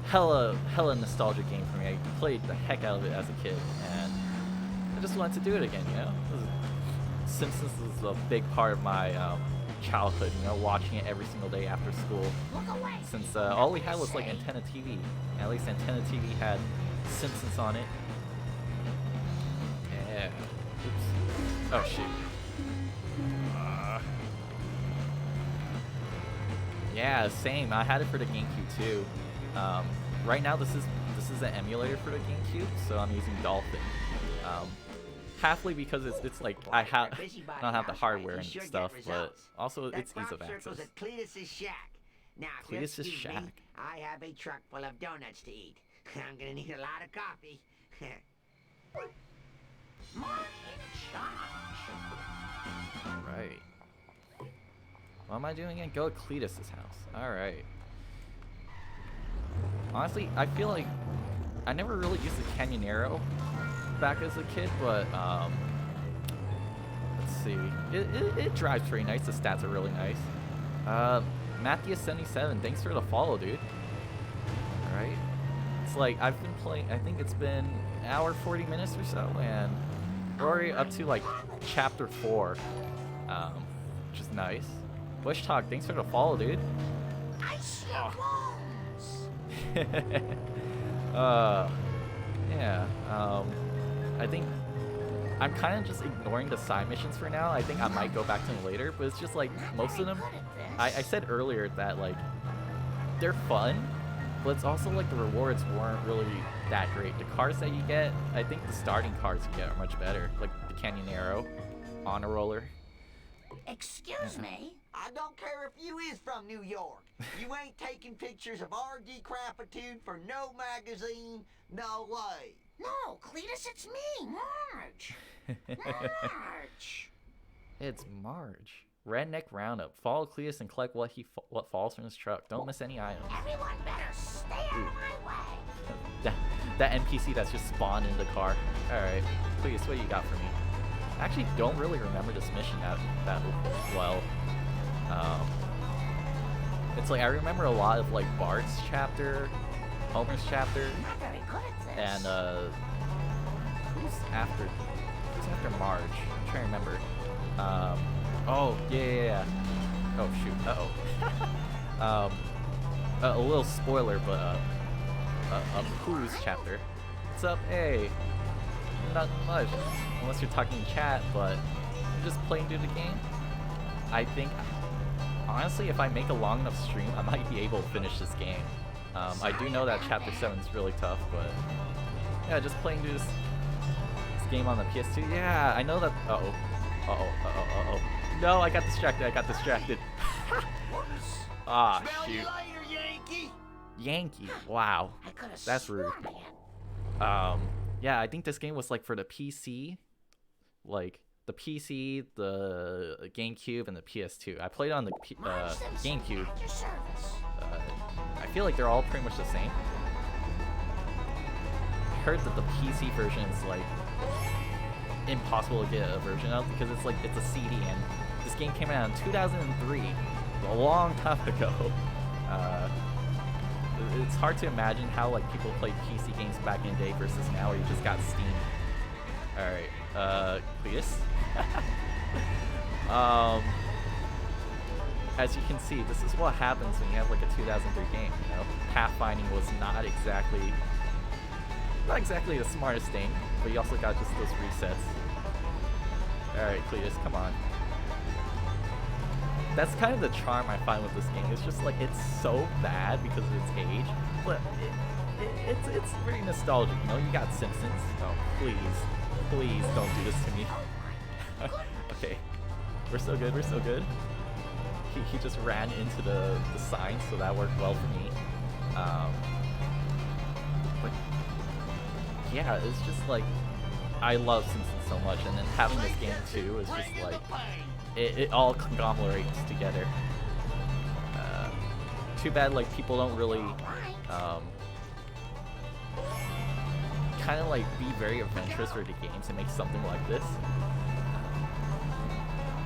hella nostalgic game for me. I played the heck out of it as a kid, and I just wanted to do it again, you know? Simpsons is a big part of my childhood, you know, watching it every single day after school. Since all we had was like Antenna TV. At least Antenna TV had Simpsons on it. Yeah. Oops. Oh shoot. Yeah, same. I had it for the GameCube too. Right now, this is an emulator for the GameCube, so I'm using Dolphin. Halfly because it's like I don't have the hardware and stuff, but also it's ease of access. Cletus's shack. Now, Cletus's shack. I have a truck full of donuts to eat. I'm gonna need a lot of coffee. Right. What am I doing again? Go to Cletus's house. Alright. Honestly, I feel like I never really used the Canyonero back as a kid, but let's see. It drives pretty nice. The stats are really nice. Matthew77, thanks for the follow, dude. All right. It's like I've been playing. I think it's been an hour 40 minutes or so, and we're already up to like chapter 4, which is nice. Bush Talk, thanks for the follow, dude. I see bones. Yeah. I think I'm kind of just ignoring the side missions for now. I think I might go back to them later, but it's just like most of them. I said earlier that like they're fun, but it's also like the rewards weren't really that great. The cars that you get, I think the starting cars you get are much better, like the Canyonero, Honor Roller. Excuse me? I don't care if you is from New York. You ain't taking pictures of our decrapitude for no magazine, no way. No, Cletus, it's me, Marge. Marge. It's Marge. Redneck Roundup. Follow Cletus and collect what falls from his truck. Don't miss any items. Everyone better stay out of my way. That NPC that's just spawned in the car. Alright, Cletus, what you got for me? I actually don't really remember this mission that well. It's like I remember a lot of like Bart's chapter, Homer's chapter, Not very good at this. and who's after Marge? I'm trying to remember. Oh yeah. Oh shoot. A little spoiler, but a Who's chapter. What's up? Hey. Not much, unless you're talking in chat, but you're just playing through the game. I think, honestly, if I make a long enough stream, I might be able to finish this game. I do know that Chapter 7 is really tough, but yeah, just playing through this game on the PS2. Yeah, I know that. Uh-oh. No, I got distracted. Ah, shoot. Yankee. Wow, that's rude. Yeah, I think this game was like for the PC, like the PC, the GameCube, and the PS2. I played on the GameCube. I feel like they're all pretty much the same. I heard that the PC version is like impossible to get a version of because it's a CD, and this game came out in 2003, a long time ago. It's hard to imagine how like people played PC games back in the day versus now where you just got Steam. Alright, Cletus. As you can see, this is what happens when you have like a 2003 game, you know? Pathfinding was not exactly the smartest thing, but you also got just those resets. Alright, Cletus, come on. That's kind of the charm I find with this game. It's just like, it's so bad because of its age, but it's pretty nostalgic, you know? You got Simpsons. Oh, please don't do this to me. Okay, we're so good. He just ran into the sign, so that worked well for me. But yeah, it's just like, I love Simpsons so much, and then having this game too is just like, it all conglomerates together. Too bad like people don't really kind of like be very adventurous for the games and make something like this.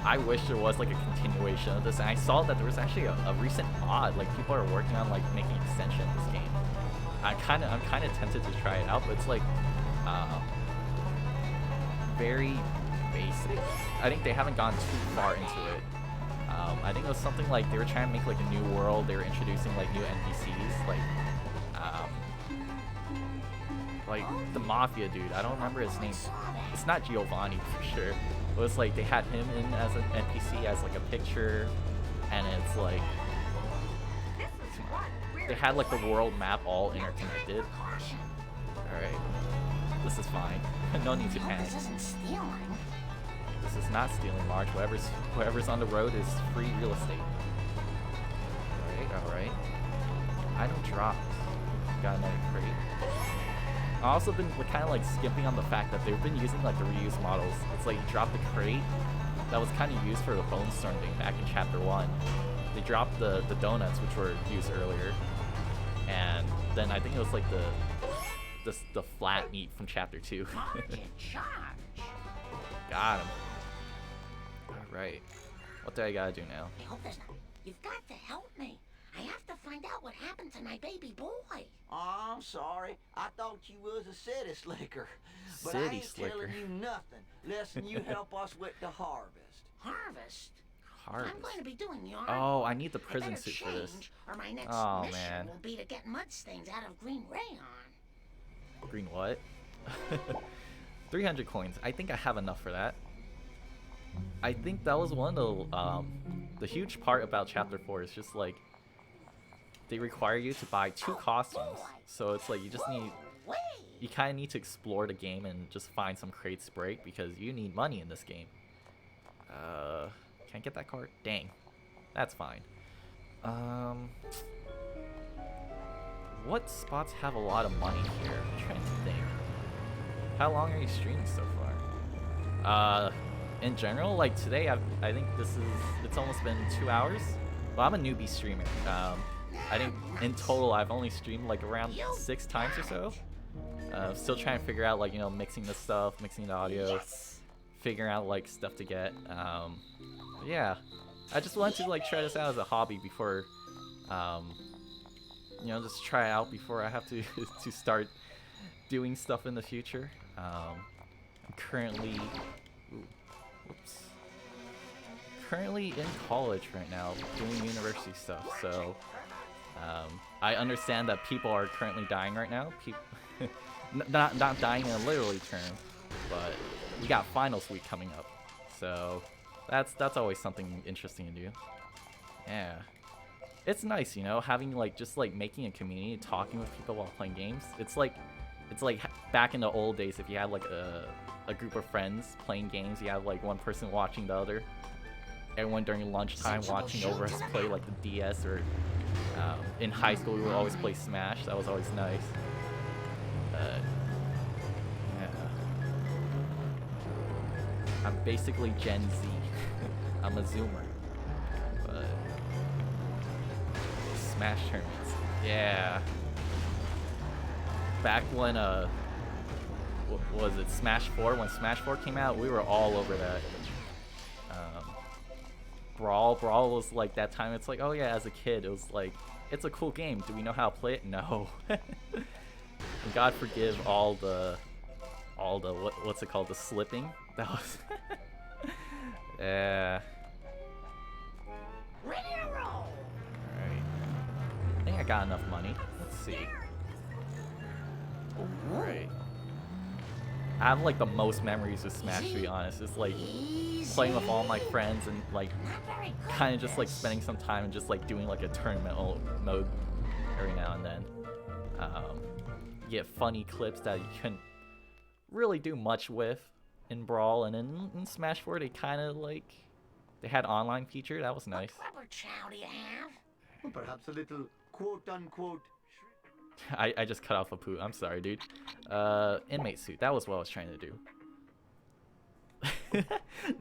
I wish there was like a continuation of this, and I saw that there was actually a recent mod. Like people are working on like making an extension of this game. I'm kind of tempted to try it out, but it's like very basic. I think they haven't gone too far into it. I think it was something like they were trying to make like a new world. They were introducing like new NPCs, like the Mafia dude. I don't remember his name. It's not Giovanni for sure. It was like they had him in as an NPC as like a picture, and it's like they had like the world map all interconnected. All right, this is fine. No need to panic. This is not stealing, Marge. Whoever's on the road is free real estate. All right. Item dropped. Got another crate. I've also been kind of like skipping on the fact that they've been using like the reuse models. It's like you drop the crate that was kind of used for the Bone Storm thing back in Chapter 1. They dropped the donuts, which were used earlier, and then I think it was like the flat meat from chapter 2. Margin charge. Got him. Alright. What do I gotta do now? I hope there's no... You've got to help me. I have to find out what happened to my baby boy. Oh, I'm sorry. I thought you was a city slicker. But City I ain't slicker. telling you nothing, less than you help us with the harvest. Harvest? Harvest. I'm going to be doing yard. Oh, I need the I prison better suit for this. change, or my next Oh, mission man. will be to get mud stains out of green rayon. Green what? 300 coins. I think I have enough for that. I think that was one of the huge part about chapter 4 is just like they require you to buy 2 costumes. So it's like you just need, you kind of need to explore the game and just find some crates to break because you need money in this game. Can't get that card? Dang. That's fine. What spots have a lot of money here? I'm trying to think. How long are you streaming so far? In general, like today, I think it's almost been 2 hours. Well, I'm a newbie streamer. I think in total I've only streamed like around 6 times or so. Still trying to figure out like, you know, mixing the stuff, mixing the audio, figuring out like stuff to get. Yeah, I just wanted to like try this out as a hobby before, you know, just try it out before I have to to start doing stuff in the future. I'm currently, currently in college right now, doing university stuff. So I understand that people are currently dying right now. Not dying in a literally term, but we got finals week coming up, so that's always something interesting to do. Yeah, it's nice, you know, having like just like making a community, talking with people while playing games. It's like back in the old days, if you had like a group of friends playing games, you have like one person watching the other. Everyone during lunchtime watching over us play like the DS, or in high school we would always play Smash. That was always nice. Yeah. I'm basically Gen Z. I'm a Zoomer. But Smash tournaments. Yeah. Back when what was it, Smash 4? When Smash 4 came out, we were all over that. Brawl was like that time. It's like, oh yeah, as a kid, it was like, it's a cool game. Do we know how to play it? No. And God forgive all the what's it called, the slipping. That was yeah. Ready to roll. Alright. I think I got enough money. Let's see. Alright. I have like the most memories with Smash, to be honest. It's like playing with all my friends and like kind of just like spending some time and just like doing like a tournament mode every now and then. You get funny clips that you couldn't really do much with in Brawl, and in Smash 4 they kind of like, they had online feature. That was nice. What rubber chow do you have? Well, perhaps a little quote-unquote... I just cut off a poo. I'm sorry, dude. Inmate suit. That was what I was trying to do.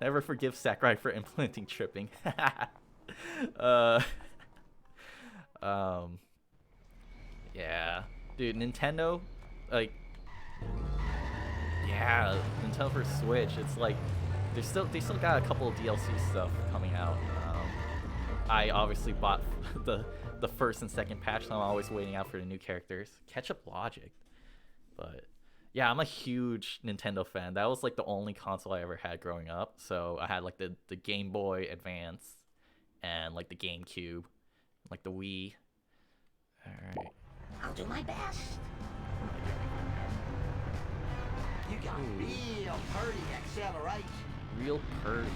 Never forgive Sakurai for implementing tripping. Yeah, dude. Nintendo, like, yeah, Nintendo for Switch. It's like they still got a couple of DLC stuff coming out. I obviously bought the first and second patch, so I'm always waiting out for the new characters. Ketchup Logic. But yeah, I'm a huge Nintendo fan. That was like the only console I ever had growing up. So I had like the Game Boy Advance and like the GameCube, like the Wii. Alright. I'll do my best. You got real purty acceleration. Real purty.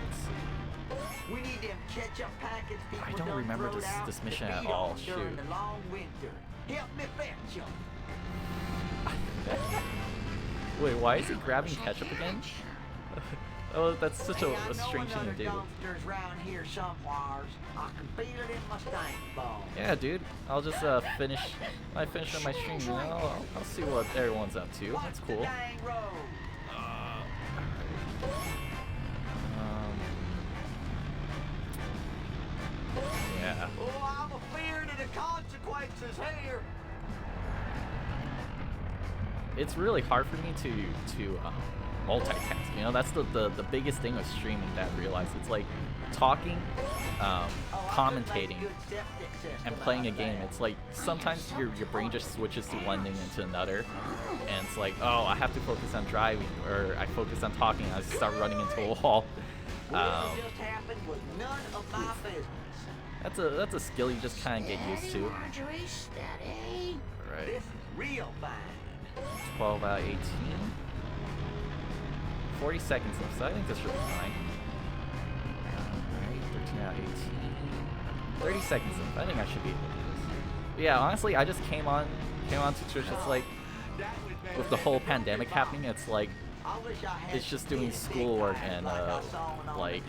Let's see. We need them ketchup packets people I don't done remember throwed out this to mission at beat all. on during Shoot. the long winter. Help me fetch 'em. Wait, why is he grabbing ketchup again? Oh, that's such a strange thing to do. Dumpsters round here somewheres. I can feel it in my stank ball. Yeah, dude. I'll just finish on my stream. You know, I'll see what everyone's up to. That's cool. Yeah. Oh, I'm afeard of the consequences here. it's really hard for me to multitask. You know, that's the biggest thing with streaming that I realized. It's like talking, commentating, and playing a game. It's like sometimes your brain just switches to one thing into another, and it's like, oh, I have to focus on driving, or I focus on talking, and I start running into a wall. That's a skill you just kind of get used to. Right. 12 out of 18. 40 seconds left, so I think this should be fine. Alright, 13 out of 18. 30 seconds left. I think I should be able to do this. But yeah, honestly, I just came on to Twitch. It's like, with the whole pandemic happening, it's like, it's just doing schoolwork and like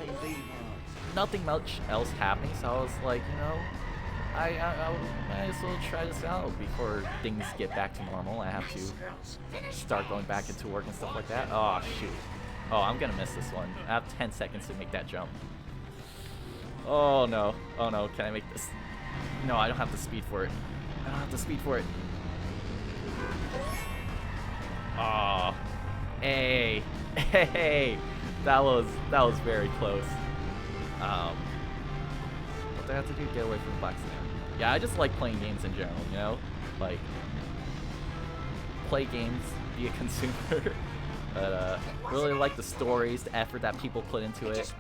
nothing much else happening. So I was like, you know, I might as well try this out before things get back to normal. I have to start going back into work and stuff like that. Oh shoot. Oh, I'm gonna miss this one. I have 10 seconds to make that jump. Oh no. Oh no, can I make this? No, I don't have the speed for it. I don't have the speed for it. Oh. Hey. Hey. That was very close. What do I have to do? Get away from the box now. Yeah, I just like playing games in general, you know? Like, play games, be a consumer. But really like the stories, the effort that people put into it.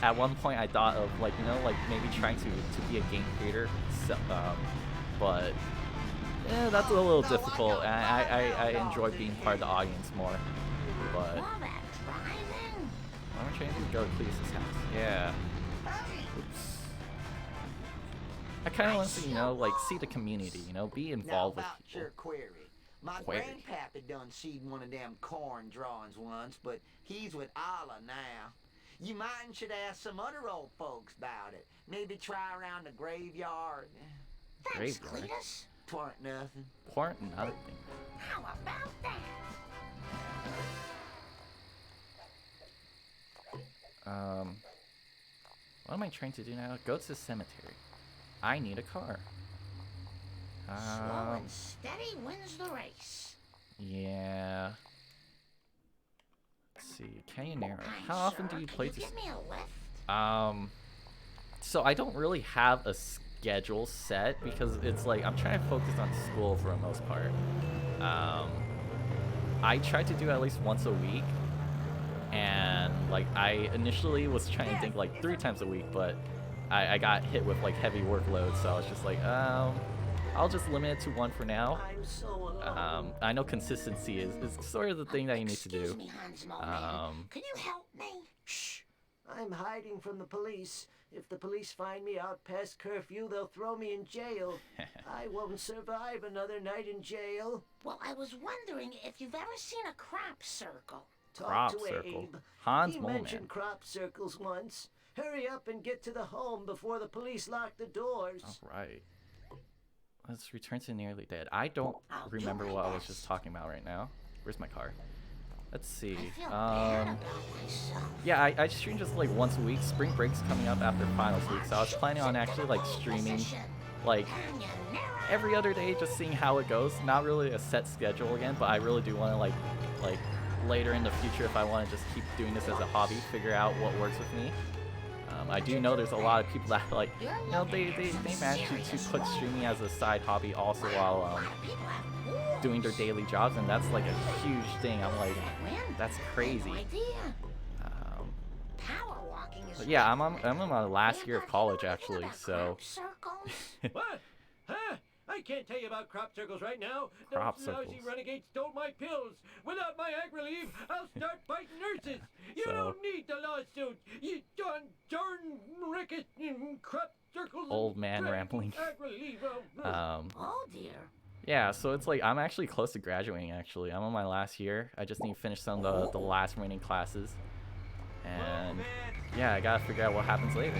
At one point I thought of like, you know, like maybe trying to be a game creator. So, but yeah, that's a little difficult. And I enjoy being part of the audience more. But what am I trying to do? Go to Cletus's house. Yeah. Oops. I kind of want to, you know, like see the community, you know, be involved with people. Your query. My grandpappy done seen one of them corn drawings once, but he's with Allah now. You might should ask some other old folks about it. Maybe try around the graveyard. Thanks, Cletus. Twarn't nothing. Twarn't nothing. How about that? What am I trying to do now? Go to the cemetery. I need a car. Slow and steady wins the race. Yeah. Let's see. Canyonero. How often do you play this? Give me a lift? So I don't really have a schedule set because it's like I'm trying to focus on school for the most part. I try to do at least once a week. And like I initially was trying to think like 3 times a week, but I got hit with like heavy workload, so I was just like, I'll just limit it to 1 for now. I know consistency is sort of the thing that you need to do. Excuse me, Hansmo, can you help me? Shh! I'm hiding from the police. If the police find me out past curfew, they'll throw me in jail. I won't survive another night in jail. Well, I was wondering if you've ever seen a crop circle. Crop Talk to circle. Abe. Hans He Moleman. mentioned crop circles once. Hurry up and get to the home before the police lock the doors. All right. Let's return to Nearly Dead. I don't remember what I was just talking about right now. Where's my car? Let's see. Yeah, I stream just like once a week. Spring break's coming up after finals week, so I was planning on actually like streaming like every other day, just seeing how it goes. Not really a set schedule again, but I really do want to like later in the future, if I want to just keep doing this as a hobby, figure out what works with me. I do know there's a lot of people that like, you know, they manage to put streaming as a side hobby also while doing their daily jobs, and that's like a huge thing. I'm like, that's crazy. But yeah, I'm in my last year of college actually, so. What? Huh? I can't tell you about crop circles right now. Crop Those circles. lousy renegades stole my pills. Without my ag relief, I'll start fighting nurses. You So- don't need the lawsuit. You darn ricket crop circles. Old man rambling. Ag relief. Oh dear. Yeah, so it's like I'm actually close to graduating actually. I'm on my last year. I just need to finish some of the last remaining classes. And yeah, I gotta figure out what happens later.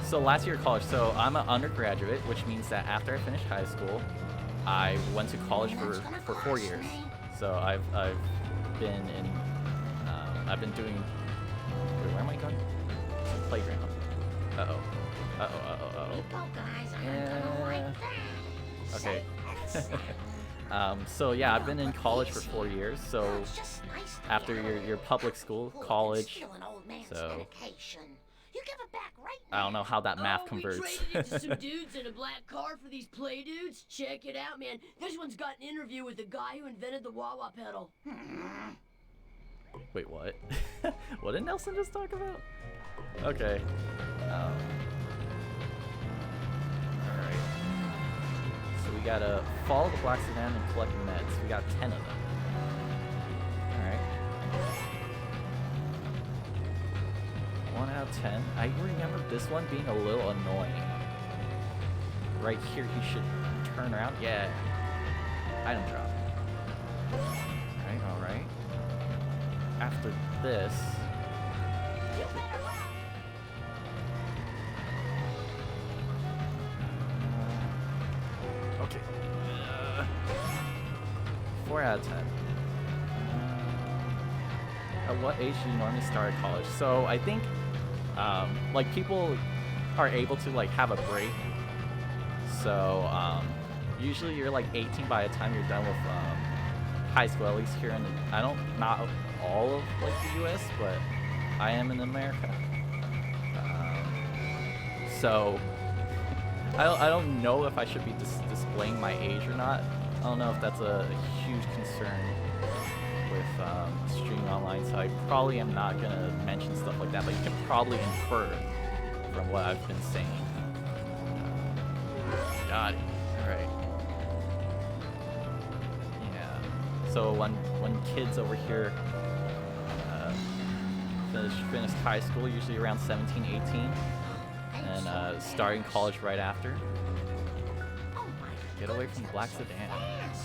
So last year of college, so I'm an undergraduate, which means that after I finished high school, I went to college for 4 years. So I've been in, I've been doing, wait, where am I going? Playground. Uh-oh. Repo guys aren't gonna like that. Okay. Safe and sound. So yeah, I've been in college for 4 years. So It's just nice to after be your public school, cool and college, steal an old man's so medication. You give it back right I don't know how that math We converts. traded it to some dudes in a black car for these play dudes. Check it out, man. This one's got an interview with the guy who invented the wah-wah pedal. Wait, what? What did Nelson just talk about? Okay. Alright. So we gotta follow the black sedan and collect meds. We got 10 of them. Alright. 1 out of 10. I remember this one being a little annoying. Right here, he should turn around. Yeah. Item drop. Alright. After this... Okay. 4 out of 10. At what age do you normally start college? So I think, like, people are able to, like, have a break. So, usually you're, like, 18 by the time you're done with, high school, at least here in the, not all of, like, the U.S., but I am in America. So, I don't know if I should be displaying my age or not. I don't know if that's a huge concern with streaming online, so I probably am not going to mention stuff like that, but you can probably infer from what I've been saying. Got it. Alright. Yeah. So when kids over here finish high school, usually around 17, 18, and starting college right after. Get away from the black sedan.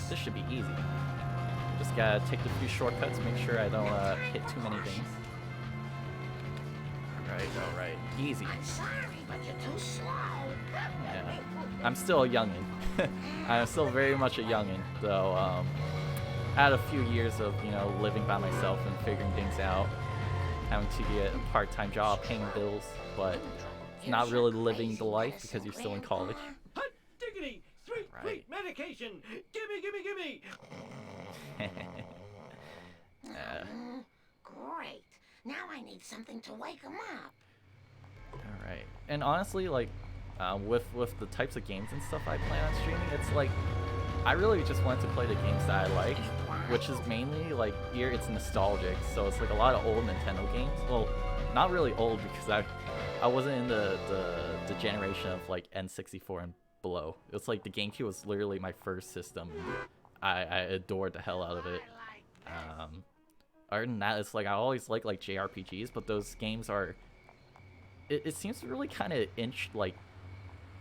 This should be easy. Just gotta take a few shortcuts, make sure I don't hit too many things. Alright. Easy. I'm sorry, but you're too slow. Yeah. I'm still a youngin'. I'm still very much a youngin', though. I had a few years of, living by myself and figuring things out. Having to get a part-time job, paying bills, but not really living the life because you're still in college. Hot diggity! Sweet medication! Gimme! Great. Now I need something to wake him up. Alright. And honestly, like, with the types of games and stuff I plan on streaming, it's like, I really just want to play the games that I like, which is mainly, like, here it's nostalgic, so it's like a lot of old Nintendo games. Well, not really old, because I wasn't in the generation of, like, N64 and below. It's like the GameCube was literally my first system. I adored the hell out of it. Other than that, it's like I always like JRPGs, but those games are... It seems really kind of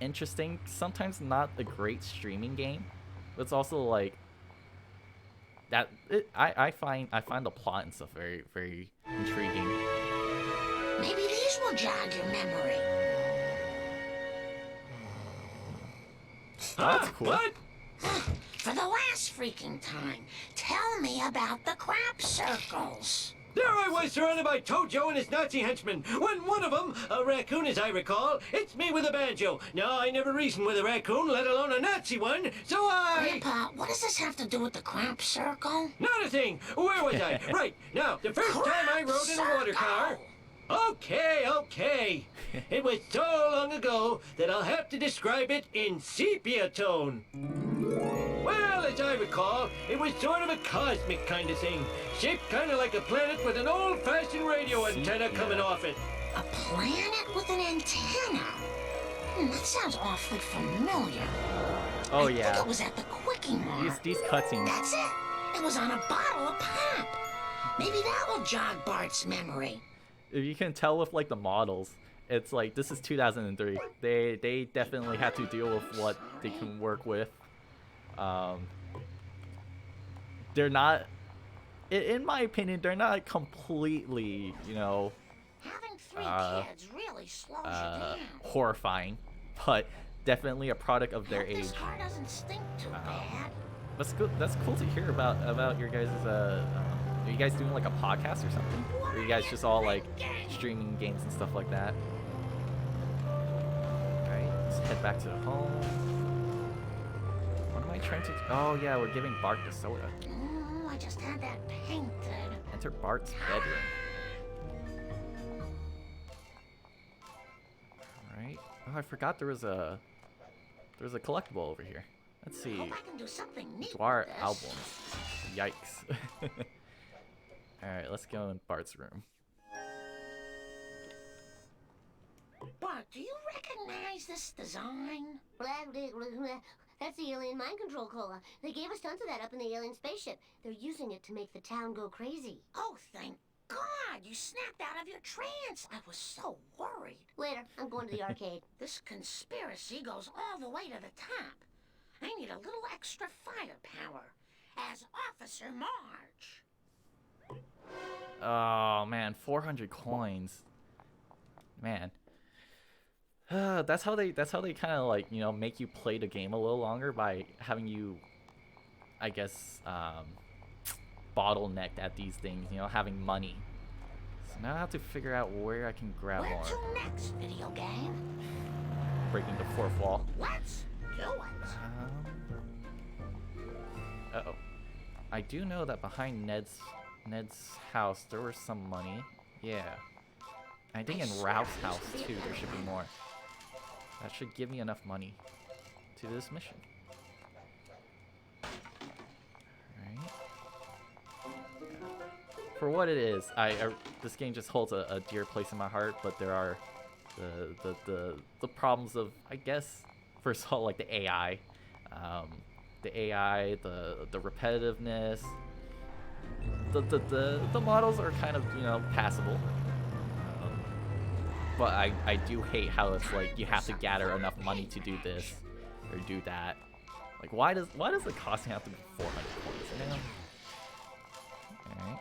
interesting. Sometimes not a great streaming game. But it's also like that. I find the plot and stuff very, very intriguing. Maybe these will jog your memory. That's cool. What? For the last freaking time, tell me about the crap circles. There I was surrounded by Tojo and his Nazi henchmen, when one of them, a raccoon as I recall, hits me with a banjo. Now, I never reasoned with a raccoon, let alone a Nazi one, so I... Grandpa, what does this have to do with the crap circle? Not a thing. Where was I? Right, now, the first time I rode in a water car... Okay. It was so long ago that I'll have to describe it in sepia tone. Well, as I recall, it was sort of a cosmic kind of thing, shaped kind of like a planet with an old-fashioned radio antenna coming off it. A planet with an antenna? That sounds awfully familiar. Oh, I yeah. think it was at the Quickie Mart. These cutscenes. That's it. It was on a bottle of pop. Maybe that will jog Bart's memory. If you can tell with like the models, it's like this is 2003. They definitely had to deal with what they can work with. They're not, in my opinion, they're not completely, Having three kids really slows you down. horrifying, but definitely a product of their Hope age. This car doesn't stink too bad. That's good. That's cool to hear about your guys'. Are you guys doing like a podcast or something? Or are you guys just all like streaming games and stuff like that? Let's head back to the home. What am I trying to... Oh, yeah, we're giving Bart the soda. Oh, I just had that painted. Enter Bart's bedroom. Alright. Oh, I forgot there was a collectible over here. Let's see. I hope I can do something neat Dwar with this. albums. Yikes. Alright, let's go in Bart's room. Bart, do you recognize this design? That's the alien mind control cola. They gave us tons of that up in the alien spaceship. They're using it to make the town go crazy. Oh, thank God! You snapped out of your trance! I was so worried. Later, I'm going to the arcade. This conspiracy goes all the way to the top. I need a little extra firepower. As Officer Marge. Oh, man. 400 coins. Man. That's how they kind of like, you know, make you play the game a little longer by having you, I guess, bottlenecked at these things, you know, having money. So now I have to figure out where I can grab Where more. to next, video game? Breaking the fourth wall. Let's do it. Uh-oh. I do know that behind Ned's house there was some money. Yeah. I think in Ralph's house too there should be more. That should give me enough money to this mission. Alright. For what it is, this game just holds a dear place in my heart, but there are the problems of, I guess, first of all, like the AI. The AI, the repetitiveness. The models are kind of, you know, passable. But I do hate how it's like you have to gather enough money to do this or do that. Like why does the costing have to be 400 coins, man? Alright.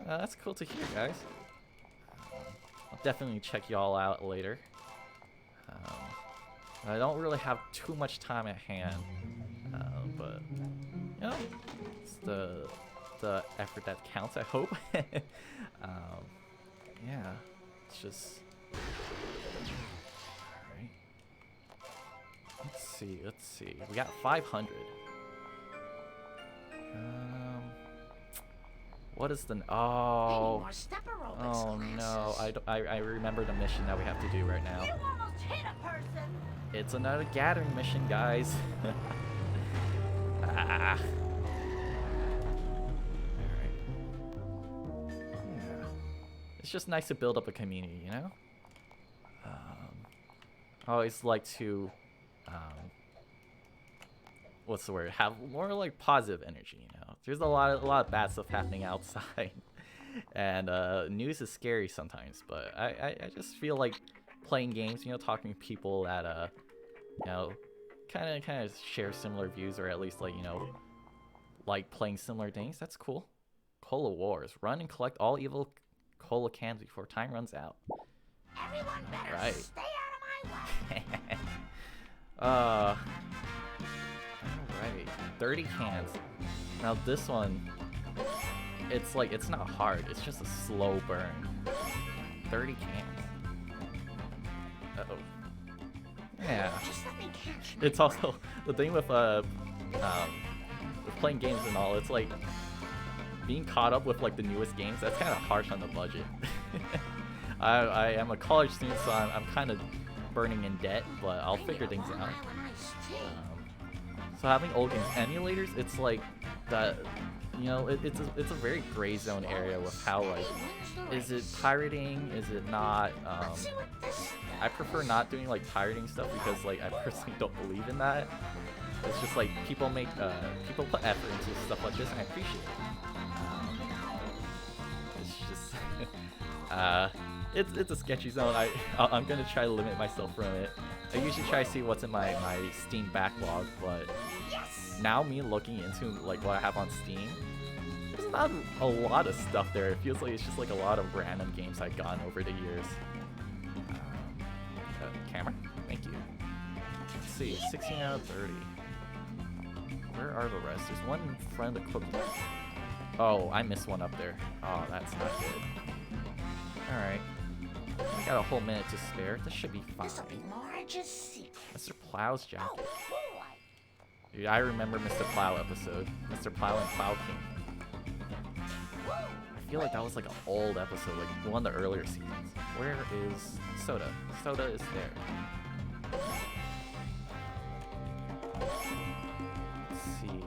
That's cool to hear, guys. I'll definitely check y'all out later. I don't really have too much time at hand, but you know, it's the effort that counts, I hope. Yeah, it's just... Alright. Let's see. We got 500. What is the... Oh... Oh no, I remember the mission that we have to do right now. You almost hit a person! It's another gathering mission, guys. Ah. It's just nice to build up a community, you know? I always like to, what's the word? Have more like positive energy, you know? There's a lot of bad stuff happening outside, and news is scary sometimes. But I just feel like playing games, you know, talking to people that you know, kind of share similar views, or at least like, you know, like playing similar things. That's cool. Cola Wars. Run and collect all evil cola cans before time runs out. Everyone better Right. stay out of my way. Alright. 30 cans. Now this one, it's like, it's not hard. It's just a slow burn. 30 cans. Uh-oh. Yeah. Just let me catch It's also the thing with playing games and all. It's like being caught up with like the newest games. That's kind of harsh on the budget. I am a college student, so I'm kind of burning in debt, but I'll figure things out. So having old games emulators, it's like that. You know, it's a very gray zone area with how, like, is it pirating? Is it not? I prefer not doing like pirating stuff because like I personally don't believe in that. It's just like people put effort into stuff like this, and I appreciate it. It's just it's a sketchy zone. I'm gonna try to limit myself from it. I usually try to see what's in my Steam backlog, but now me looking into like what I have on Steam, there's not a lot of stuff there. It feels like it's just like a lot of random games I've gotten over the years. Camera, thank you. Let's see, 16 out of 30. Where are the rest? There's one in front of the cookie. Oh, I missed one up there. Oh, that's not good. Alright. We got a whole minute to spare. This should be fine. This'll be Marge's secret. Mr. Plow's jacket. Oh, boy. Dude, I remember Mr. Plow episode. Mr. Plow and Plow King. I feel like that was like an old episode, like one of the earlier seasons. Where is Soda? Soda is there. Let's see.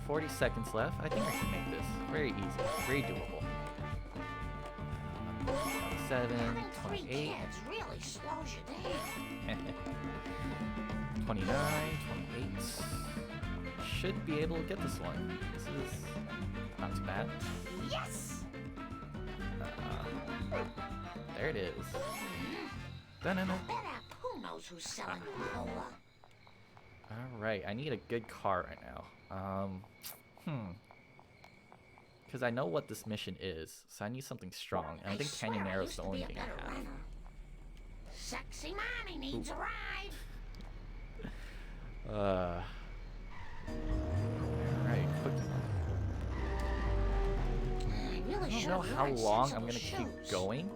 40 seconds left. I think I can make this. Very easy. Very doable. 27, Having 3 28. kids really slows you down. 29, 28. Should be able to get this one. This is not too bad. Yes! There it is. Dun-dun-dun. Bet who knows who's selling cola? Alright, I need a good car right now. Because I know what this mission is, so I need something strong. And I think Canyon Narrow's the only thing I have. Sexy mommy needs a ride. Alright, quick. I don't know how long I'm gonna keep going,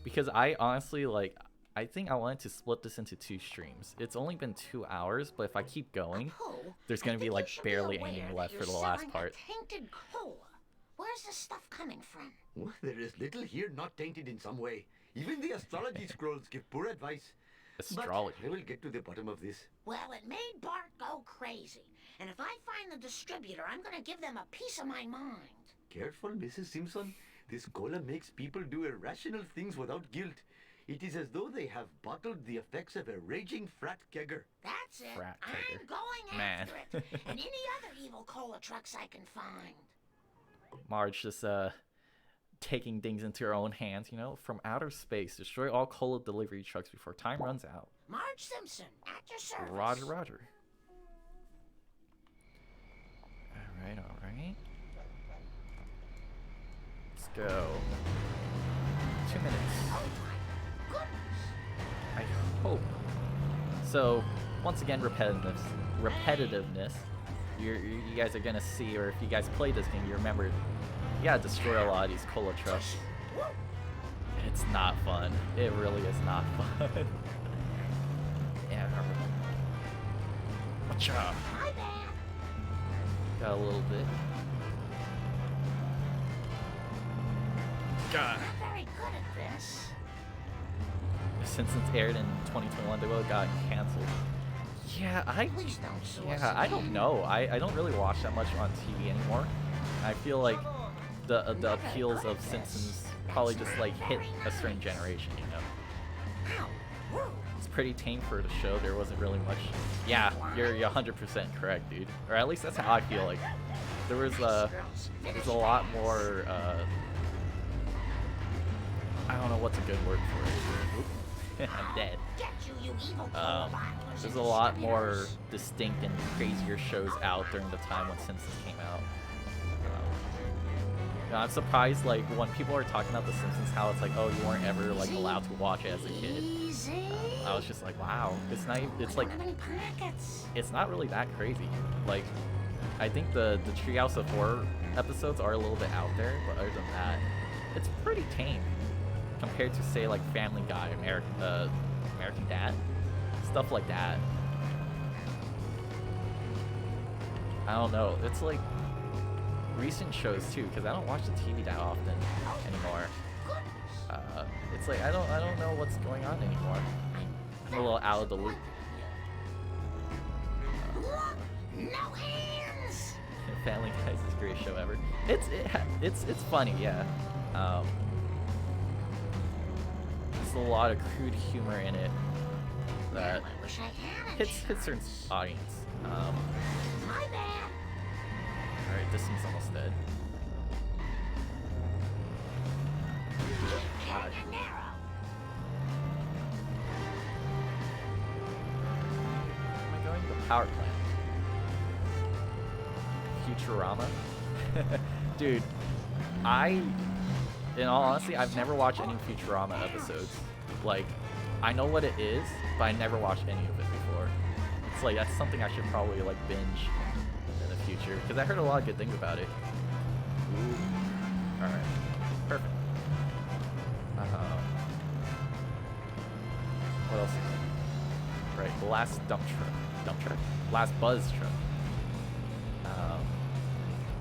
because I honestly, like, I think I wanted to split this into 2 streams. It's only been 2 hours, but if I keep going, there's gonna be like barely anything left for the last part. Tainted cola. Where's this stuff coming from? Well, there is little here not tainted in some way. Even the astrology scrolls give poor advice. Astrology. But I will get to the bottom of this. Well, it made Bart go crazy. And if I find the distributor, I'm gonna give them a piece of my mind. Careful, Mrs. Simpson. This cola makes people do irrational things without guilt. It is as though they have bottled the effects of a raging frat kegger. That's it. Frat I'm kegger. going Man. after it. And any other evil cola trucks I can find. Marge just taking things into her own hands, you know, from outer space. Destroy all cola delivery trucks before time runs out. Marge Simpson, at your service. Roger, roger. Alright, alright. Let's go. 2 minutes. Oh my goodness. I hope. So, once again, repetitiveness. You guys are gonna see, or if you guys played this game, you remember, you gotta destroy a lot of these cola trucks. It's not fun. It really is not fun. Yeah. Watch out. My bad. Got a little bit. God. Not very good at this. Since it's aired in 2021, they will have gotten canceled. Yeah, Please don't sue us I again. don't know. I don't really watch that much on TV anymore. I feel like the appeals of Simpsons probably just like hit a certain generation, you know. It's pretty tame for the show. There wasn't really much. Yeah, you're 100% correct, dude. Or at least that's how I feel like. There was there's a lot more. I don't know what's a good word for it. Oop. I'm dead. There's a lot more distinct and crazier shows out during the time when Simpsons came out. I'm surprised, like, when people are talking about The Simpsons, how it's like, oh, you weren't ever, like, allowed to watch it as a kid. I was just like, wow, it's not, it's like, it's not really that crazy. Like, I think the Treehouse of Horror episodes are a little bit out there, but other than that, it's pretty tame compared to, say, like, Family Guy, American Dad, stuff like that. I don't know, it's like recent shows too, because I don't watch the TV that often anymore. It's like I don't know what's going on anymore. I'm a little out of the loop. No hands. Family Guy is the greatest show ever. It's funny, yeah. There's a lot of crude humor in it that hits certain audience. My bad. Alright, this thing's almost dead. God. Am I going to the power plant? Futurama? Dude, in all honesty, I've never watched any Futurama episodes. Like, I know what it is, but I never watched any of it before. It's like, that's something I should probably, like, binge in the future, because I heard a lot of good things about it. Alright. Perfect. What else? Right, the last dump truck, last buzz truck.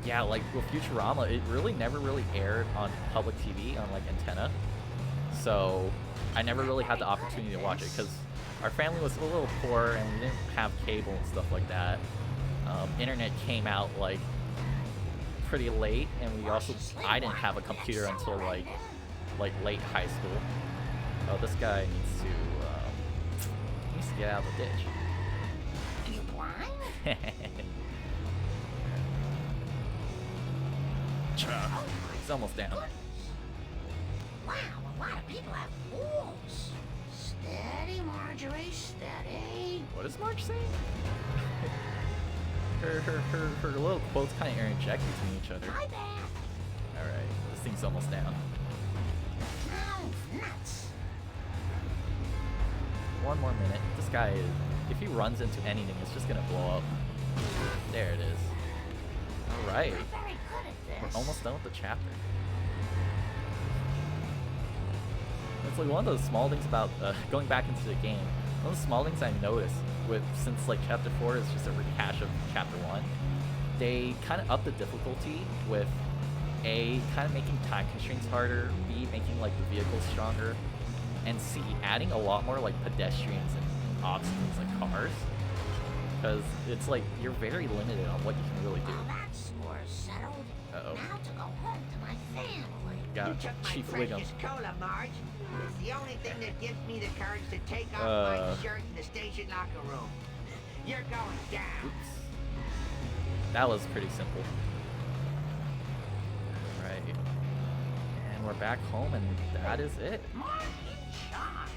Yeah, like with Futurama, it really never really aired on public TV on like antenna, so I never really had the opportunity to watch it because our family was a little poor and we didn't have cable and stuff like that. Internet came out like pretty late, and I didn't have a computer until like late high school. Oh, this guy needs to get out of the ditch. Are you blind? He's almost down. Wow, a lot of people have pools. Steady, Marjorie, steady. What is Marge saying? her little quotes kind of interject between each other. Hi, Beth. Alright, this thing's almost down. Oh, nuts. 1 more minute. This guy is, if he runs into anything, it's just gonna blow up. There it is. Alright. We're almost done with the chapter. It's like one of the small things about going back into the game. One of the small things I noticed since like chapter 4 is just a rehash of chapter 1. They kind of upped the difficulty with A, kind of making time constraints harder, B, making like the vehicles stronger, and C, adding a lot more like pedestrians and obstacles like cars. Because it's like you're very limited on what you can really do. Well, that score's settled. Uh-oh. Now to go home to my family. Got You took my Chief Wiggum. precious cola, Marge. It's the only thing that gives me the courage to take off my shirt in the station locker room. You're going down. Oops. That was pretty simple. Right. And we're back home, and that is it. Mark in charge.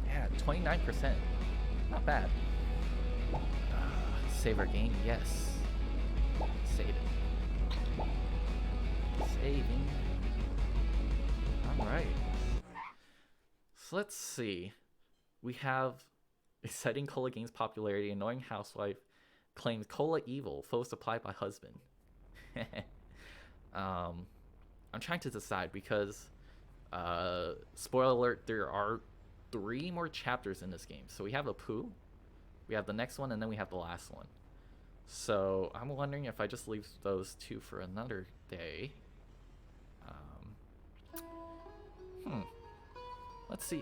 Yeah, 29%. Not bad. Save our game, yes. Save it. Saving. Alright. So let's see. We have exciting cola gains popularity. Annoying housewife claims cola evil. Foe supplied by husband. I'm trying to decide because spoiler alert, there are 3 more chapters in this game. So we have a poo, we have the next one, and then we have the last one. So I'm wondering if I just leave those 2 for another day.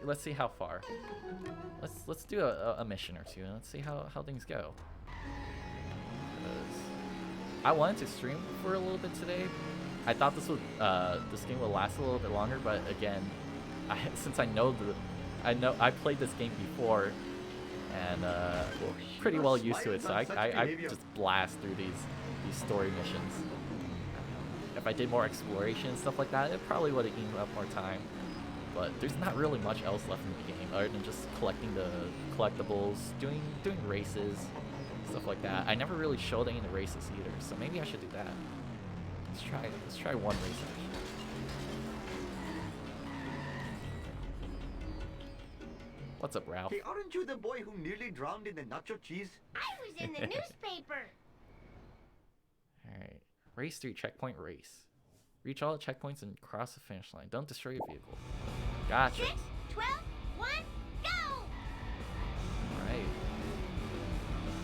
Let's see how far. Let's do a mission or 2 and let's see how things go. I wanted to stream for a little bit today. I thought this game would last a little bit longer, but again, since I played this game before and pretty well used to it, so I just blast through these story missions. If I did more exploration and stuff like that, it probably would have eaten up more time. But there's not really much else left in the game other than just collecting the collectibles, doing races, stuff like that. I never really showed any of the races either, so maybe I should do that. Let's try one race actually. What's up, Ralph? Hey, aren't you the boy who nearly drowned in the nacho cheese? I was in the newspaper. Alright. Race 3, checkpoint race. Reach all the checkpoints and cross the finish line. Don't destroy your vehicle. Gotcha. 6, 12, 1, go! Alright.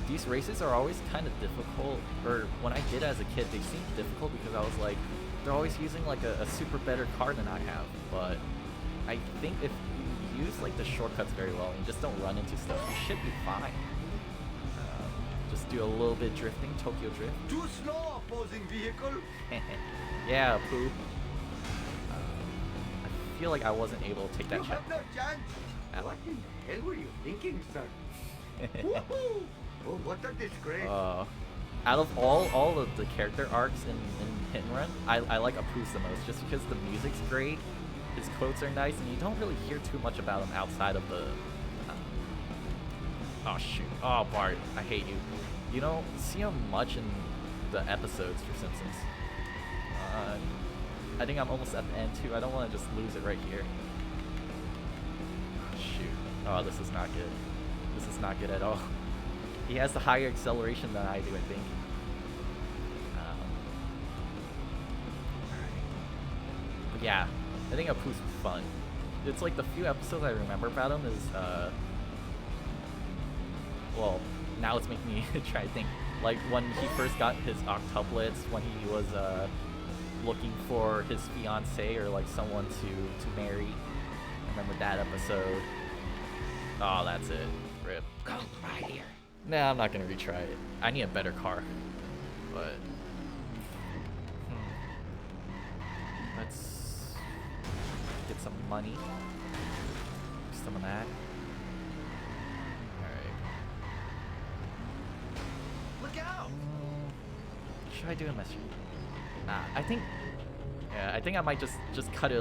These races are always kind of difficult, or when I did as a kid, they seemed difficult because I was like, they're always using like a super better car than I have. But I think if you use like the shortcuts very well and you just don't run into stuff, you should be fine. Just do a little bit drifting, Tokyo Drift. Too slow, opposing vehicle. Yeah, Pooh. I feel like I wasn't able to take that You check. have no chance. What in the hell were you thinking, sir? Woohoo! Oh, what a disgrace. Out of all of the character arcs in Hit&Run, I like Apu's the most, just because the music's great, his quotes are nice, and you don't really hear too much about him outside of the... oh shoot. Oh, Bart, I hate you. You don't see him much in the episodes for Simpsons. I think I'm almost at the end too. I don't want to just lose it right here. Shoot. Oh, this is not good. This is not good at all. He has the higher acceleration than I do, I think. But yeah, I think Apu's fun. it's like the few episodes I remember about him is well, now it's making me try to think. Like when he first got his octuplets, when he was looking for his fiance or like someone to marry. I remember that episode. Oh, that's it. Rip. Go right here. Nah, I'm not gonna retry it. I need a better car. But let's get some money. Do some of that. Look out! Should I do a mission? Nah, I think I might just cut it